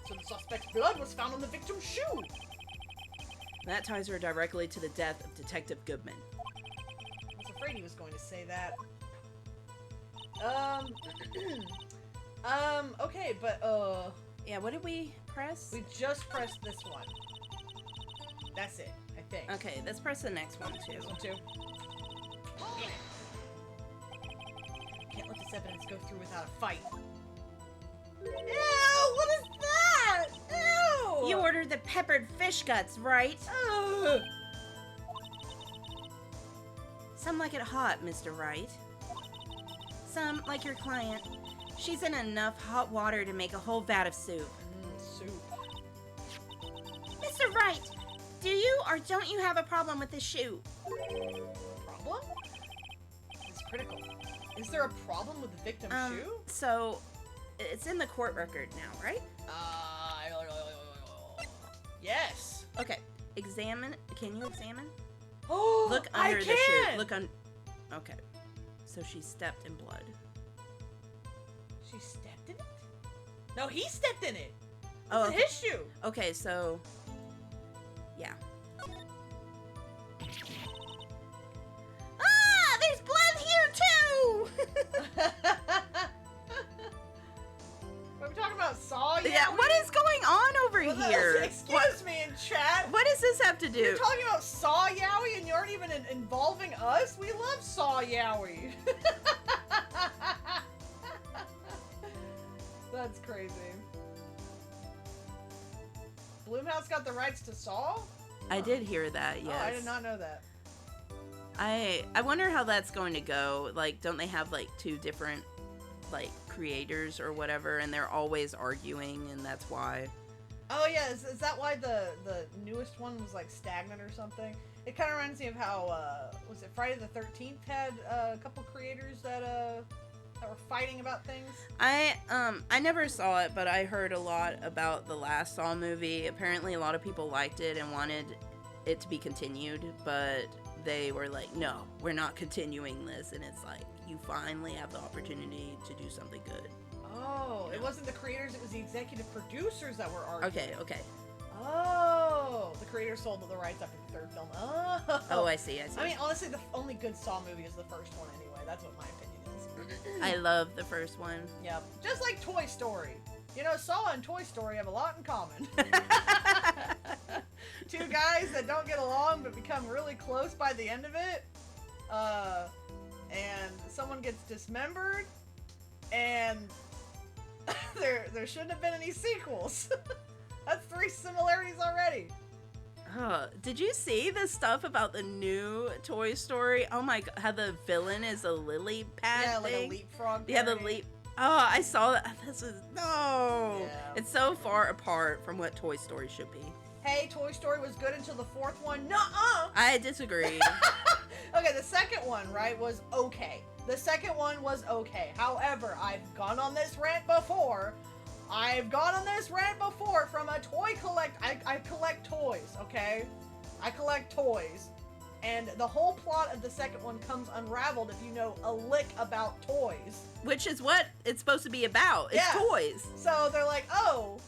So the suspect's blood was found on the victim's shoe. That ties her directly to the death of Detective Goodman. I was afraid he was going to say that. Okay, but, Yeah, what did we press? we just pressed this one. That's it, I think. Okay, let's press the next one, too. This one too. Can't let this evidence go through without a fight. Ew! What is that? Ew! You ordered the peppered fish guts, right? Ugh. Some like it hot, Mr. Wright. Some, like your client, she's in enough hot water to make a whole vat of soup. Soup. Mr. Wright, do you or don't you have a problem with this shoe? Problem? It's critical. Is there a problem with the victim's shoe? So, it's in the court record now, right? Yes. Okay, examine. Can you examine? Oh, Look under I the can. shoe. Look on. Okay, so she stepped in blood. She stepped in it? No, he stepped in it. Oh, It's in his shoe. Okay, so yeah. Ah, there's blood here too. Are we talking about Saw? Yeah, what is going on over here? Excuse me in chat. What does this have to do? You're talking about Saw Yowie and you aren't even involving us? We love Saw Yowie. That's crazy. Blumhouse got the rights to Saw? I did hear that, yes. Oh, I did not know that. I wonder how that's going to go. Like, don't they have like two different like creators or whatever, and they're always arguing, and that's why. Oh yeah, is that why the newest one was like stagnant or something? It kind of reminds me of how was it Friday the 13th had a couple creators that were fighting about things. I never saw it, but I heard a lot about the last Saw movie. Apparently, a lot of people liked it and wanted it to be continued, but they were like, "No, we're not continuing this." And it's like, you finally have the opportunity to do something good. Oh, it wasn't the creators; it was the executive producers that were arguing. Okay. Oh, the creators sold the rights after the third film. Oh, I see. I mean, honestly, the only good Saw movie is the first one anyway. That's what my opinion is. I love the first one. Yep. Just like Toy Story. You know, Saw and Toy Story have a lot in common. Two guys that don't get along but become really close by the end of it. And someone gets dismembered. And there shouldn't have been any sequels. That's 3 similarities already. Did you see the stuff about the new Toy Story? Oh my god, how the villain is a lily pad Yeah, like thing? a leapfrog. Yeah, the parody. leap. Oh, I saw that. This is no. Yeah. It's so far apart from what Toy Story should be. Hey, Toy Story was good until the 4th one. Nuh-uh. I disagree. Okay, the second one, right, was okay. The second one was okay. However, I've gone on this rant before. From a toy I collect toys, okay? I collect toys. And the whole plot of the second one comes unraveled if you know a lick about toys. Which is what it's supposed to be about. It's Yeah. toys. So they're like, oh,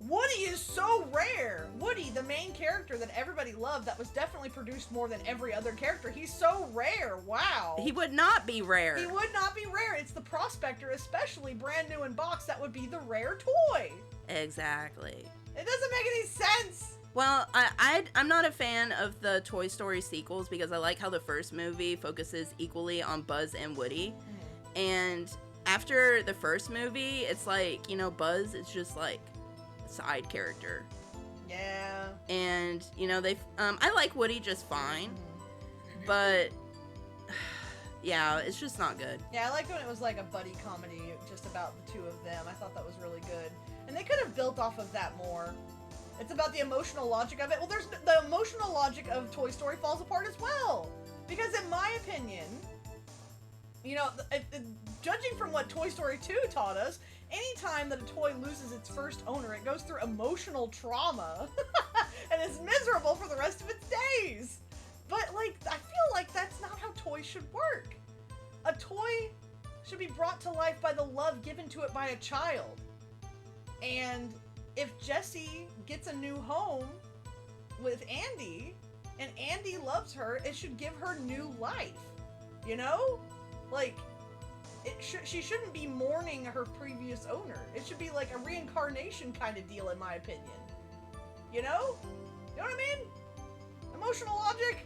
Woody is so rare. Woody, the main character that everybody loved, that was definitely produced more than every other character. He's so rare. Wow. He would not be rare. He would not be rare. It's the Prospector, especially brand new in box, that would be the rare toy. Exactly. It doesn't make any sense. Well, I'm not a fan of the Toy Story sequels because I like how the first movie focuses equally on Buzz and Woody. And after the first movie, it's like, you know, Buzz is just like a side character. Yeah. And, you know, I like Woody just fine, but yeah, it's just not good. Yeah, I liked when it was like a buddy comedy just about the two of them. I thought that was really good. And they could have built off of that more. It's about the emotional logic of it. Well, there's the emotional logic of Toy Story falls apart as well. Because in my opinion, you know, judging from what Toy Story 2 taught us, anytime that a toy loses its first owner, it goes through emotional trauma and is miserable for the rest of its days. But, like, I feel like that's not how toys should work. A toy should be brought to life by the love given to it by a child. And if Jessie gets a new home with Andy, and Andy loves her, it should give her new life. You know? Like, she shouldn't be mourning her previous owner. It should be like a reincarnation kind of deal, in my opinion. You know? You know what I mean? Emotional logic?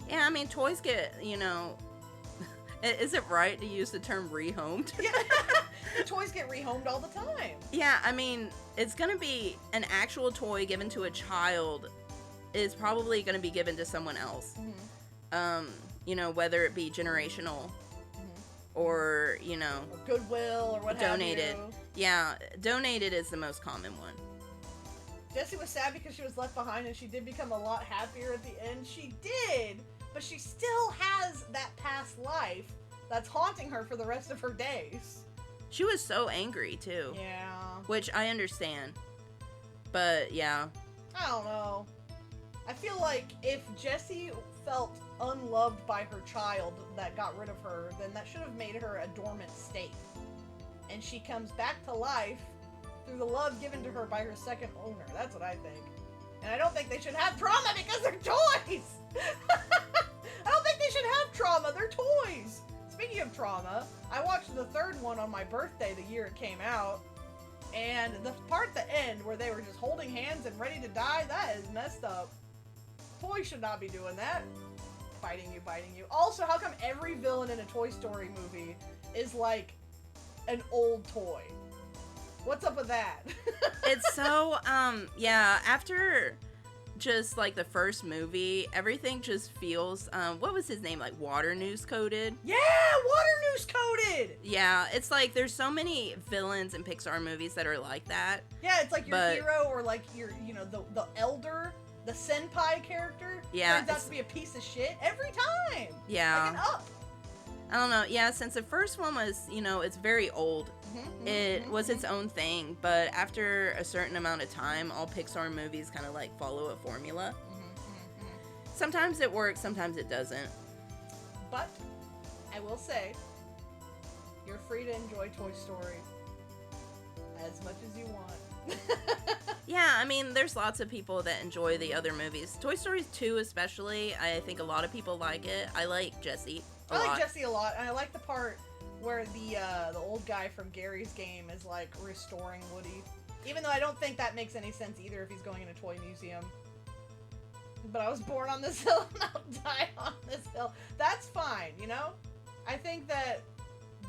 Yeah, I mean, toys get, you know... Is it right to use the term rehomed? Yeah. the toys get rehomed all the time. Yeah, I mean, it's gonna be an actual toy given to a child is probably gonna be given to someone else. You know, whether it be generational or, you know, or Goodwill or what donated. have you. Yeah, donated is the most common one. Jessie was sad because she was left behind, and she did become a lot happier at the end. She did, but she still has that past life that's haunting her for the rest of her days. She was so angry too. Yeah. Which I understand. But yeah. I don't know. I feel like if Jessie felt unloved by her child that got rid of her, then that should have made her a dormant state. And she comes back to life through the love given to her by her second owner. That's what I think. And I don't think they should have trauma because they're toys! I don't think they should have trauma. They're toys! Speaking of trauma, I watched the third one on my birthday the year it came out. And the part at the end where they were just holding hands and ready to die, that is messed up. Toys should not be doing that. Biting you. Also, how come every villain in a Toy Story movie is like an old toy? What's up with that? It's so, yeah, after just like the first movie, everything just feels, what was his name? Like water news coated? Yeah, water news coated! Yeah, it's like there's so many villains in Pixar movies that are like that. Yeah, it's like your hero or like your, you know, the elder, the senpai character. Yeah. Turns out to be a piece of shit every time. Yeah. Like an Up. I don't know. Yeah, since the first one was, you know, it's very old. It was its own thing, but after a certain amount of time, all Pixar movies kind of like follow a formula. Sometimes it works, sometimes it doesn't. But I will say, you're free to enjoy Toy Story as much as you want. Yeah, I mean, there's lots of people that enjoy the other movies. Toy Story 2 especially, I think a lot of people like it. I like Jessie a lot. I like Jessie a lot, and I like the part where the old guy from Gary's Game is like restoring Woody. Even though I don't think that makes any sense either if he's going in a toy museum. But I was born on this hill and I'll die on this hill. That's fine, you know? I think that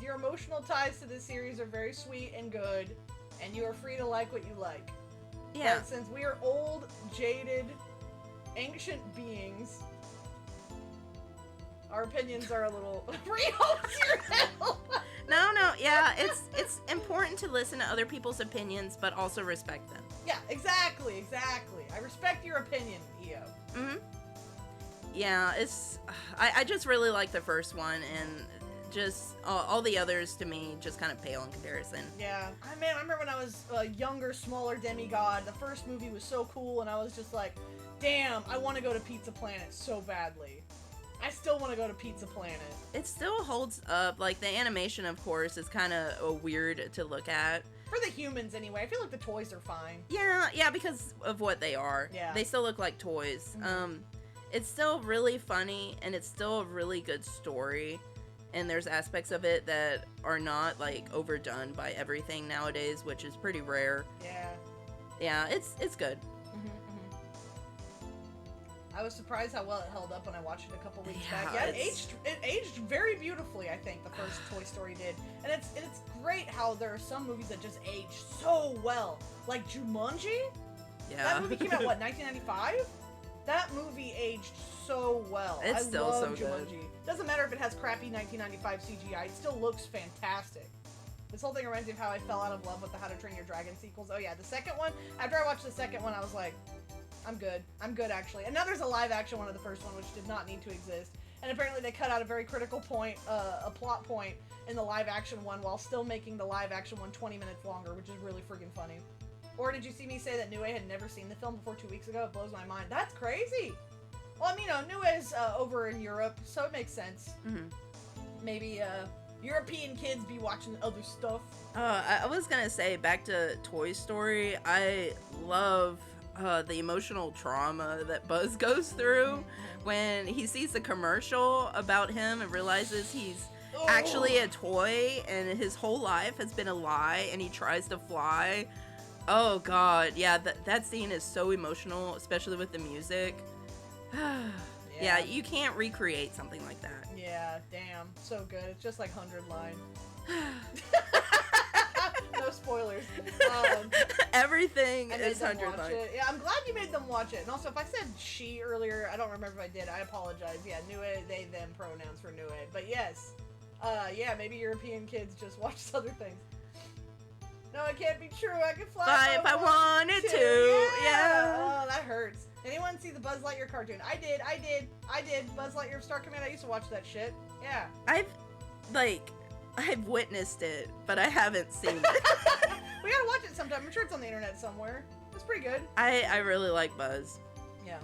your emotional ties to this series are very sweet and good, and you are free to like what you like. Yeah. But since we are old, jaded, ancient beings, our opinions are a little No, yeah, it's important to listen to other people's opinions, but also respect them. Yeah, exactly. I respect your opinion, EO. Yeah, I just really like the first one, and just all the others to me just kind of pale in comparison. Yeah, I remember when I was a younger, smaller demigod, the first movie was so cool, and I was just like, damn, I want to go to Pizza Planet so badly. I still want to go to Pizza Planet. It still holds up. Like, the animation, of course, is kind of weird to look at. For the humans, anyway. I feel like the toys are fine. Yeah, because of what they are. Yeah. They still look like toys. It's still really funny, and it's still a really good story. And there's aspects of it that are not, like, overdone by everything nowadays, which is pretty rare. Yeah. Yeah, it's good. I was surprised how well it held up when I watched it a couple weeks Yeah, back. Yeah, it aged very beautifufully, I think, the first Toy Story did. And it's great how there are some movies that just age so well. Like Jumanji? Yeah. That movie came out, what, 1995? That movie aged so well. It's still love so good. Jumanji. Doesn't matter if it has crappy 1995 CGI, it still looks fantastic. This whole thing reminds me of how I fell out of love with the How to Train Your Dragon sequels. Oh yeah, the second one, after I watched the second one, I was like, I'm good actually. And now there's a live action one of the first one, which did not need to exist. And apparently they cut out a very critical point, a plot point in the live action one while still making the live action one 20 minutes longer, which is really freaking funny. Or did you see me say that Nue had never seen the film before 2 weeks ago? It blows my mind. That's crazy! Well, I mean, Nue's over in Europe, so it makes sense. Maybe European kids be watching other stuff. I was gonna say, back to Toy Story, I love the emotional trauma that Buzz goes through when he sees the commercial about him and realizes he's actually a toy and his whole life has been a lie and he tries to fly. Oh god, yeah, that scene is so emotional, especially with the music. Yeah, you can't recreate something like that. Yeah, damn, so good. It's just like 100 Line. no spoilers. Everything I made is them 100 watch like. it. Yeah, I'm glad you made them watch it. And also, if I said she earlier, I don't remember if I did. I apologize. Yeah, new ed, they, them pronouns for new ed. But yes, yeah, maybe European kids just watch other things. No, it can't be true. I can fly If I wanted to. Yeah. Oh, that hurts. Anyone see the Buzz Lightyear cartoon? I did. Buzz Lightyear Star Command. I used to watch that shit. Yeah. I've witnessed it, but I haven't seen it. We gotta watch it sometime. I'm sure it's on the internet somewhere. It's pretty good. I really like Buzz. Yeah.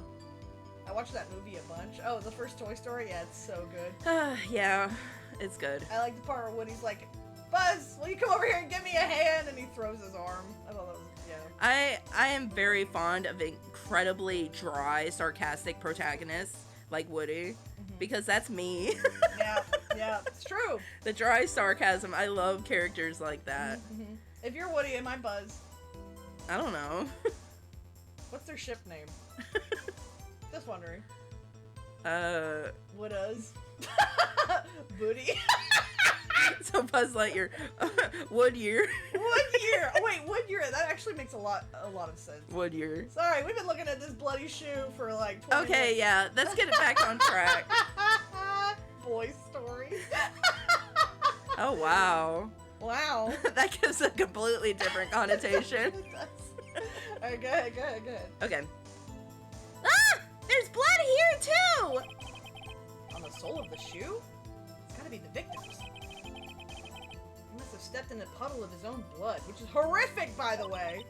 I watched that movie a bunch. Oh, the first Toy Story? Yeah, it's so good. Yeah, it's good. I like the part where Woody's like, Buzz, will you come over here and give me a hand? And he throws his arm. I thought that was, yeah. I am very fond of incredibly dry, sarcastic protagonists like Woody, because that's me. Yeah, it's true. The dry sarcasm, I love characters like that. Mm-hmm. If you're Woody, am I Buzz? I don't know. What's their ship name? Just wondering. Wooduz. Booty. So Buzz Lightyear, Woodyear. Woodyear. Oh wait, Woodyear. That actually makes a lot of sense. Woodyear. Sorry, we've been looking at this bloody shoe for like 20 Okay, minutes. yeah, let's get it back on track. Boy Story. Oh wow. Wow. That gives a completely different connotation. It does. Alright, go ahead. Okay. Ah! There's blood here too! On the sole of the shoe? It's gotta be the victim's. He must have stepped in a puddle of his own blood, which is horrific, by the way.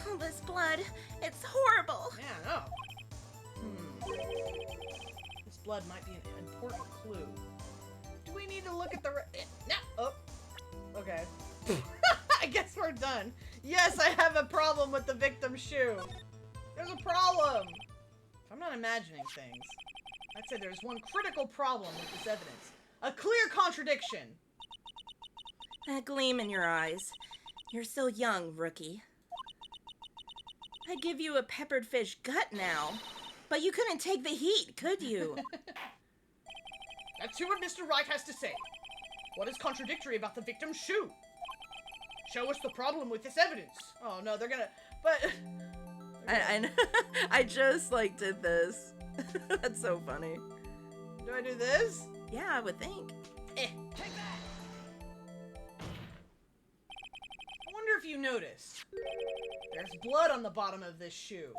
Oh, this blood. It's horrible. Yeah, I know. This blood might be an important clue. Do we need to look at the no. Oh. Okay. I guess we're done. Yes, I have a problem with the victim's shoe. There's a problem. If I'm not imagining things, I'd say there's one critical problem with this evidence. A clear contradiction. That gleam in your eyes. You're still young, rookie. I'd give you a peppered fish gut now, but you couldn't take the heat, could you? Let's hear what Mr. Wright has to say. What is contradictory about the victim's shoe? Show us the problem with this evidence. Oh no, they're gonna. But I just did this. That's so funny. do I do this? Yeah, I would think. Take that. I wonder if you noticed. There's blood on the bottom of this shoe.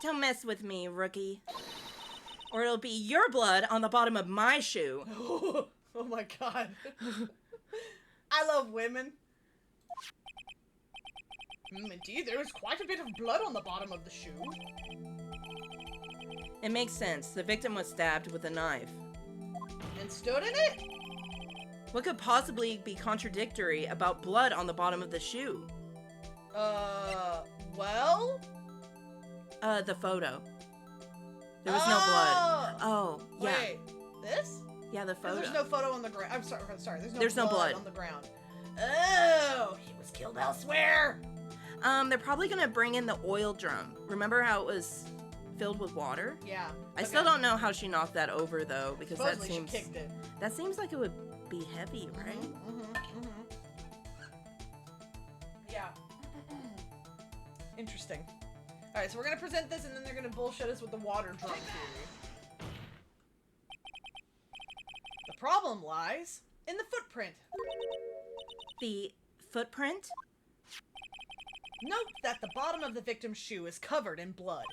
Don't mess with me, rookie. Or it'll be your blood on the bottom of my shoe. Oh my god. I love women. Indeed, there is quite a bit of blood on the bottom of the shoe. It makes sense. The victim was stabbed with a knife. And stood in it? What could possibly be contradictory about blood on the bottom of the shoe? Well? The photo. There was no blood. Oh, yeah. Wait, this? Yeah, the photo. There's no photo on the ground. I'm sorry. There's no blood on the ground. Oh, he was killed elsewhere. They're probably gonna bring in the oil drum. Remember how it was filled with water? Yeah. I still don't know how she knocked that over though, because Supposedly that seems she kicked it. that seems like it would be heavy, right? Yeah. Interesting. All right, so we're gonna present this, and then they're gonna bullshit us with the water drum theory. The problem lies in the footprint. The footprint? Note that the bottom of the victim's shoe is covered in blood.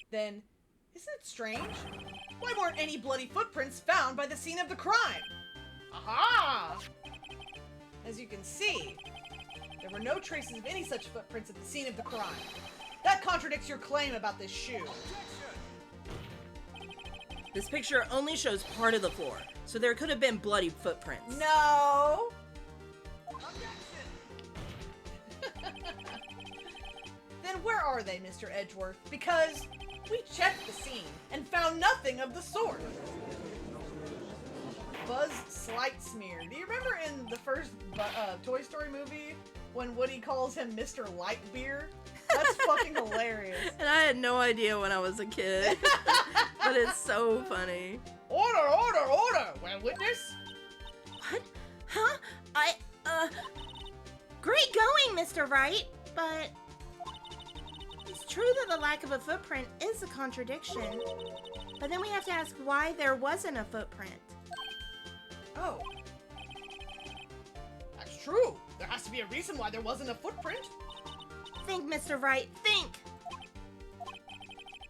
Then, isn't it strange? Why weren't any bloody footprints found by the scene of the crime? Aha! As you can see, there were no traces of any such footprints at the scene of the crime. That contradicts your claim about this shoe. This picture only shows part of the floor, so there could have been bloody footprints. No! Then where are they, Mr. Edgeworth? Because we checked the scene and found nothing of the sort. Buzz Slight Smear. Do you remember in the first Toy Story movie when Woody calls him Mr. Lightbeer? That's fucking hilarious. And I had no idea when I was a kid. But it's so funny. Order, order, order! Well, witness? What? Huh? Great going, Mr. Wright, but it's true that the lack of a footprint is a contradiction. But then we have to ask why there wasn't a footprint. Oh. That's true. There has to be a reason why there wasn't a footprint. Think, Mr. Wright, think!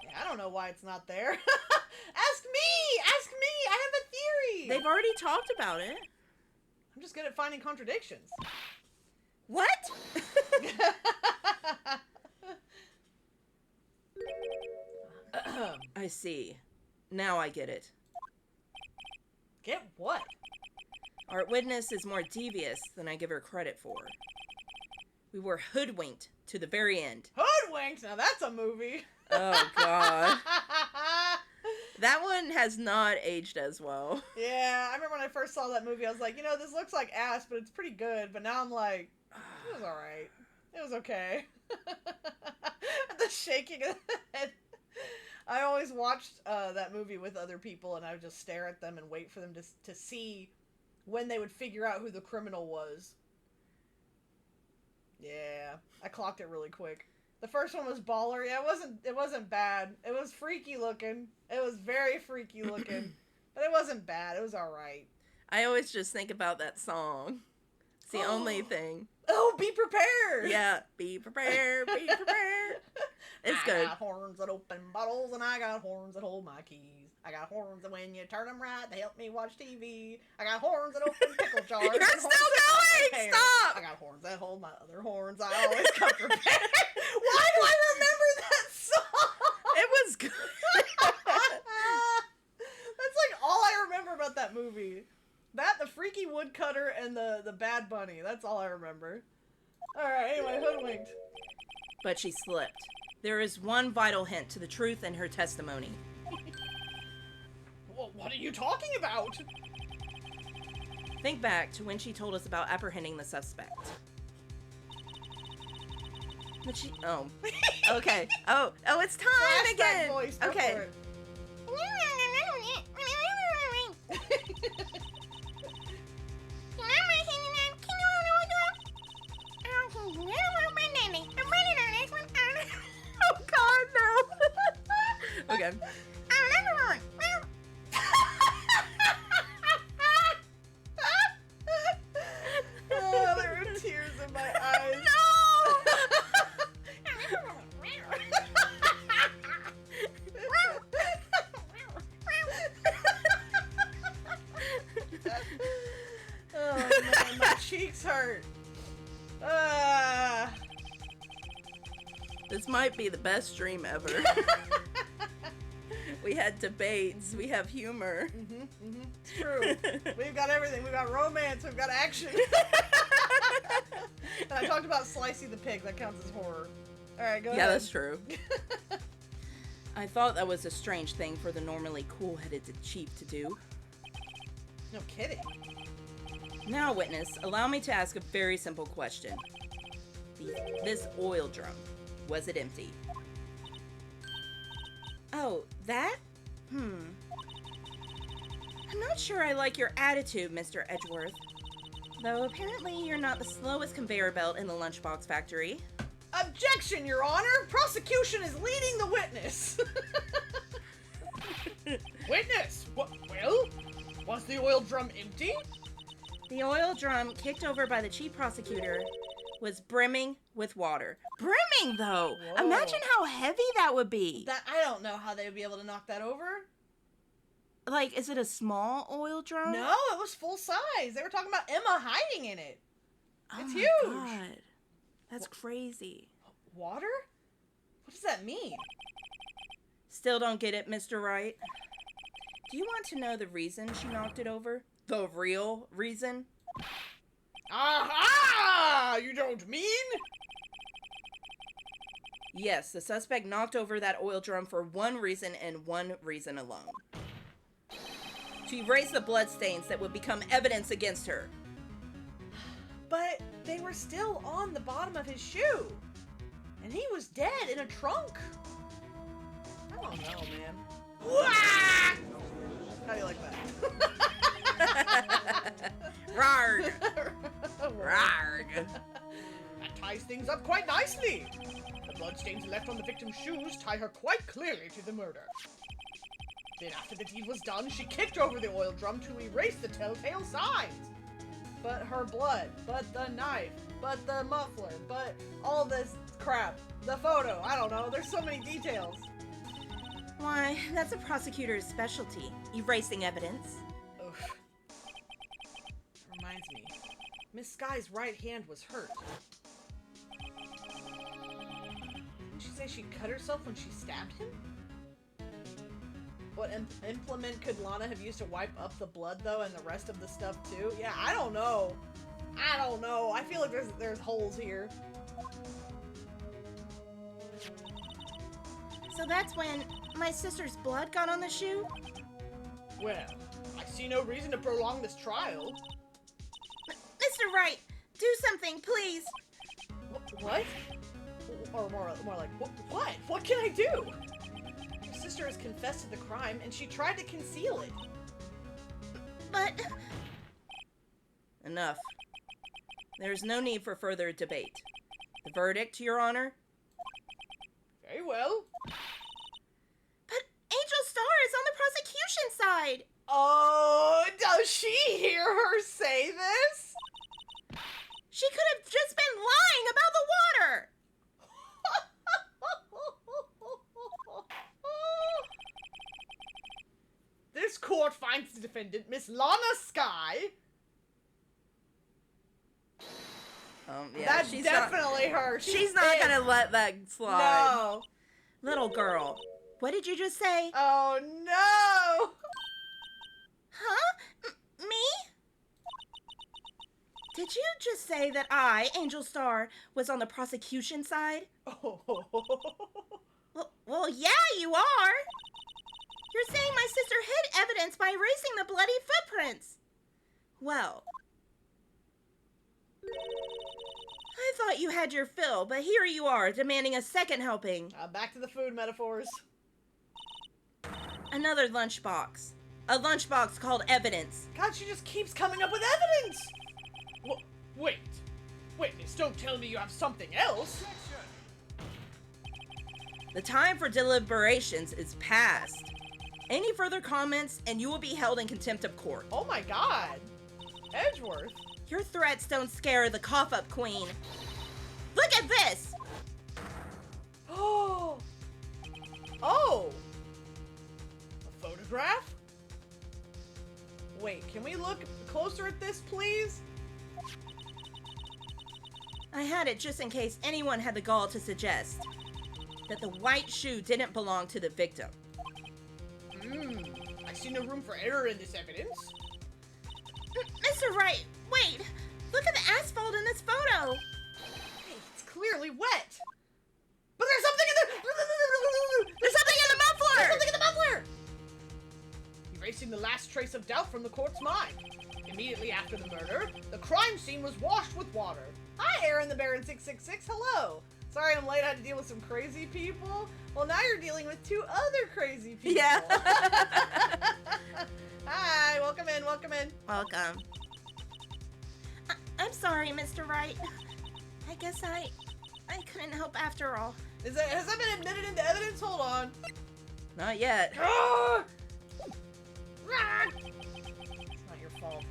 Yeah, I don't know why it's not there. Ask me! Ask me! I have a theory! They've already talked about it. I'm just good at finding contradictions. What? I see. Now I get it. Get what? Our witness is more devious than I give her credit for. We were hoodwinked to the very end. Hoodwinked? Now that's a movie. Oh, God. That one has not aged as well. Yeah, I remember when I first saw that movie, I was like, you know, this looks like ass, but it's pretty good. But now I'm like, it was alright. It was okay. The shaking of the head. I always watched that movie with other people, and I would just stare at them and wait for them to see when they would figure out who the criminal was. Yeah, I clocked it really quick. The first one was baller. Yeah, it wasn't bad. It was freaky looking. It was very freaky looking. But it wasn't bad. It was alright. I always just think about that song. It's the only thing. Oh, be prepared! Yeah, be prepared, be prepared. It's good. I got horns that open bottles, and I got horns that hold my keys. I got horns that when you turn them right, they help me watch TV. I got horns that open pickle jars. You're and horns still that hold my going! hair. Stop! I got horns that hold my other horns. I always come prepared. Why do I remember that song? It was good. That's like all I remember about that movie. That, the freaky woodcutter, and the bad bunny. That's all I remember. Alright, anyway, hoodwinked. But she slipped. There is one vital hint to the truth in her testimony. Well, what are you talking about? Think back to when she told us about apprehending the suspect. But she... Oh. Okay. Oh, it's time Flashback again! voice, go Okay. for it. Oh, God, no. Okay. Oh, there were tears in my eyes. Oh man, my cheeks hurt. This might be the best stream ever. We had debates. We have humor. It's true. We've got everything. We've got romance. We've got action. And I talked about Slicey the pig. That counts as horror. All right, go ahead. Yeah, that's true. I thought that was a strange thing for the normally cool-headed chief to do. No kidding. Now, witness, allow me to ask a very simple question. This oil drum, was it empty? Oh, that? I'm not sure I like your attitude, Mr. Edgeworth. Though apparently you're not the slowest conveyor belt in the lunchbox factory. Objection, Your Honor! Prosecution is leading the witness! Witness! What? Well? Was the oil drum empty? The oil drum, kicked over by the chief prosecutor, was brimming with water. Brimming, though! Whoa. Imagine how heavy that would be! I don't know how they would be able to knock that over. Like, is it a small oil drum? No, it was full size. They were talking about Emma hiding in it. It's huge. God. That's crazy. Water? What does that mean? Still don't get it, Mr. Wright. Do you want to know the reason she knocked it over? The real reason? Aha! You don't mean? Yes, the suspect knocked over that oil drum for one reason and one reason alone. To erase the bloodstains that would become evidence against her. But they were still on the bottom of his shoe. And he was dead in a trunk. I don't know, man. Wah! How do you like that? Rawr! lines up quite nicely. The bloodstains left on the victim's shoes tie her quite clearly to the murder. Then after the deed was done, she kicked over the oil drum to erase the telltale signs. But her blood, but the knife, but the muffler, but all this crap. The photo, I don't know, there's so many details. Why, that's a prosecutor's specialty, erasing evidence. Oof. Reminds me, Miss Sky's right hand was hurt. Didn't she say she cut herself when she stabbed him? What implement could Lana have used to wipe up the blood, though, and the rest of the stuff, too? Yeah, I don't know. I don't know. I feel like there's holes here. So that's when my sister's blood got on the shoe? Well, I see no reason to prolong this trial. Mr. Wright, do something, please. What? Or more like, what? What can I do? Your sister has confessed to the crime, and she tried to conceal it. But... Enough. There's no need for further debate. The verdict, Your Honor? Very well. But Angel Star is on the prosecution side. Oh, does she hear her say this? She could have just been lying about the water. This court finds the defendant, Miss Lana Sky. Yeah, That's she's definitely her. She's not gonna let that slide. No. Little girl, what did you just say? Oh no. Huh? Me? Did you just say that I, Angel Star, was on the prosecution side? Oh. Well, yeah, you are. You're saying my sister hid evidence by erasing the bloody footprints. Well, I thought you had your fill, but here you are, demanding a second helping. Back to the food metaphors. Another lunchbox. A lunchbox called evidence. God, she just keeps coming up with evidence. Wait. Witness, don't tell me you have something else. The time for deliberations is past. Any further comments, and you will be held in contempt of court. Oh my God. Edgeworth. Your threats don't scare the cough-up queen. Look at this! Oh. Oh. A photograph? Wait, can we look closer at this, please? I had it just in case anyone had the gall to suggest that the white shoe didn't belong to the victim. I see no room for error in this evidence. Mr. Wright, wait! Look at the asphalt in this photo! Hey, it's clearly wet. But there's something in the... There's something in the muffler! There's something in the muffler! Erasing the last trace of doubt from the court's mind. Immediately after the murder, the crime scene was washed with water. Hi, Aaron the Baron 666. Hello. Sorry I'm late. I had to deal with some crazy people. Well, now you're dealing with two other crazy people. Yeah. Hi, welcome in, welcome in. Welcome. I'm sorry, Mr. Wright. I guess I couldn't help after all. Has that been admitted into evidence? Hold on. Not yet. Ah! It's not your fault.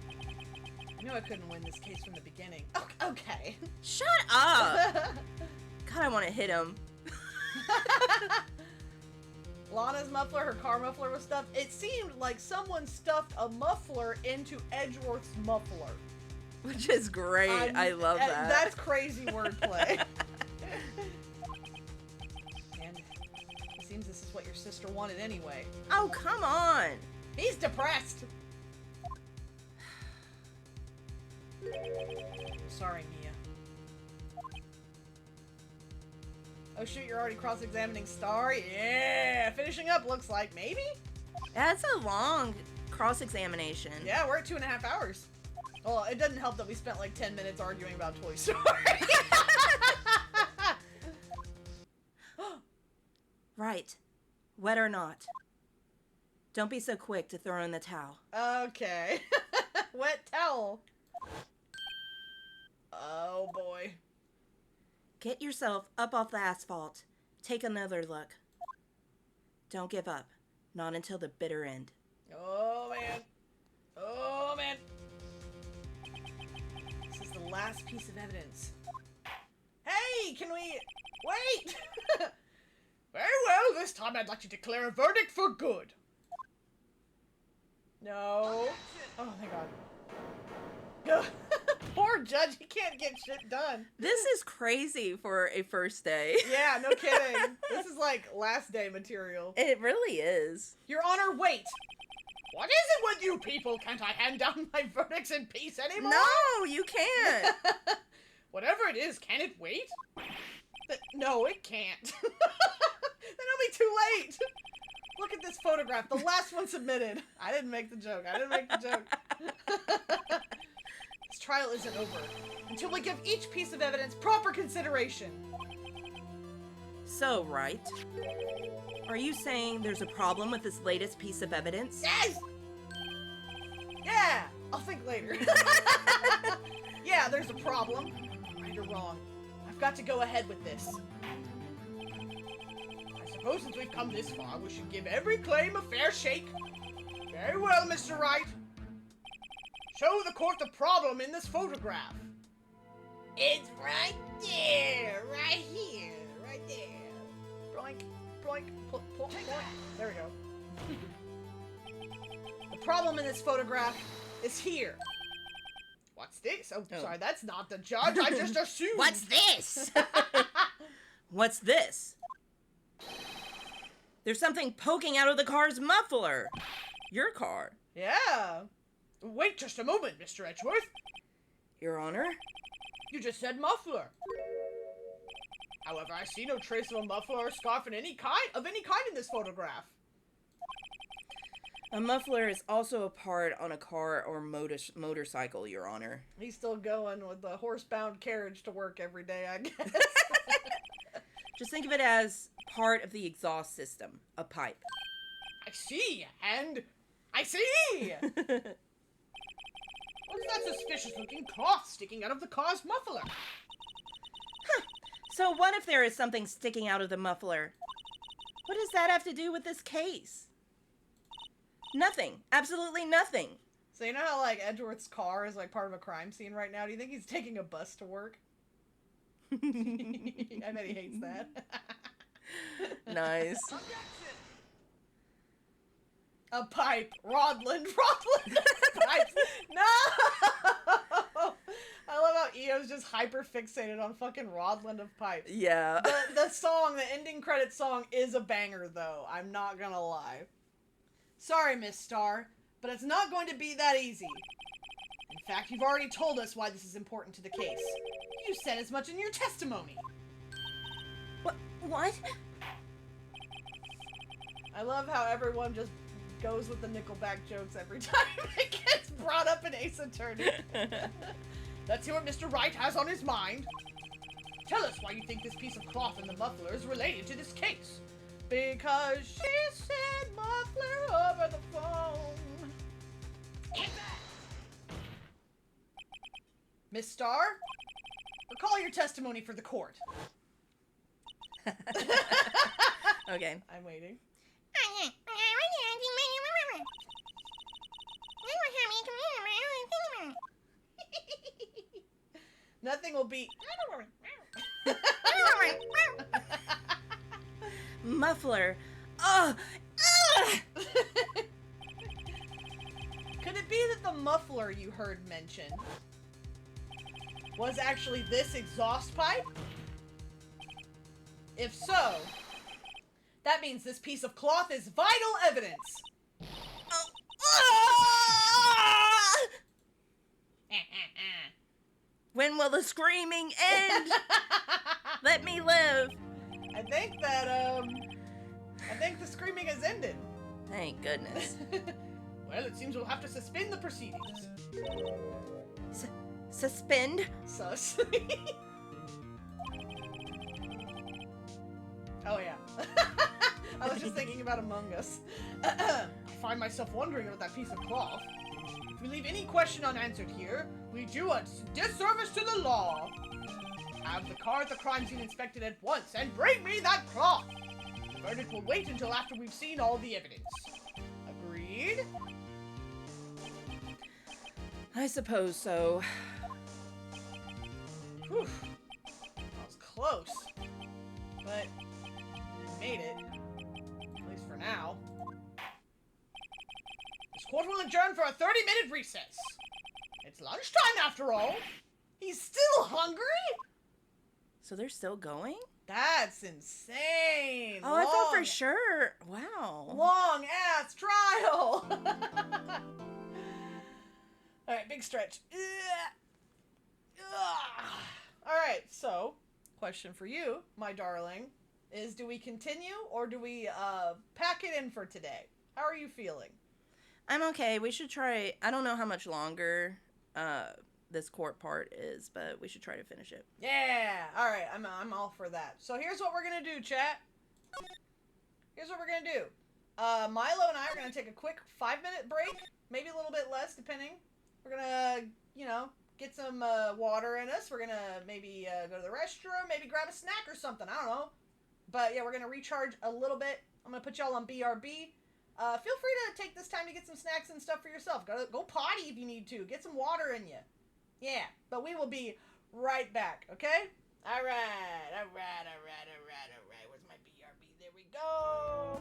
I knew I couldn't win this case from the beginning. Okay. Shut up! God, I want to hit him. Lana's muffler, her car muffler was stuffed. It seemed like someone stuffed a muffler into Edgeworth's muffler. Which is great. I love that. That's crazy wordplay. And it seems this is what your sister wanted anyway. Oh, come on. He's depressed. Sorry, Mia. Oh shoot, you're already cross-examining Star? Yeah! Finishing up, looks like. Maybe? That's a long cross-examination. Yeah, we're at 2.5 hours. Well, it doesn't help that we spent like 10 minutes arguing about Toy Story. Right. Wet or not. Don't be so quick to throw in the towel. Okay. Wet towel. Oh boy. Get yourself up off the asphalt. Take another look. Don't give up. Not until the bitter end. Oh, man. Oh, man. This is the last piece of evidence. Hey, can we... Wait! Very well, this time I'd like to declare a verdict for good. No. Oh, thank God. Poor judge, he can't get shit done. This is crazy for a first day. Yeah, no kidding. This is like last day material. It really is. Your Honor, wait. What is it with you people? Can't I hand down my verdicts in peace anymore? No, you can't. Whatever it is, can it wait? No, it can't. Then it'll be too late. Look at this photograph, the last one submitted. I didn't make the joke. This trial isn't over until we give each piece of evidence proper consideration. So, Wright, are you saying there's a problem with this latest piece of evidence? Yes! Yeah, I'll think later. Yeah, there's a problem. Right or wrong, I've got to go ahead with this. I suppose since we've come this far, we should give every claim a fair shake. Very well, Mr. Wright. Show the court the problem in this photograph. It's right there, right here, right there. Broink, broink, ploink. There we go. The problem in this photograph is here. What's this? Oh, sorry, that's not the judge. I just assumed. What's this? What's this? There's something poking out of the car's muffler. Your car. Yeah. Wait just a moment, Mr. Edgeworth. Your Honor? You just said muffler. However, I see no trace of a muffler or scarf of any kind in this photograph. A muffler is also a part on a car or motorcycle, Your Honor. He's still going with the horse-bound carriage to work every day, I guess. Just think of it as part of the exhaust system, a pipe. I see, and I see! What's that suspicious-looking cloth sticking out of the car's muffler? So what if there is something sticking out of the muffler? What does that have to do with this case? Nothing. Absolutely nothing. So you know how, like, Edgeworth's car is, like, part of a crime scene right now? Do you think he's taking a bus to work? I bet he hates that. Nice. A pipe. Rodland pipes. No! I love how Eo's just hyper fixated on fucking Rodland of pipes. Yeah. The song, the ending credit song is a banger though. I'm not gonna lie. Sorry, Miss Starr, but it's not going to be that easy. In fact, you've already told us why this is important to the case. You said as much in your testimony. What? I love how everyone just goes with the Nickelback jokes every time it gets brought up in Ace Attorney. Let's hear what Mr. Wright has on his mind. Tell us why you think this piece of cloth in the muffler is related to this case. Because she said muffler over the phone. Miss Starr, recall your testimony for the court. Okay. I'm waiting. Nothing will be... Muffler. Ugh! Could it be that the muffler you heard mentioned was actually this exhaust pipe? If so, that means this piece of cloth is vital evidence. When will the screaming end? Let me live. I think the screaming has ended. Thank goodness. Well, it seems we'll have to suspend the proceedings. Suspend? Sus. Oh yeah. I was just thinking about Among Us. I find myself wondering about that piece of cloth. If we leave any question unanswered here, we do a disservice to the law. Have the car at the crime scene inspected at once and bring me that cloth. The verdict will wait until after we've seen all the evidence. Agreed? I suppose so. Whew. That was close. But we made it. At least for now. This court will adjourn for a 30-minute recess. It's lunchtime after all. He's still hungry? So they're still going? That's insane. Oh, I thought for sure. Wow. Long ass trial. All right, big stretch. All right, so question for you, my darling, is do we continue or do we pack it in for today? How are you feeling? I'm okay. We should try. I don't know how much longer this court part is, but we should try to finish it. Yeah. All right, I'm all for that. So here's what we're gonna do, chat. Here's what we're gonna do. Milo and I are gonna take a quick 5-minute break, maybe a little bit less, depending. We're gonna, get some water in us. We're gonna maybe go to the restroom, maybe grab a snack or something. I don't know. But yeah, we're gonna recharge a little bit. I'm gonna put y'all on BRB. Feel free to take this time to get some snacks and stuff for yourself. Go potty if you need to. Get some water in you. Yeah, but we will be right back, okay? All right. Where's my BRB? There we go.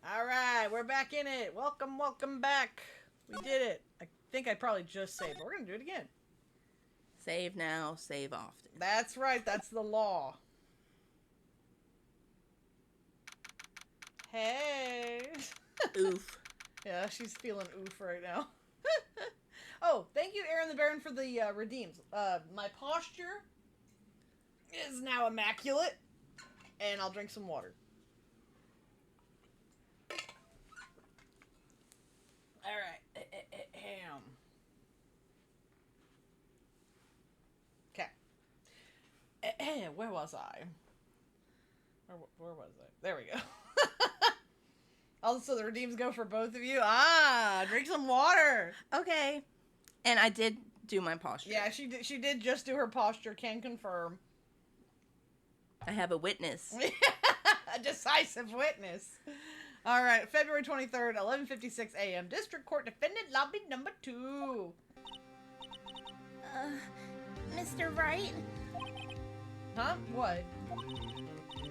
All right, we're back in it. Welcome back. We did it. I think I probably just saved, but we're gonna do it again. Save now, save often. That's right. That's the law. Hey. Oof. Yeah, she's feeling oof right now. Oh, thank you, Aaron the Baron, for the redeems. My posture is now immaculate, and I'll drink some water. All right. Ham. Okay. Where was I? Where was I? There we go. Also, the redeems go for both of you. Drink some water. Okay. And I did do my posture. Yeah, she did just do her posture. Can confirm. I have a witness. A decisive witness. All right, February 23rd, 11:56 a.m. District Court Defendant Lobby number 2. Mr. Wright, Huh? What?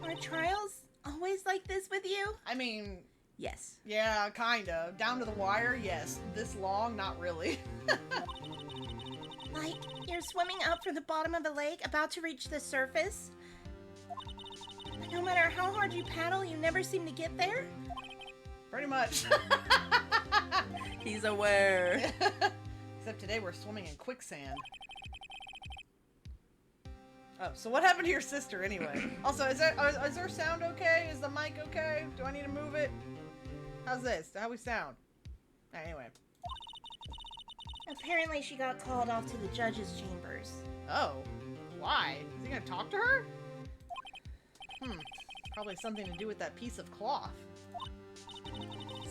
are trials always like this with you? I mean, Yes. yeah, kind of. Down to the wire, yes. This long, not really. Like, you're swimming up from the bottom of a lake, about to reach the surface? But no matter how hard you paddle, you never seem to get there? Pretty much. He's aware. Except today we're swimming in quicksand. Oh, so what happened to your sister anyway? Also, is our sound okay? Is the mic okay? Do I need to move it? How's this? How we sound? Anyway. Apparently she got called off to the judge's chambers. Oh. Why? Is he gonna talk to her? Probably something to do with that piece of cloth.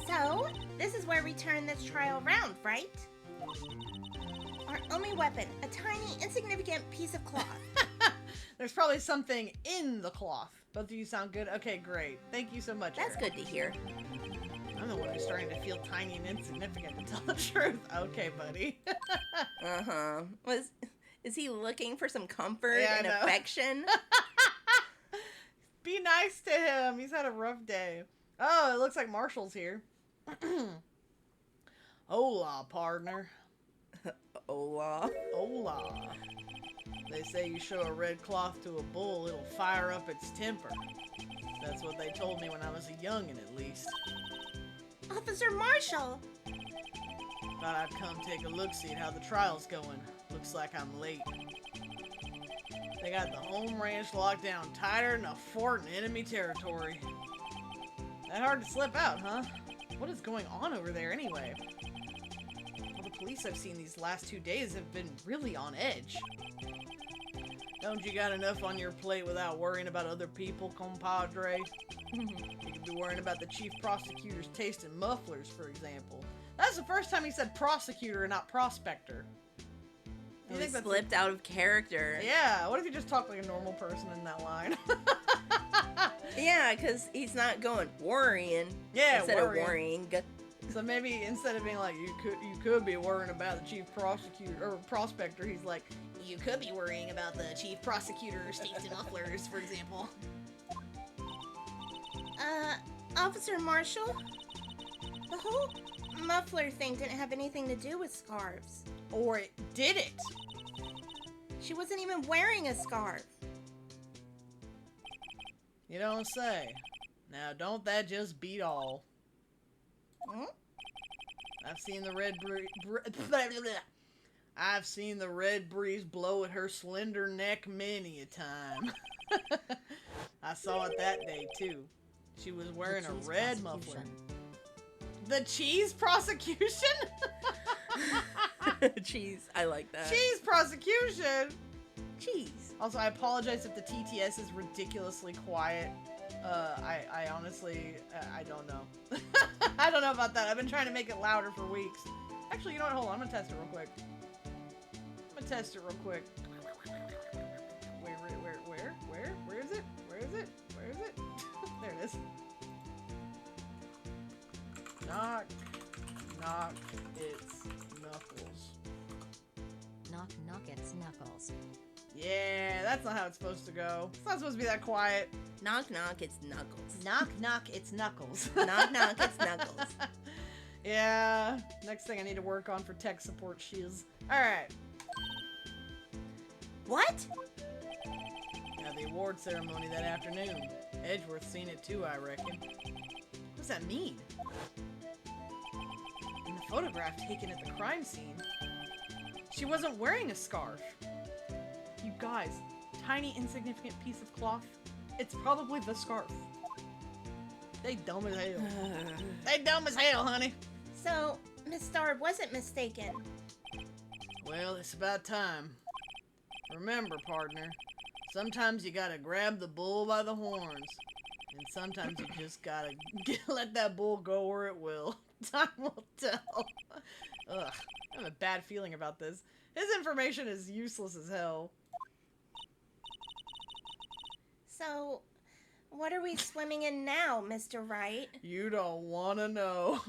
So, this is where we turn this trial round, right? Our only weapon, a tiny, insignificant piece of cloth. There's probably something in the cloth. Both of you sound good? Okay, great. Thank you so much, That's Erin. good to hear. I'm the one who's starting to feel tiny and insignificant, to tell the truth. Okay, buddy. Uh-huh. Is he looking for some comfort Yeah, I and know. affection? Be nice to him. He's had a rough day. Oh, it looks like Marshall's here. Hola, partner. Hola. Hola. They say you show a red cloth to a bull, it'll fire up its temper. That's what they told me when I was a youngin', at least. Officer Marshall! Thought I'd come take a look-see at how the trial's going. Looks like I'm late. They got the home ranch locked down tighter than a fort in enemy territory. That hard to slip out, huh? What is going on over there anyway? All the police I've seen these last 2 days have been really on edge. Don't you got enough on your plate without worrying about other people, compadre? You could be worrying about the chief prosecutor's taste in mufflers, for example. That's the first time he said prosecutor and not prospector. Do you He think that's slipped out of character. Yeah, what if you just talked like a normal person in that line? Yeah, because he's not going worrying. Yeah, instead worrying. of worrying. So maybe instead of being like, you could be worrying about the chief prosecutor or prospector, he's like, you could be worrying about the chief prosecutor's taste in mufflers, for example. Officer Marshall? The whole muffler thing didn't have anything to do with scarves. Or it did it. She wasn't even wearing a scarf. You don't say. Now, don't that just beat all? Hmm? I've seen the I've seen the red breeze blow at her slender neck many a time. I saw it that day too. She was wearing a red muffler. The cheese prosecution? Cheese. I like that. Cheese prosecution? Cheese. Also, I apologize if the TTS is ridiculously quiet. I honestly, I don't know. I don't know about that. I've been trying to make it louder for weeks. Actually, you know what? Hold on. I'm gonna test it real quick. Where is it? Where is it? There it is. Knock its knuckles. Knock its knuckles. Yeah, that's not how it's supposed to go. It's not supposed to be that quiet. Knock, knock, it's Knuckles. Knock, knock, it's Knuckles. Knock, knock, it's Knuckles. Yeah, next thing I need to work on for tech support shiz. Alright. What? Now the award ceremony that afternoon. Edgeworth's seen it too, I reckon. What does that mean? In the photograph taken at the crime scene, she wasn't wearing a scarf. You guys, tiny insignificant piece of cloth. It's probably the scarf. They dumb as hell. They dumb as hell, honey. So, Miss Star wasn't mistaken. Well, it's about time. Remember, partner, sometimes you gotta grab the bull by the horns. And sometimes you just gotta let that bull go where it will. Time will tell. Ugh, I have a bad feeling about this. His information is useless as hell. So, what are we swimming in now, Mr. Wright? You don't wanna know.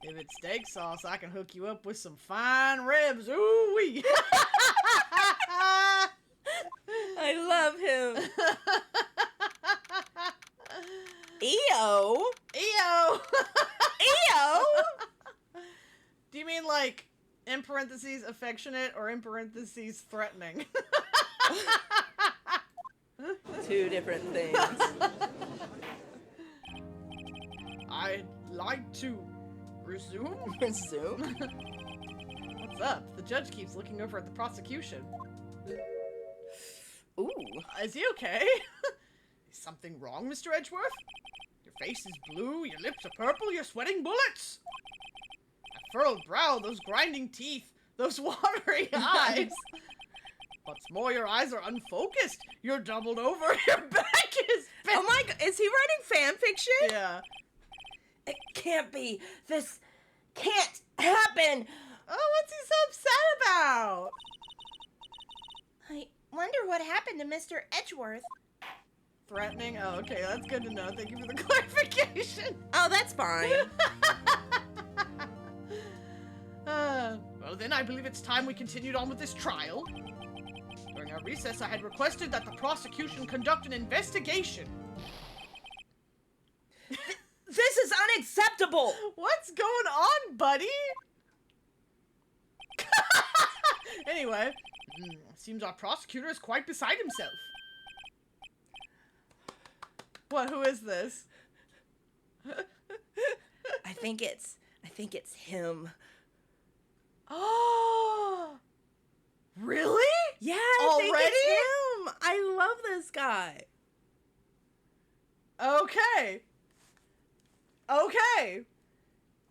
If it's steak sauce, I can hook you up with some fine ribs. Ooh-wee! I love him. EO? EO! EO? Do you mean like, in parentheses, affectionate, or in parentheses, threatening? Two different things. I'd like to resume? Resume? What's up? The judge keeps looking over at the prosecution. Ooh. Is he okay? Is something wrong, Mr. Edgeworth? Your face is blue, your lips are purple, you're sweating bullets! That furrowed brow, those grinding teeth, those watery eyes. What's more, your eyes are unfocused. You're doubled over, your back is bent. Oh my god, is he writing fan fiction? Yeah. It can't be. This can't happen. Oh, what's he so upset about? I wonder what happened to Mr. Edgeworth. Threatening? Oh, okay, that's good to know. Thank you for the clarification. Oh, that's fine. Well, then I believe it's time we continued on with this trial. During our recess, I had requested that the prosecution conduct an investigation. This is unacceptable. What's going on, buddy? Anyway, seems our prosecutor is quite beside himself. What? Who is this? I think it's him. Oh, really? Yeah, I think Already? it's him. I love this guy. Okay. Okay.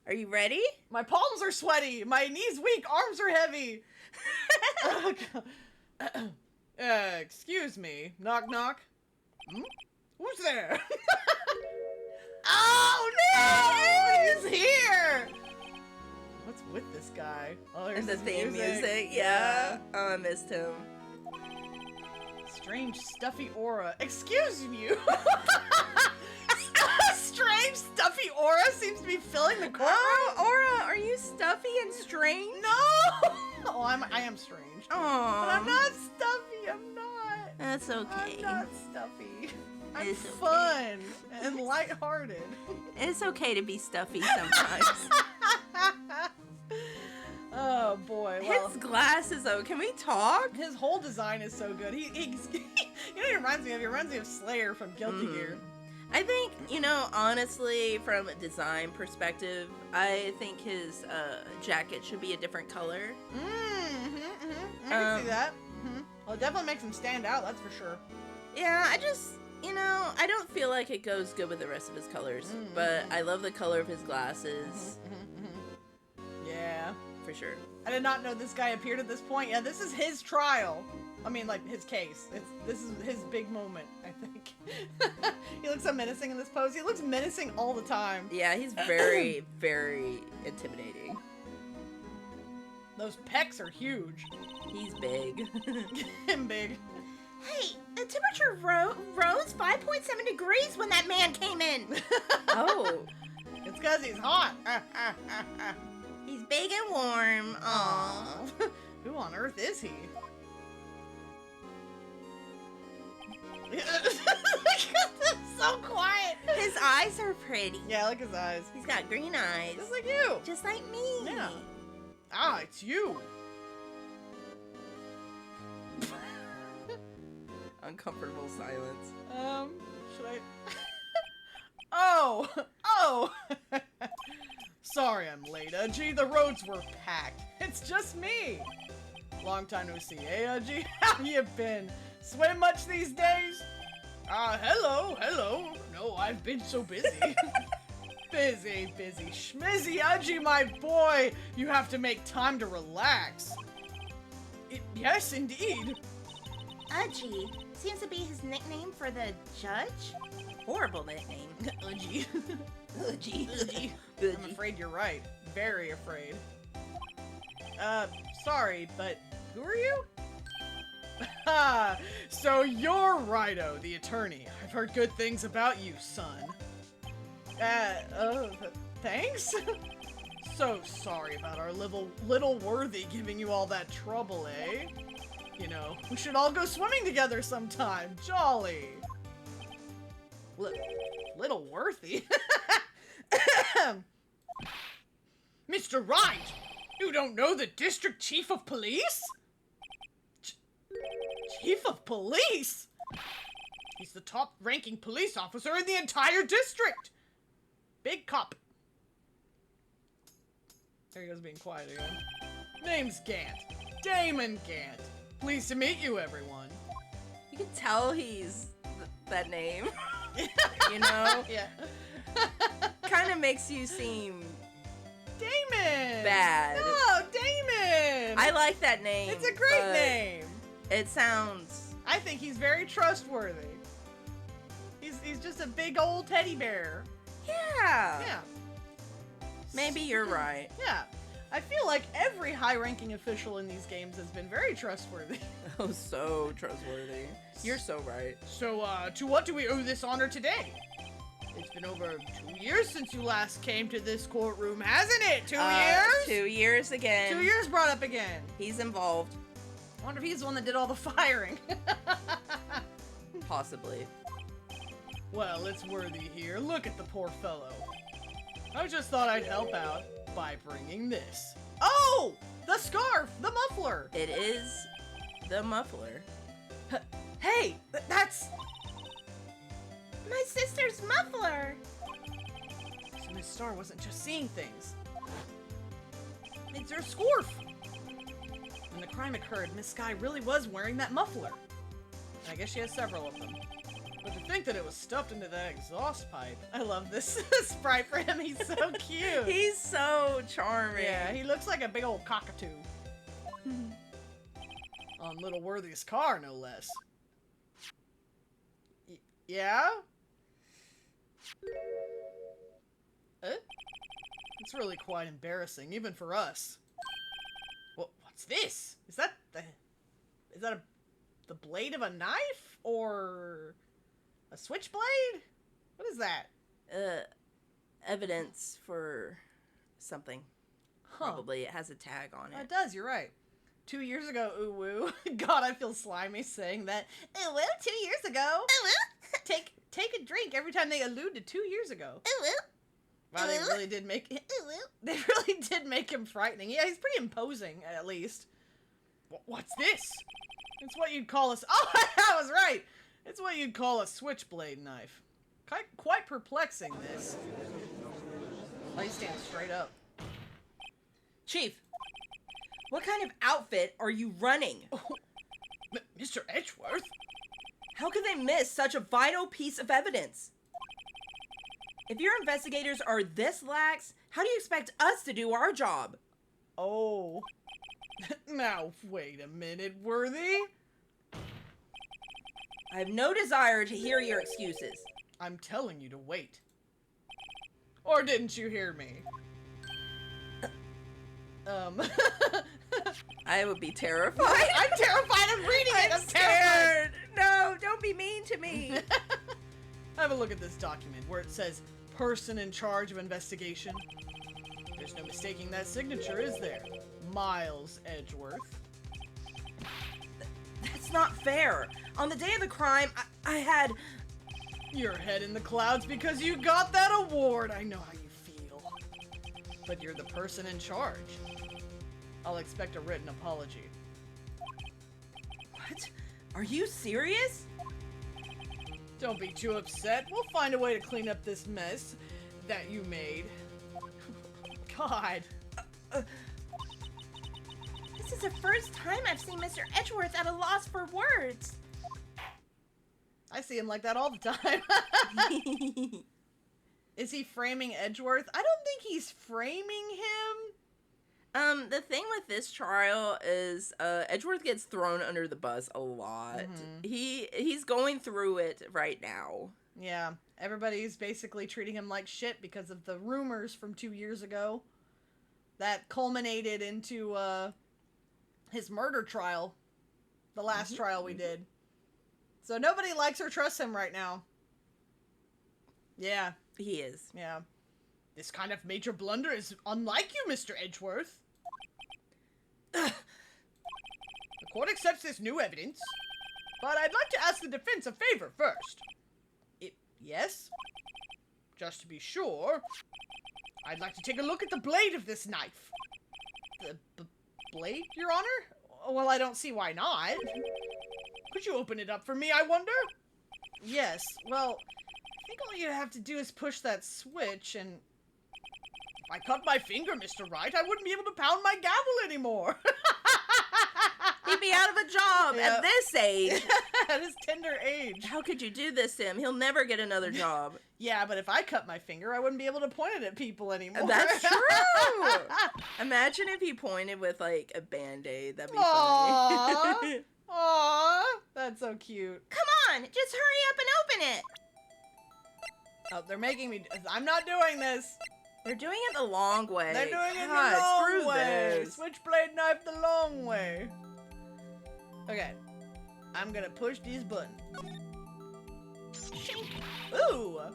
Are you ready? My palms are sweaty. My knees weak. Arms are heavy. Excuse me. Knock, knock. Hmm? Who's there? Oh, no! He's here! What's with this guy? Oh, And here's the his theme music, yeah. Oh, I missed him. Strange, stuffy aura. Excuse you. Strange, stuffy aura seems to be filling the courtroom. Oh, Aura, are you stuffy and strange? No! Oh, I am strange. Aww. But I'm not stuffy. I'm not. That's okay. I'm not stuffy. I'm It's okay. fun and lighthearted. It's okay to be stuffy sometimes. Oh boy. Well, His glasses, though. Can we talk? his whole design is so good. He's you know what he reminds me of? He reminds me of Slayer from Guilty Gear. I think, honestly, from a design perspective, I think his jacket should be a different color. I can see that. Well, it definitely makes him stand out, that's for sure. Yeah, I just, I don't feel like it goes good with the rest of his colors. But I love the color of his glasses. Yeah. For sure. I did not know this guy appeared at this point. Yeah, this is his trial. I mean, like, his case. This is his big moment, I think. He looks so menacing in this pose. He looks menacing all the time. Yeah, he's very, very intimidating. Those pecs are huge. He's big. Him big. Hey, the temperature rose 5.7 degrees when that man came in. Oh. It's because he's hot. He's big and warm. Aww. Who on earth is he? So quiet. His eyes are pretty. Yeah, look at his eyes. He's got green eyes. Just like you. Just like me. Yeah. Ah, it's you. Uncomfortable silence. Should I? Oh. Sorry I'm late, Udgy. The roads were packed. It's just me. Long time no see, eh, Udgy? How you been? Swim much these days? Hello. No, I've been so busy. busy. Schmizzy, Udgy, my boy. You have to make time to relax. Yes, indeed. Udgy seems to be his nickname for the judge. Horrible nickname. Udgy. Udgy. I'm afraid you're right. Very afraid. Sorry, but who are you? So you're Righto, the attorney. I've heard good things about you, son. Thanks? So sorry about our little worthy giving you all that trouble, eh? You know, we should all go swimming together sometime. Jolly. Little worthy? Mr. Wright! You don't know the district chief of police? Chief of police? He's the top-ranking police officer in the entire district! Big cop. There he goes being quiet again. Name's Gant. Damon Gant. Pleased to meet you, everyone. You can tell he's that name. You know? Yeah. Kind of makes you seem Damon! bad. No, Damon! I like that name. It's a great but name. It sounds... I think he's very trustworthy. He's just a big old teddy bear. Yeah. Yeah. Maybe you're right. Yeah. I feel like every high-ranking official in these games has been very trustworthy. Oh, so trustworthy. You're so right. So, to what do we owe this honor today? It's been over 2 years since you last came to this courtroom, hasn't it? 2 years? 2 years again. 2 years brought up again. He's involved. I wonder if he's the one that did all the firing. Possibly. Well, it's worthy here. Look at the poor fellow. I just thought I'd help out by bringing this. Oh! The scarf! The muffler! It is the muffler. Hey! That's... My sister's muffler. So Miss Star wasn't just seeing things. It's her scarf! When the crime occurred, Miss Sky really was wearing that muffler. I guess she has several of them. But to think that it was stuffed into that exhaust pipe. I love this sprite for him. He's so cute. He's so charming. Yeah, he looks like a big old cockatoo. On Little Worthy's car, no less. Yeah? It's really quite embarrassing, even for us. What's this? Is that the blade of a knife? Or a switchblade? What is that? Evidence for something. Huh. Probably. It has a tag on It it. does, you're right. 2 years ago, ooh woo. God, I feel slimy saying that. Ooh woo, 2 years ago. Ooh woo. Take a drink every time they allude to 2 years ago. Ooh woo. Wow, they really did make They really did make him frightening. Yeah, he's pretty imposing, at least. What's this? It's what you'd call a... Oh, I was right! It's what you'd call a switchblade knife. Quite perplexing, this. Oh, he stands straight up. Chief, what kind of outfit are you running? Oh, Mr. Edgeworth? How could they miss such a vital piece of evidence? If your investigators are this lax, how do you expect us to do our job? Oh. Now, wait a minute, Worthy. I have no desire to hear your excuses. I'm telling you to wait. Or didn't you hear me? I would be terrified. I'm terrified of reading it. I'm terrified. No, don't be mean to me. Have a look at this document where it says person in charge of investigation. There's no mistaking that signature, is there? Miles Edgeworth. That's not fair. On the day of the crime, I had... Your head in the clouds because you got that award. I know how you feel. But you're the person in charge. I'll expect a written apology. What? Are you serious? Don't be too upset. We'll find a way to clean up this mess that you made. God. This is the first time I've seen Mr. Edgeworth at a loss for words. I see him like that all the time. Is he framing Edgeworth? I don't think he's framing him. The thing with this trial is Edgeworth gets thrown under the bus a lot. Mhm. He's going through it right now. Yeah, everybody's basically treating him like shit because of the rumors from 2 years ago that culminated into his murder trial, the last trial we did. So nobody likes or trusts him right now. Yeah. He is. Yeah. This kind of major blunder is unlike you, Mr. Edgeworth. The court accepts this new evidence, but I'd like to ask the defense a favor first. Yes? Just to be sure, I'd like to take a look at the blade of this knife. The blade, Your Honor? Well, I don't see why not. Could you open it up for me, I wonder? Yes, well, I think all you have to do is push that switch and... If I cut my finger, Mr. Wright, I wouldn't be able to pound my gavel anymore. He'd be out of a job at this age. At his tender age. How could you do this to him? He'll never get another job. Yeah, but if I cut my finger, I wouldn't be able to point it at people anymore. That's true. Imagine if he pointed with, like, a Band-Aid. That'd be funny. Aww, that's so cute. Come on, just hurry up and open it. Oh, they're making me... I'm not doing this. They're doing it the long way. They're doing it God, the long screw way. this. Switchblade knife the long way. Okay. I'm gonna push this button. Ooh! Ah!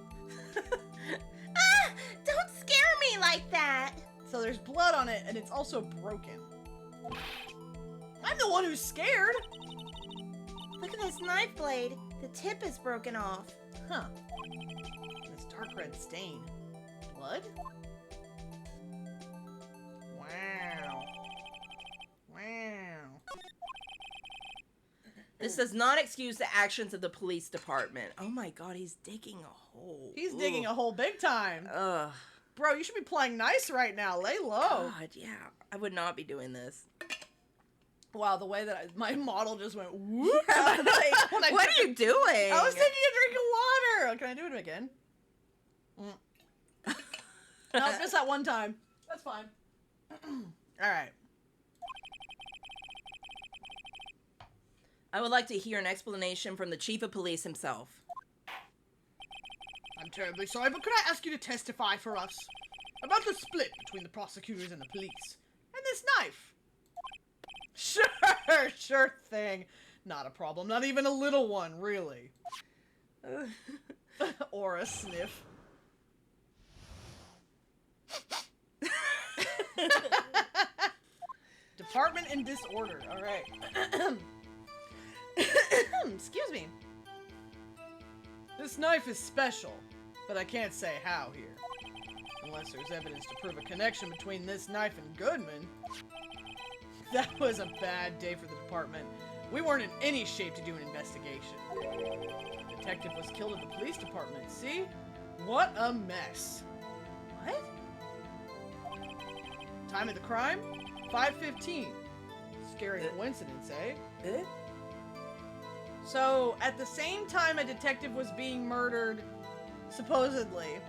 Don't scare me like that. So there's blood on it, and it's also broken. I'm the one who's scared! Look at this knife blade. The tip is broken off. Huh. This dark red stain. Blood? Wow. Wow. This does not excuse the actions of the police department. Oh my god, he's digging a hole. He's digging a hole big time. Ugh. Bro, you should be playing nice right now. Lay low. God, yeah. I would not be doing this. Wow, the way that my model just went whoop. Like, When I what took are you doing? I was taking a drink of water. Can I do it again? No, just that one time. That's fine. All right. I would like to hear an explanation from the chief of police himself. I'm terribly sorry, but could I ask you to testify for us about the split between the prosecutors and the police and this knife? Sure thing. Not a problem. Not even a little one, really. Or a sniff. Department in disorder. All right. Excuse me. This knife is special, but I can't say how here. Unless there's evidence to prove a connection between this knife and Goodman. That was a bad day for the department. We weren't in any shape to do an investigation. The detective was killed at the police department. See? What a mess. What? Time of the crime? 5:15. Scary coincidence, eh? So, at the same time a detective was being murdered, supposedly,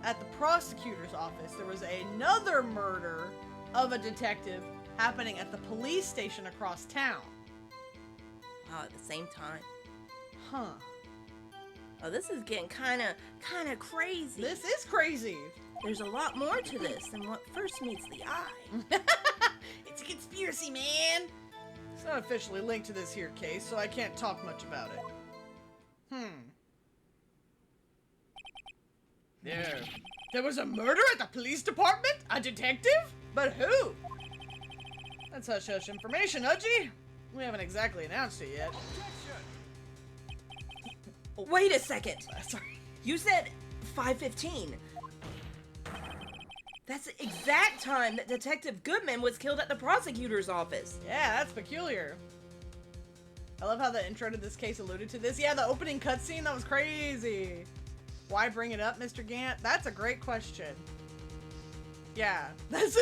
at the prosecutor's office, there was another murder of a detective happening at the police station across town. Wow, at the same time. Huh. Oh, this is getting kind of crazy. This is crazy. There's a lot more to this than what first meets the eye. It's a conspiracy, man. It's not officially linked to this here case, so I can't talk much about it. There was a murder at the police department? A detective? But who? That's hush-hush information, Udgy. We haven't exactly announced it yet. Wait a second. Sorry. You said 5:15. That's the exact time that Detective Goodman was killed at the prosecutor's office. Yeah, that's peculiar. I love how the intro to this case alluded to this. Yeah, the opening cutscene, that was crazy. Why bring it up, Mr. Gant? That's a great question. Yeah, that's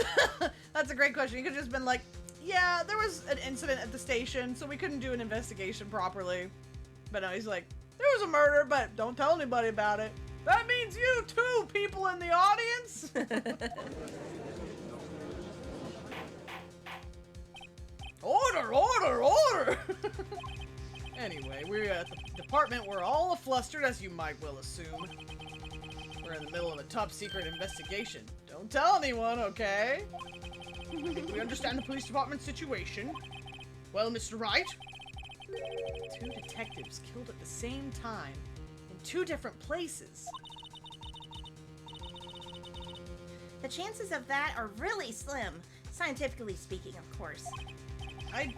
a great question. You could have just been like, yeah, there was an incident at the station, so we couldn't do an investigation properly. But no, he's like, there was a murder, but don't tell anybody about it. That means you too, people in the audience. Order, order, order. Anyway, we're at the department. We're all flustered, as you might well assume. We're in the middle of a top secret investigation. Don't tell anyone, okay? We understand the police department situation. Well, Mr. Wright? 2 detectives killed at the same time in 2 different places. The chances of that are really slim, scientifically speaking, of course. I'd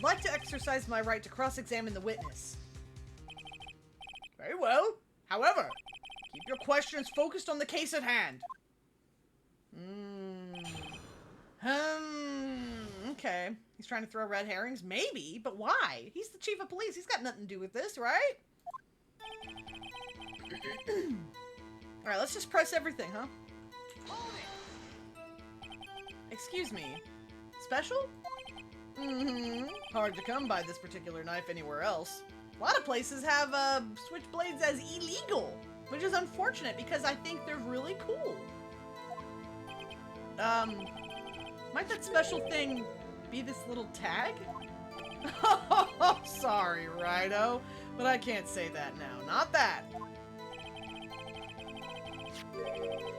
like to exercise my right to cross-examine the witness. Very well. However, keep your questions focused on the case at hand. Okay. He's trying to throw red herrings? Maybe, but why? He's the chief of police. He's got nothing to do with this, right? Alright, let's just press everything, huh? Excuse me. Special? Hard to come by this particular knife anywhere else. A lot of places have switchblades as illegal, which is unfortunate because I think they're really cool. Might that special thing be this little tag? Oh, sorry, Righto, but I can't say that now. Not that.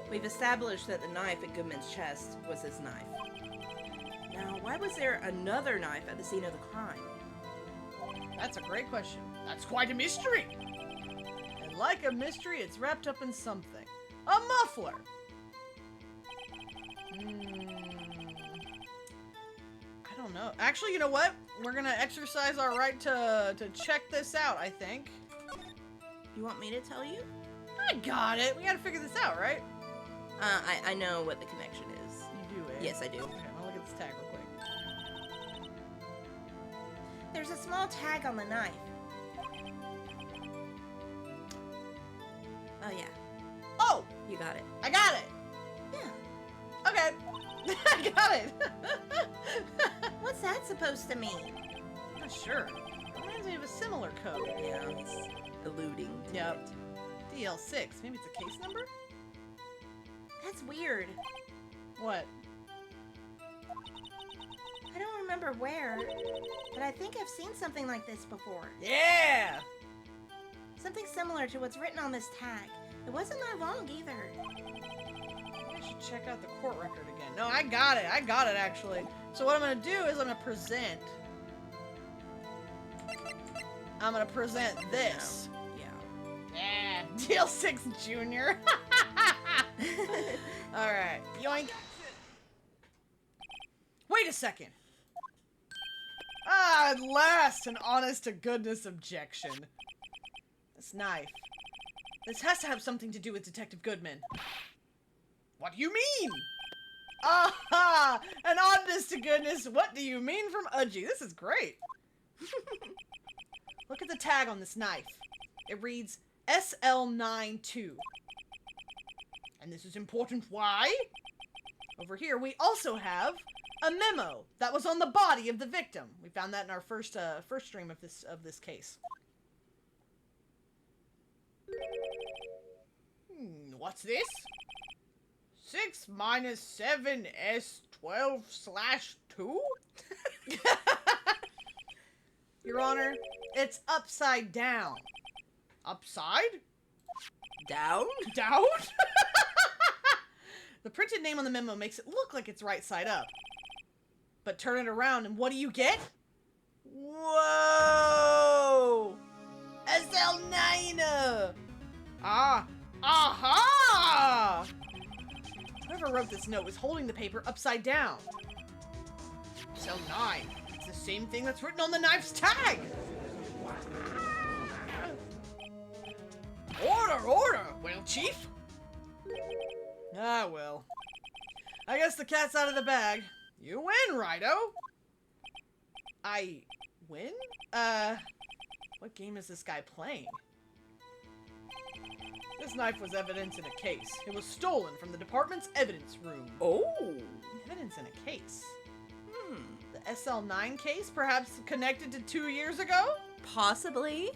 We've established that the knife at Goodman's chest was his knife. Now, why was there another knife at the scene of the crime? That's a great question. That's quite a mystery. And like a mystery, it's wrapped up in something. A muffler. I don't know. Actually, you know what? We're gonna exercise our right to check this out, I think. You want me to tell you? I got it. We gotta figure this out, right? I know what the connection is. You do, eh? Yes, I do. Okay, I'll look at this tag real quick. There's a small tag on the knife. Oh, yeah. Oh! You got it. I got it! Yeah. Okay. I got it! What's that supposed to mean? I'm not sure. Reminds me of a similar code. Yeah, it's alluding to Yep. it. DL6. Maybe it's a case number? That's weird. What? I don't remember where, but I think I've seen something like this before. Yeah! Something similar to what's written on this tag. It wasn't that long either. I should check out the court record again. No, I got it. I got it, actually. So what I'm going to do is I'm going to present. I'm going to present this. Yeah. Yeah. DL6 Junior. Alright. Yoink. Wait a second. Ah, at last, an honest-to-goodness objection. This knife. This has to have something to do with Detective Goodman. What do you mean? Aha! An honest-to-goodness, what do you mean from Udgy? This is great. Look at the tag on this knife. It reads SL92. And this is important. Why? Over here, we also have a memo that was on the body of the victim. We found that in our first stream of this case. What's this? 6 minus 7 S12/2? Your Honor, it's upside down. Upside? Down? Down? The printed name on the memo makes it look like it's right side up. But turn it around and what do you get? Whoa! SL9! Aha! Whoever wrote this note was holding the paper upside down. SL9. It's the same thing that's written on the knife's tag! Order, order! Well, Chief? Ah, well. I guess the cat's out of the bag. You win, Righto! I win? What game is this guy playing? This knife was evidence in a case. It was stolen from the department's evidence room. Oh. Evidence in a case? The SL9 case, perhaps connected to 2 years ago? Possibly.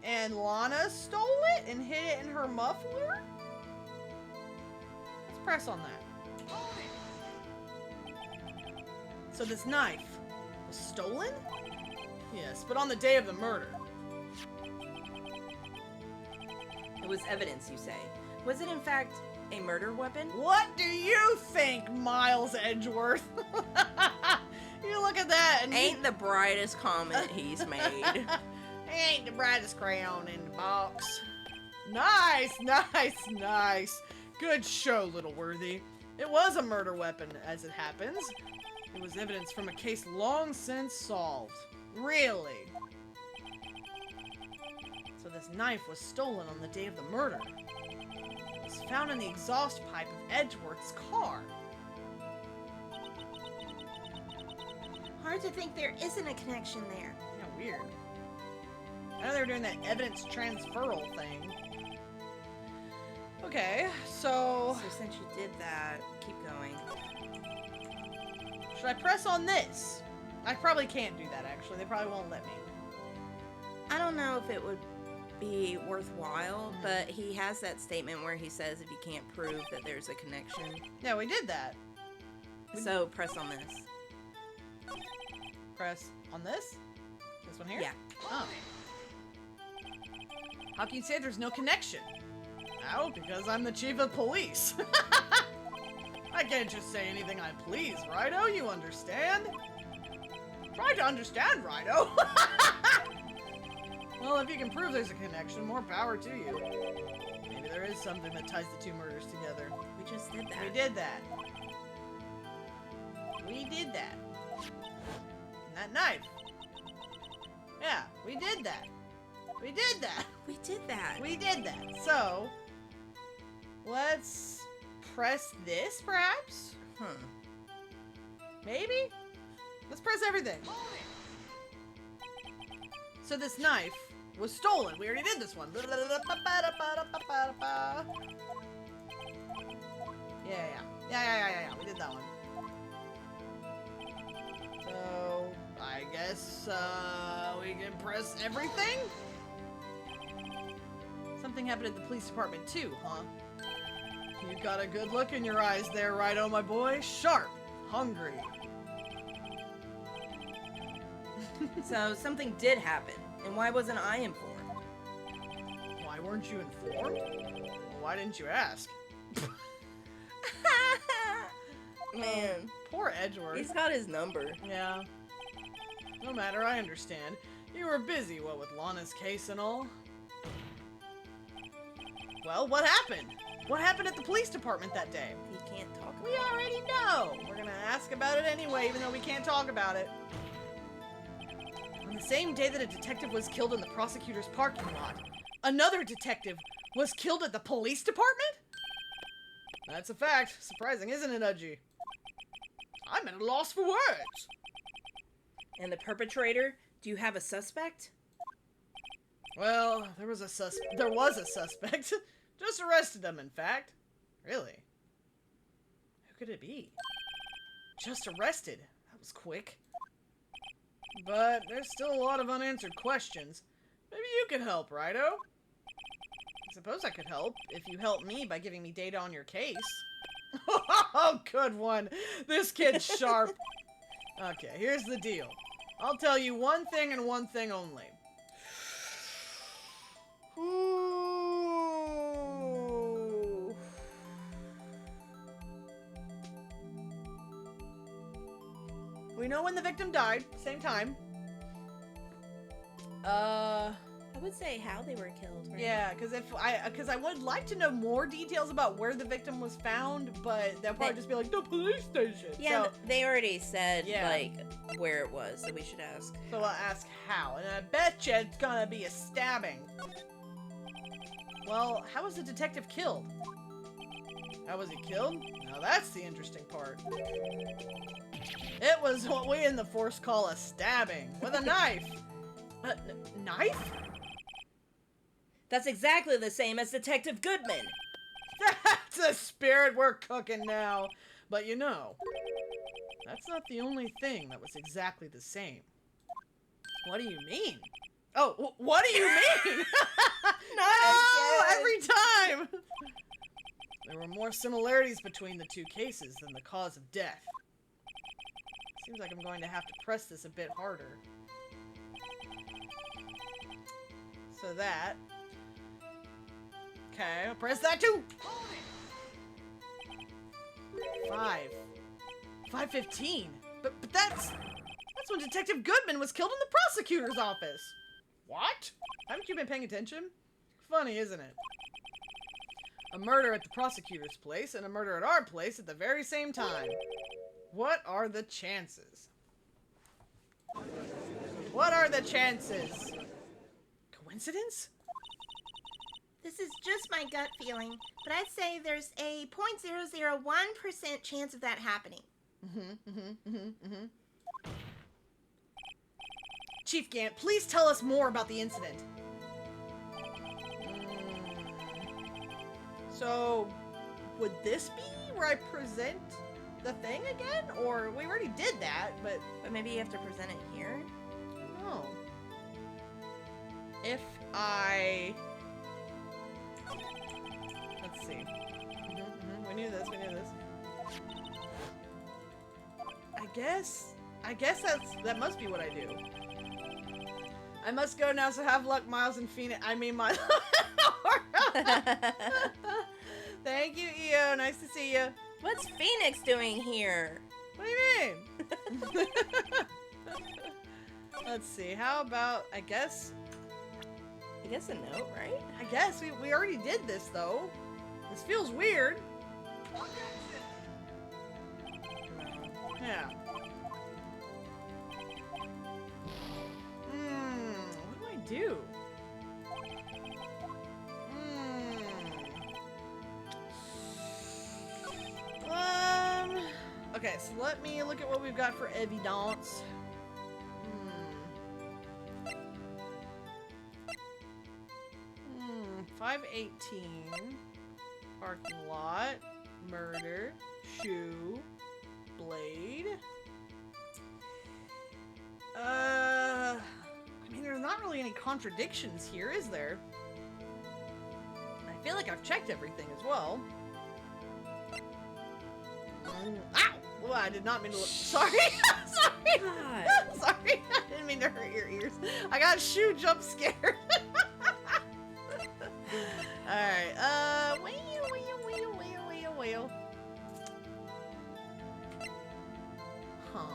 And Lana stole it and hid it in her muffler? Let's press on that. So this knife was stolen? Yes, but on the day of the murder. It was evidence, you say. Was it in fact a murder weapon? What do you think, Miles Edgeworth? You look at that and Ain't the brightest comment he's made. ain't the brightest crayon in the box. Nice, nice, nice. Good show, Little Worthy. It was a murder weapon, as it happens. It was evidence from a case long since solved. Really? So this knife was stolen on the day of the murder. It was found in the exhaust pipe of Edgeworth's car. Hard to think there isn't a connection there. Yeah, weird. I know they were doing that evidence transferal thing. Okay, so So since you did that, keep going. should I press on this? I probably can't do that, actually. They probably won't let me. I don't know if it would be worthwhile, but he has that statement where he says if you can't prove that there's a connection. Yeah, we did that. So press on this. Press on this? This one here? Yeah. Oh. How can you say there's no connection? Oh, because I'm the chief of police. I can't just say anything I please, Righto, you understand? Try to understand, Righto. Well, if you can prove there's a connection, more power to you. Maybe there is something that ties the two murders together. We just did that. We did that. We did that. And that knife. Yeah, we did that. We did that. We did that. We did that. So, let's press this, perhaps? Maybe? Let's press everything. So this knife was stolen. We already did this one. Yeah. We did that one. So, I guess, we can press everything? Something happened at the police department too, huh? You got a good look in your eyes there, Righto, my boy. Sharp. Hungry. So something did happen, and why wasn't I informed? Why weren't you informed? Well, why didn't you ask? Man, Poor Edgeworth. he's got his number. Yeah. No matter, I understand. You were busy, what with Lana's case and all. Well, what happened? What happened at the police department that day? He can't talk about We already know. We're gonna ask about it anyway, even though we can't talk about it. On the same day that a detective was killed in the prosecutor's parking lot, another detective was killed at the police department? That's a fact. Surprising, isn't it, Udgy? I'm at a loss for words. And the perpetrator? Do you have a suspect? Well, there was a suspect. Just arrested them, in fact. Really? Who could it be? Just arrested. That was quick. But there's still a lot of unanswered questions. Maybe you could help, Righto? I suppose I could help if you help me by giving me data on your case. Oh, good one. This kid's sharp. Okay, here's the deal. I'll tell you one thing and one thing only. Ooh. We know when the victim died, same time. I would say how they were killed, right? Yeah, because I would like to know more details about where the victim was found, but they'll probably just be like, the police station. Yeah, So, they already said, Yeah. like, where it was, so we should ask. so I'll ask how, and I bet you it's gonna be a stabbing. Well, how was the detective killed? How was he killed? Now that's the interesting part. It was what we in the Force call a stabbing, with a knife. A knife? That's exactly the same as Detective Goodman. That's the spirit we're cooking now. But you know, that's not the only thing that was exactly the same. What do you mean? Oh, what do you mean? No, every time! There were more similarities between the two cases than the cause of death. Seems like I'm going to have to press this a bit harder. So that. Okay, I'll press that too! 5:15. But that's when Detective Goodman was killed in the prosecutor's office. What? Haven't you been paying attention? Funny, isn't it? A murder at the prosecutor's place and a murder at our place at the very same time. What are the chances? What are the chances? Coincidence? This is just my gut feeling, but I'd say there's a 0.001% chance of that happening. Chief Gant, please tell us more about the incident. So, would this be where I present the thing again? Or we already did that, but maybe you have to present it here? no. If I... Let's see. We knew this, I guess that must be what I do. I must go now, so have luck, Miles and Phoenix. I mean, my... Thank you, EO. Nice to see you. What's Phoenix doing here? What do you mean? Let's see. How about, I guess a note, right? I guess we already did this, though. This feels weird. Yeah. What do I do? Okay, so let me look at what we've got for evidence. 518. Parking lot. Murder. Shoe. Blade. I mean, there's not really any contradictions here, is there? I feel like I've checked everything as well. Ow! Well, I did not mean to look. Sorry! Sorry! Sorry! I didn't mean to hurt your ears. I got shoe jump scared. Alright, wheel. Huh.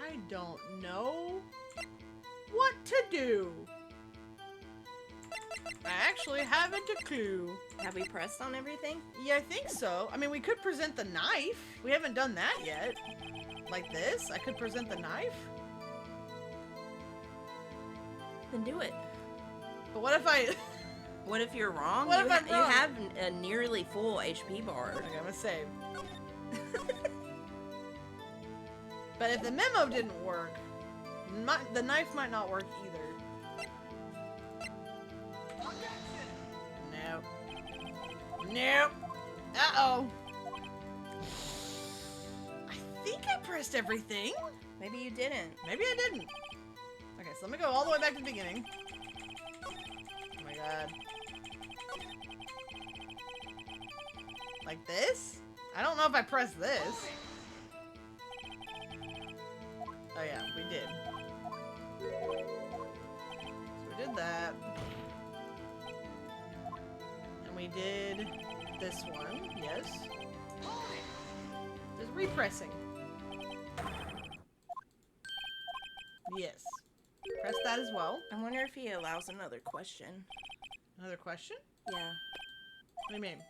I don't know what to do. I actually haven't a clue. Have we pressed on everything? Yeah, I think so. I mean, we could present the knife. We haven't done that yet. Like this? I could present the knife? Then do it. But what if I... What if you're wrong? What if I'm wrong? You have a nearly full HP bar. Okay, I'm gonna save. But if the memo didn't work, the knife might not work either. Nope. Nope. Uh-oh. I think I pressed everything. Maybe you didn't. Maybe I didn't. Okay, so let me go all the way back to the beginning. Oh my god. Like this? I don't know if I pressed this. Oh yeah, we did. So we did that. And we did this one, yes. There's repressing. Yes. Press that as well. I wonder if he allows another question. Another question? Yeah. What do you mean?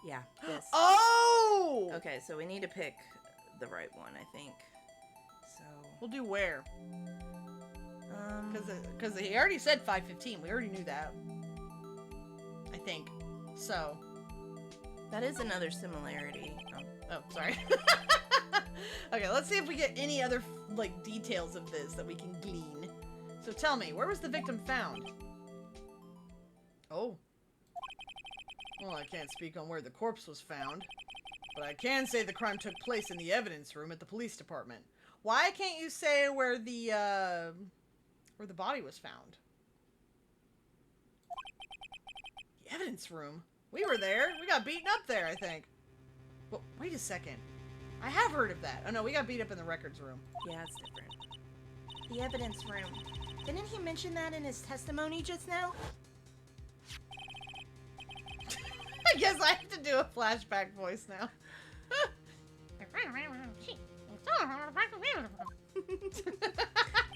Yeah, this. Oh! Okay, so we need to pick the right one, I think. We'll do where. Because he already said 5:15. We already knew that. I think. So. That is another similarity. Oh, sorry. Okay, let's see if we get any other, like, details of this that we can glean. So tell me, where was the victim found? Oh. Well, I can't speak on where the corpse was found. But I can say the crime took place in the evidence room at the police department. Why can't you say where the body was found? The evidence room? We were there. We got beaten up there, I think. Well, wait a second. I have heard of that. Oh, no, we got beat up in the records room. Yeah, it's different. The evidence room. Didn't he mention that in his testimony just now? I guess I have to do a flashback voice now.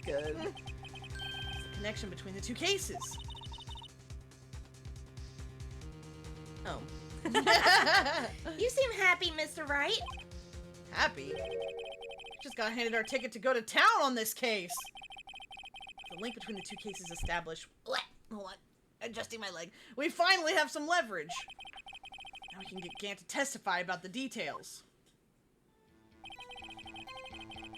Good. The connection between the two cases. Oh. You seem happy, Mr. Wright. Happy? Just got handed our ticket to go to town on this case. The link between the two cases established. Hold on. Adjusting my leg. We finally have some leverage. Now we can get Gant to testify about the details.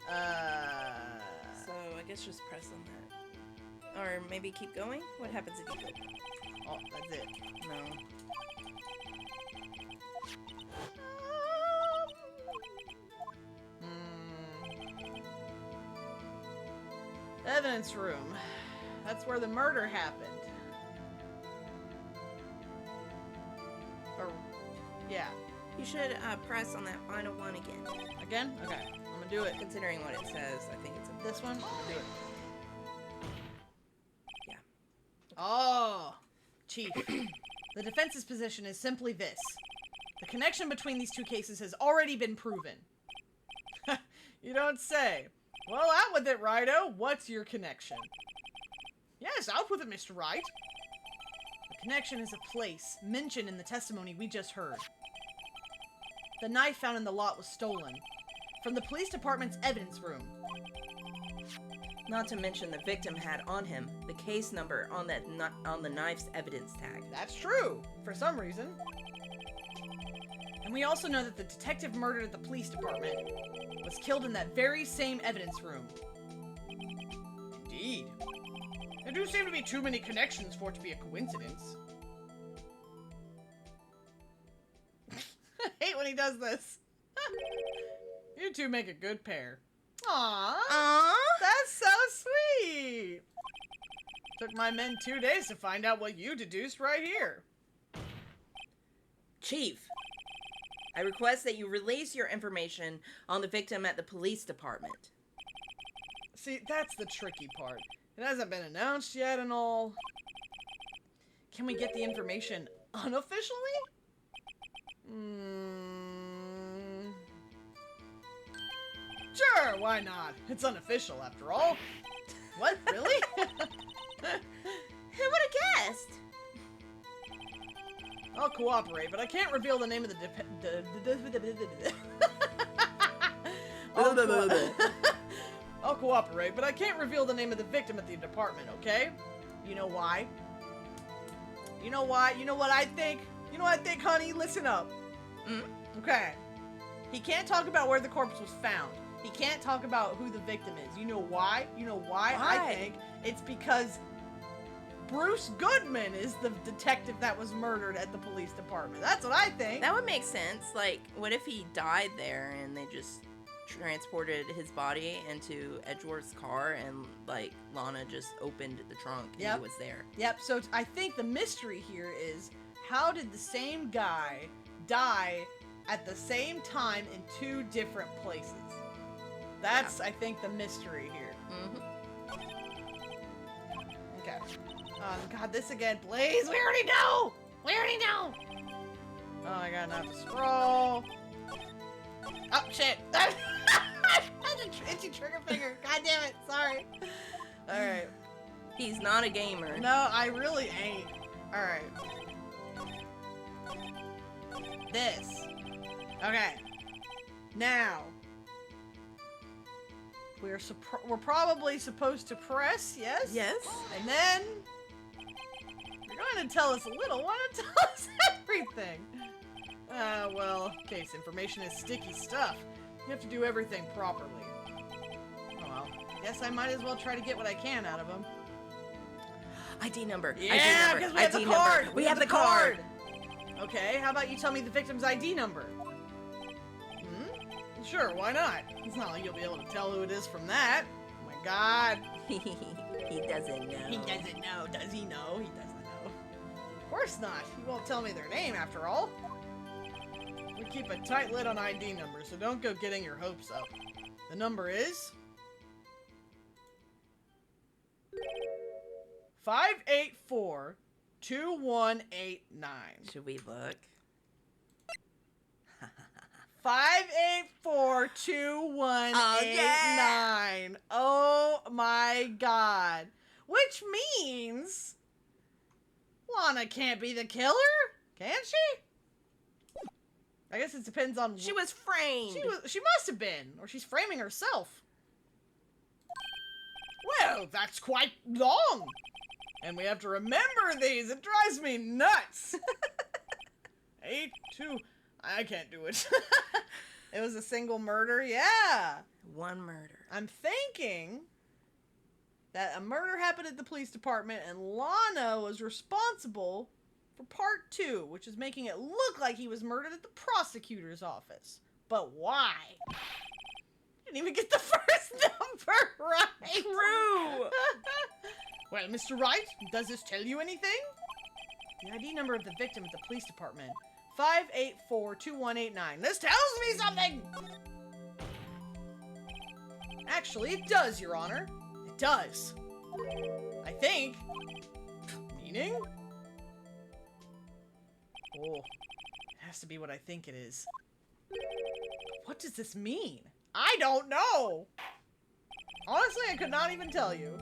So I guess just press on that. Or maybe keep going? What happens if you go? Oh, that's it. No. Evidence room. That's where the murder happened. Or, yeah. You should press on that final one again. Again? Okay. I'm gonna do it. Considering what it says, I think it's This one? I'm gonna do it. Yeah. Oh! Chief. The defense's position is simply this. The connection between these two cases has already been proven. You don't say. Well, out with it, Righto. What's your connection? Yes, out with it, Mr. Wright. The connection is a place mentioned in the testimony we just heard. The knife found in the lot was stolen from the police department's evidence room. Not to mention the victim had on him the case number on that on the knife's evidence tag. That's true, for some reason. And we also know that the detective murdered at the police department was killed in that very same evidence room. Indeed. There do seem to be too many connections for it to be a coincidence. I hate when he does this. You two make a good pair. Aww. Aww. That's so sweet. Took my men 2 days to find out what you deduced right here. Chief, I request that you release your information on the victim at the police department. See, that's the tricky part. It hasn't been announced yet and all. Can we get the information unofficially? Sure, why not? It's unofficial after all. What, really? Who would have guessed? I'll cooperate, but I can't reveal the name of the I'll cooperate, but I can't reveal the name of the victim at the department, okay? You know why? You know why? You know what I think? You know what I think, honey? Listen up. Okay. He can't talk about where the corpse was found. He can't talk about who the victim is. You know why? You know why? I think it's because Bruce Goodman is the detective that was murdered at the police department. That's what I think. That would make sense. Like, what if he died there and they just transported his body into Edgeworth's car and, like, Lana just opened the trunk and he was there? Yep, so I think the mystery here is, how did the same guy die at the same time in two different places? That's, I think, the mystery here. Okay. Oh, God, this again. Please, we already know! We already know! Oh, I gotta not to scroll. Oh, shit. That's an itchy trigger finger. God damn it. Sorry. Alright. He's not a gamer. No, I really ain't. Alright. This. Okay. Now. We're probably supposed to press, yes? Yes. And then you're going to tell us a little. Why not tell us everything? Well, case information is sticky stuff. You have to do everything properly. Oh well, guess I might as well try to get what I can out of them. ID number. Yeah, because we have the card. We have the card. Okay, how about you tell me the victim's ID number? Sure, why not? It's not like you'll be able to tell who it is from that. Oh my god. He doesn't know. He doesn't know. Does he know? He doesn't know. Of course not. He won't tell me their name after all. We keep a tight lid on ID numbers, so don't go getting your hopes up. The number is 584-2189. Should we look? 584-2189. Oh my god. Which means Lana can't be the killer? Can she? I guess it depends on... She was framed. She must have been. Or she's framing herself. Well, that's quite long. And we have to remember these. It drives me nuts. 8-2... I can't do it. It was a single murder? Yeah. One murder. I'm thinking that a murder happened at the police department and Lana was responsible for part 2, which is making it look like he was murdered at the prosecutor's office. But why? Didn't even get the first number right. True. Well, Mr. Wright, does this tell you anything? The ID number of the victim at the police department. 584-2189. This tells me something! Actually, it does, Your Honor. It does. I think. Meaning? Oh, it has to be what I think it is. What does this mean? I don't know! Honestly, I could not even tell you.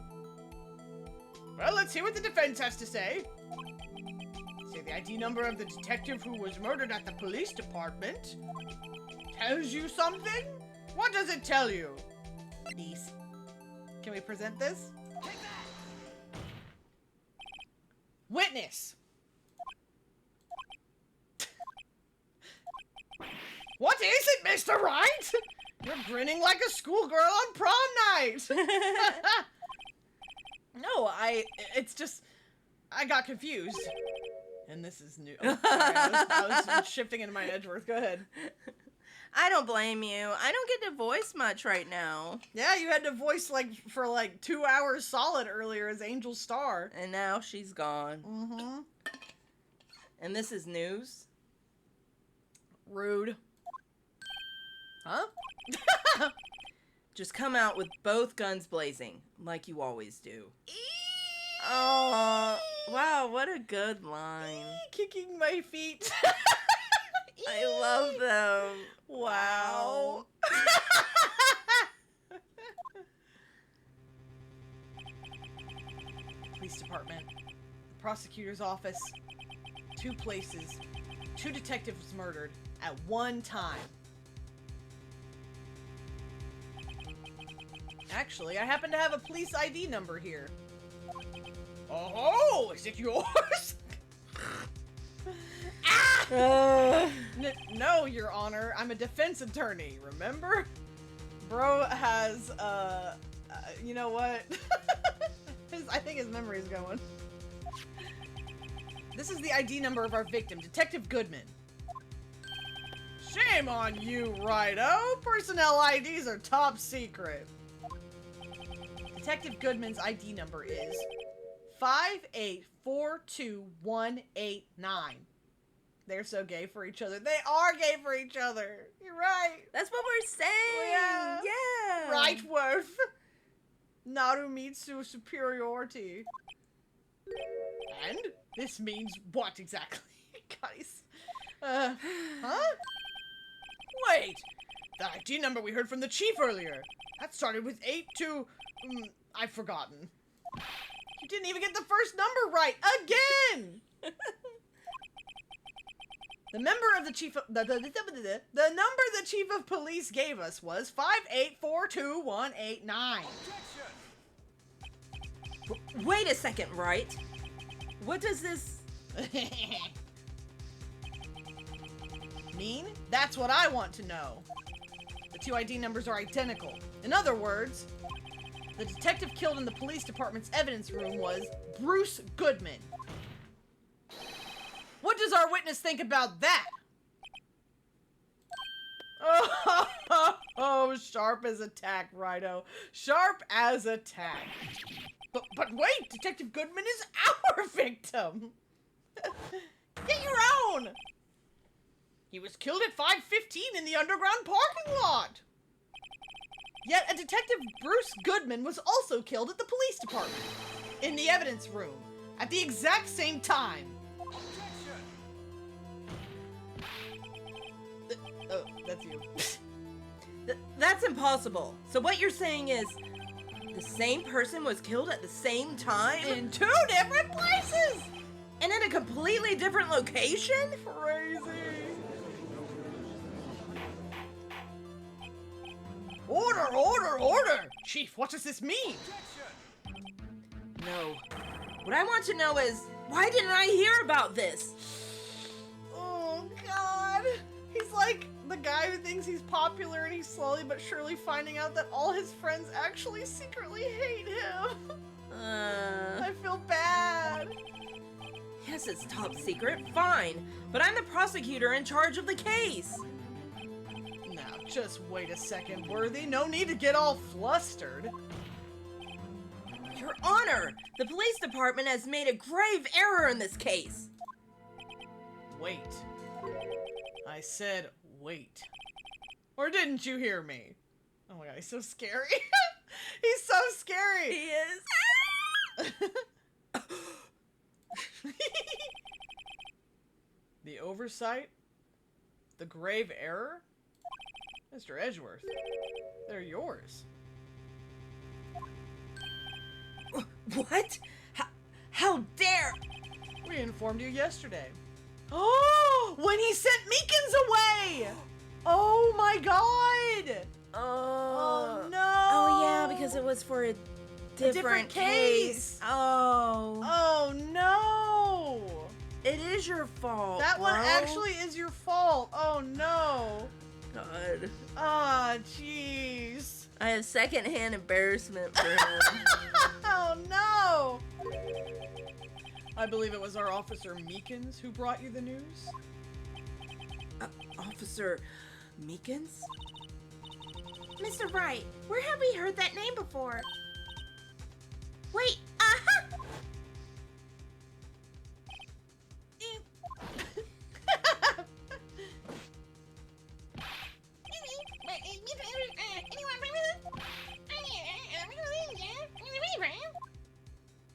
Well, let's hear what the defense has to say. Say the ID number of the detective who was murdered at the police department. Tells you something? What does it tell you? Niece. Can we present this? Witness. What is it, Mr. Wright? You're grinning like a schoolgirl on prom night. No, it's just, I got confused. And this is new. Oh, sorry, I was shifting into my Edgeworth. Go ahead. I don't blame you. I don't get to voice much right now. Yeah, you had to voice for 2 hours solid earlier as Angel Star. And now she's gone. Mm-hmm. And this is news? Rude. Huh? Just come out with both guns blazing, like you always do. Oh, wow, what a good line. Kicking my feet. I love them. Wow. Police department, the prosecutor's office, 2 places, 2 detectives murdered at one time. Actually, I happen to have a police ID number here. Oh, is it yours? Ah! No, Your Honor. I'm a defense attorney, remember? Bro has, you know what? I think his memory's going. This is the ID number of our victim, Detective Goodman. Shame on you, Righto. Personnel IDs are top secret. Detective Goodman's ID number is 5842189. They're so gay for each other. They are gay for each other. You're right. That's what we're saying. Yeah. Yeah. Rightworth. Narumitsu superiority. And this means what exactly, guys? Huh? Wait. The ID number we heard from the chief earlier. That started with 82... I've forgotten. You didn't even get the first number right. Again! The number the chief of police gave us was 5842189. Wait a second, Wright. What does this... mean? That's what I want to know. The two ID numbers are identical. In other words, the detective killed in the police department's evidence room was Bruce Goodman. What does our witness think about that? Oh, sharp as a tack, Righto. Sharp as a tack. But wait, Detective Goodman is our victim. Get your own. He was killed at 5:15 in the underground parking lot. Yet a Detective Bruce Goodman was also killed at the police department, in the evidence room, at the exact same time. Oh, that's you. That's impossible. So what you're saying is, the same person was killed at the same time? In two different places! And in a completely different location? Crazy. Order, order, order! Chief, what does this mean? No. What I want to know is, why didn't I hear about this? Oh, God. He's like the guy who thinks he's popular and he's slowly but surely finding out that all his friends actually secretly hate him. I feel bad. Yes, it's top secret, fine. But I'm the prosecutor in charge of the case. Now, just wait a second, Worthy. No need to get all flustered. Your Honor, the police department has made a grave error in this case. Wait. I said wait. Or didn't you hear me? Oh my God, he's so scary. He's so scary. He is. The oversight? The grave error? Mr. Edgeworth, they're yours. What? How dare? We informed you yesterday. Oh, when he sent Meekins away! Oh my God! Oh no! Oh yeah, because it was for a different case. Oh. Oh no! It is your fault. That one bro. actually is your fault. Oh no! God. Ah, jeez. I have secondhand embarrassment for him. Oh no! I believe it was our Officer Meekins who brought you the news. Officer Meekins? Mr. Wright, where have we heard that name before? Wait,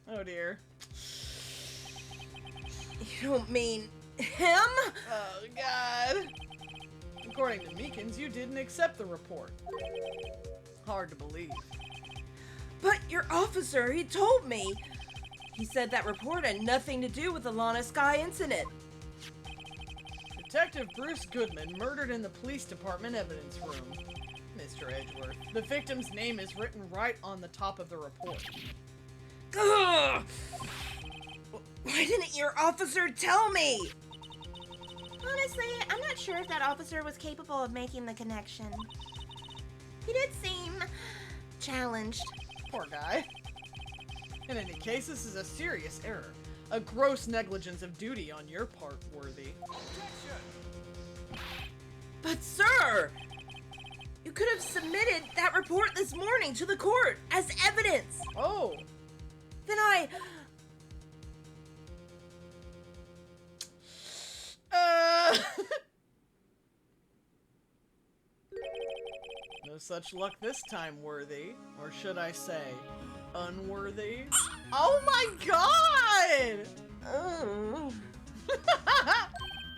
Oh dear. You don't mean him? Oh God. According to Meekins, you didn't accept the report. Hard to believe. But your officer, he told me. He said that report had nothing to do with the Lana Sky incident. Detective Bruce Goodman murdered in the police department evidence room. Mr. Edgeworth, the victim's name is written right on the top of the report. Ugh! Why didn't your officer tell me? honestly, I'm not sure if that officer was capable of making the connection. He did seem challenged. Poor guy. In any case, this is a serious error. A gross negligence of duty on your part, Worthy. But sir, you could have submitted that report this morning to the court as evidence. Oh. Then I... No such luck this time, Worthy. Or should I say, unworthy? Oh my god! Oh.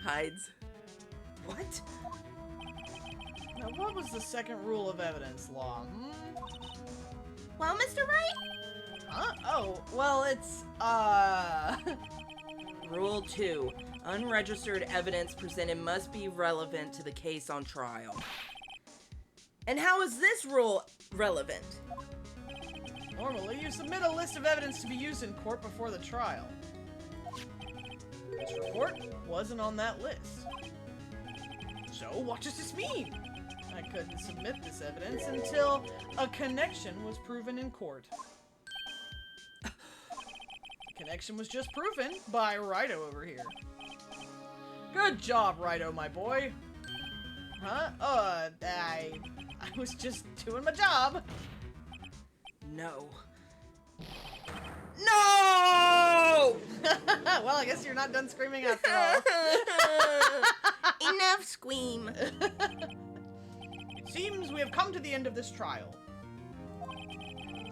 Hides. What? Now, what was the second rule of evidence law? Well, Mr. Wright? Huh? Oh, well, it's, Rule 2. Unregistered evidence presented must be relevant to the case on trial. And how is this rule relevant? Normally, you submit a list of evidence to be used in court before the trial. This report wasn't on that list. So, what does this mean? I couldn't submit this evidence until a connection was proven in court. The connection was just proven by Wright over here. Good job, Wright, my boy. Huh? I was just doing my job. No. No! Well, I guess you're not done screaming after all. Enough scream. It seems we have come to the end of this trial.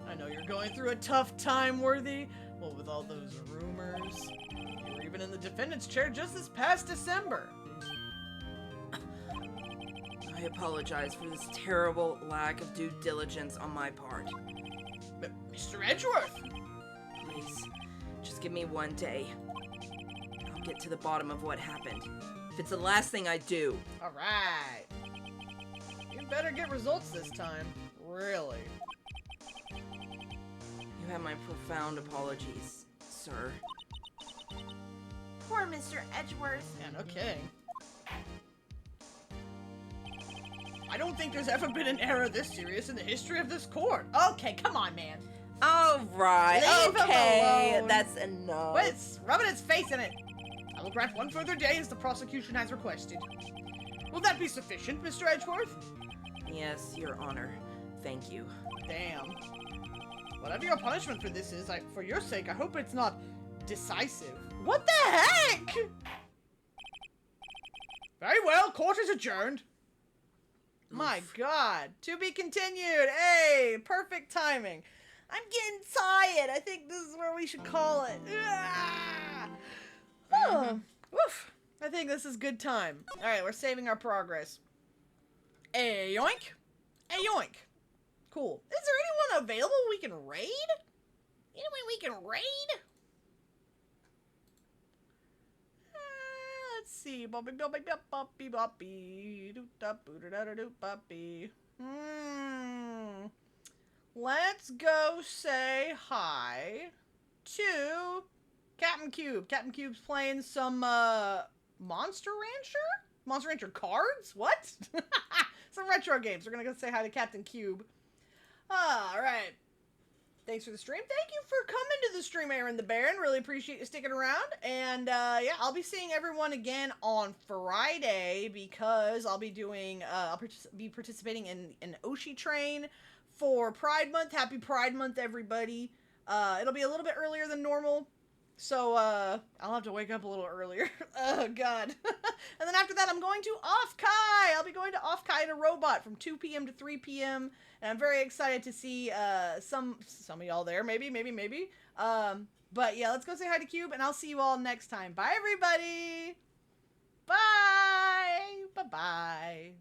I know you're going through a tough time, Worthy. Well, with all those rumors. You were even in the defendant's chair just this past December. I apologize for this terrible lack of due diligence on my part. Mr. Edgeworth! Please, just give me one day. I'll get to the bottom of what happened. If it's the last thing I do. Alright. You better get results this time. Really. You have my profound apologies, sir. Poor Mr. Edgeworth. Yeah, no kidding. I don't think there's ever been an error this serious in the history of this court. Okay, come on, man. Alright, Leave him okay, alone. that's enough. Quit rubbing its face in it. I will grant one further day as the prosecution has requested. Will that be sufficient, Mr. Edgeworth? Yes, Your Honor. Thank you. Damn. Whatever your punishment for this is, for your sake, I hope it's not decisive. What the heck? Very well, court is adjourned. My God. To be continued. Hey, perfect timing. I'm getting tired. I think this is where we should call it. Oh, woof. I think this is good time. All right, we're saving our progress. A yoink. A yoink. Cool. Is there anyone available we can raid? Anyone we can raid? Let's see. Let's go say hi to Captain Cube. Captain Cube's playing some Monster Rancher? Monster Rancher cards? What? Some retro games. We're gonna go say hi to Captain Cube. Alright. Thanks for the stream. Thank you for coming to the stream, Aaron the Baron. Really appreciate you sticking around. And yeah, I'll be seeing everyone again on Friday because I'll be doing, I'll be participating in an Oshi train for Pride Month. Happy Pride Month, everybody. It'll be a little bit earlier than normal. So, I'll have to wake up a little earlier. Oh, God. And then after that, I'm going to Off-Kai. I'll be going to Off-Kai to Robot from 2 p.m. to 3 p.m. And I'm very excited to see, some of y'all there. Maybe. But yeah, let's go say hi to Cube, and I'll see you all next time. Bye, everybody. Bye. Bye-bye.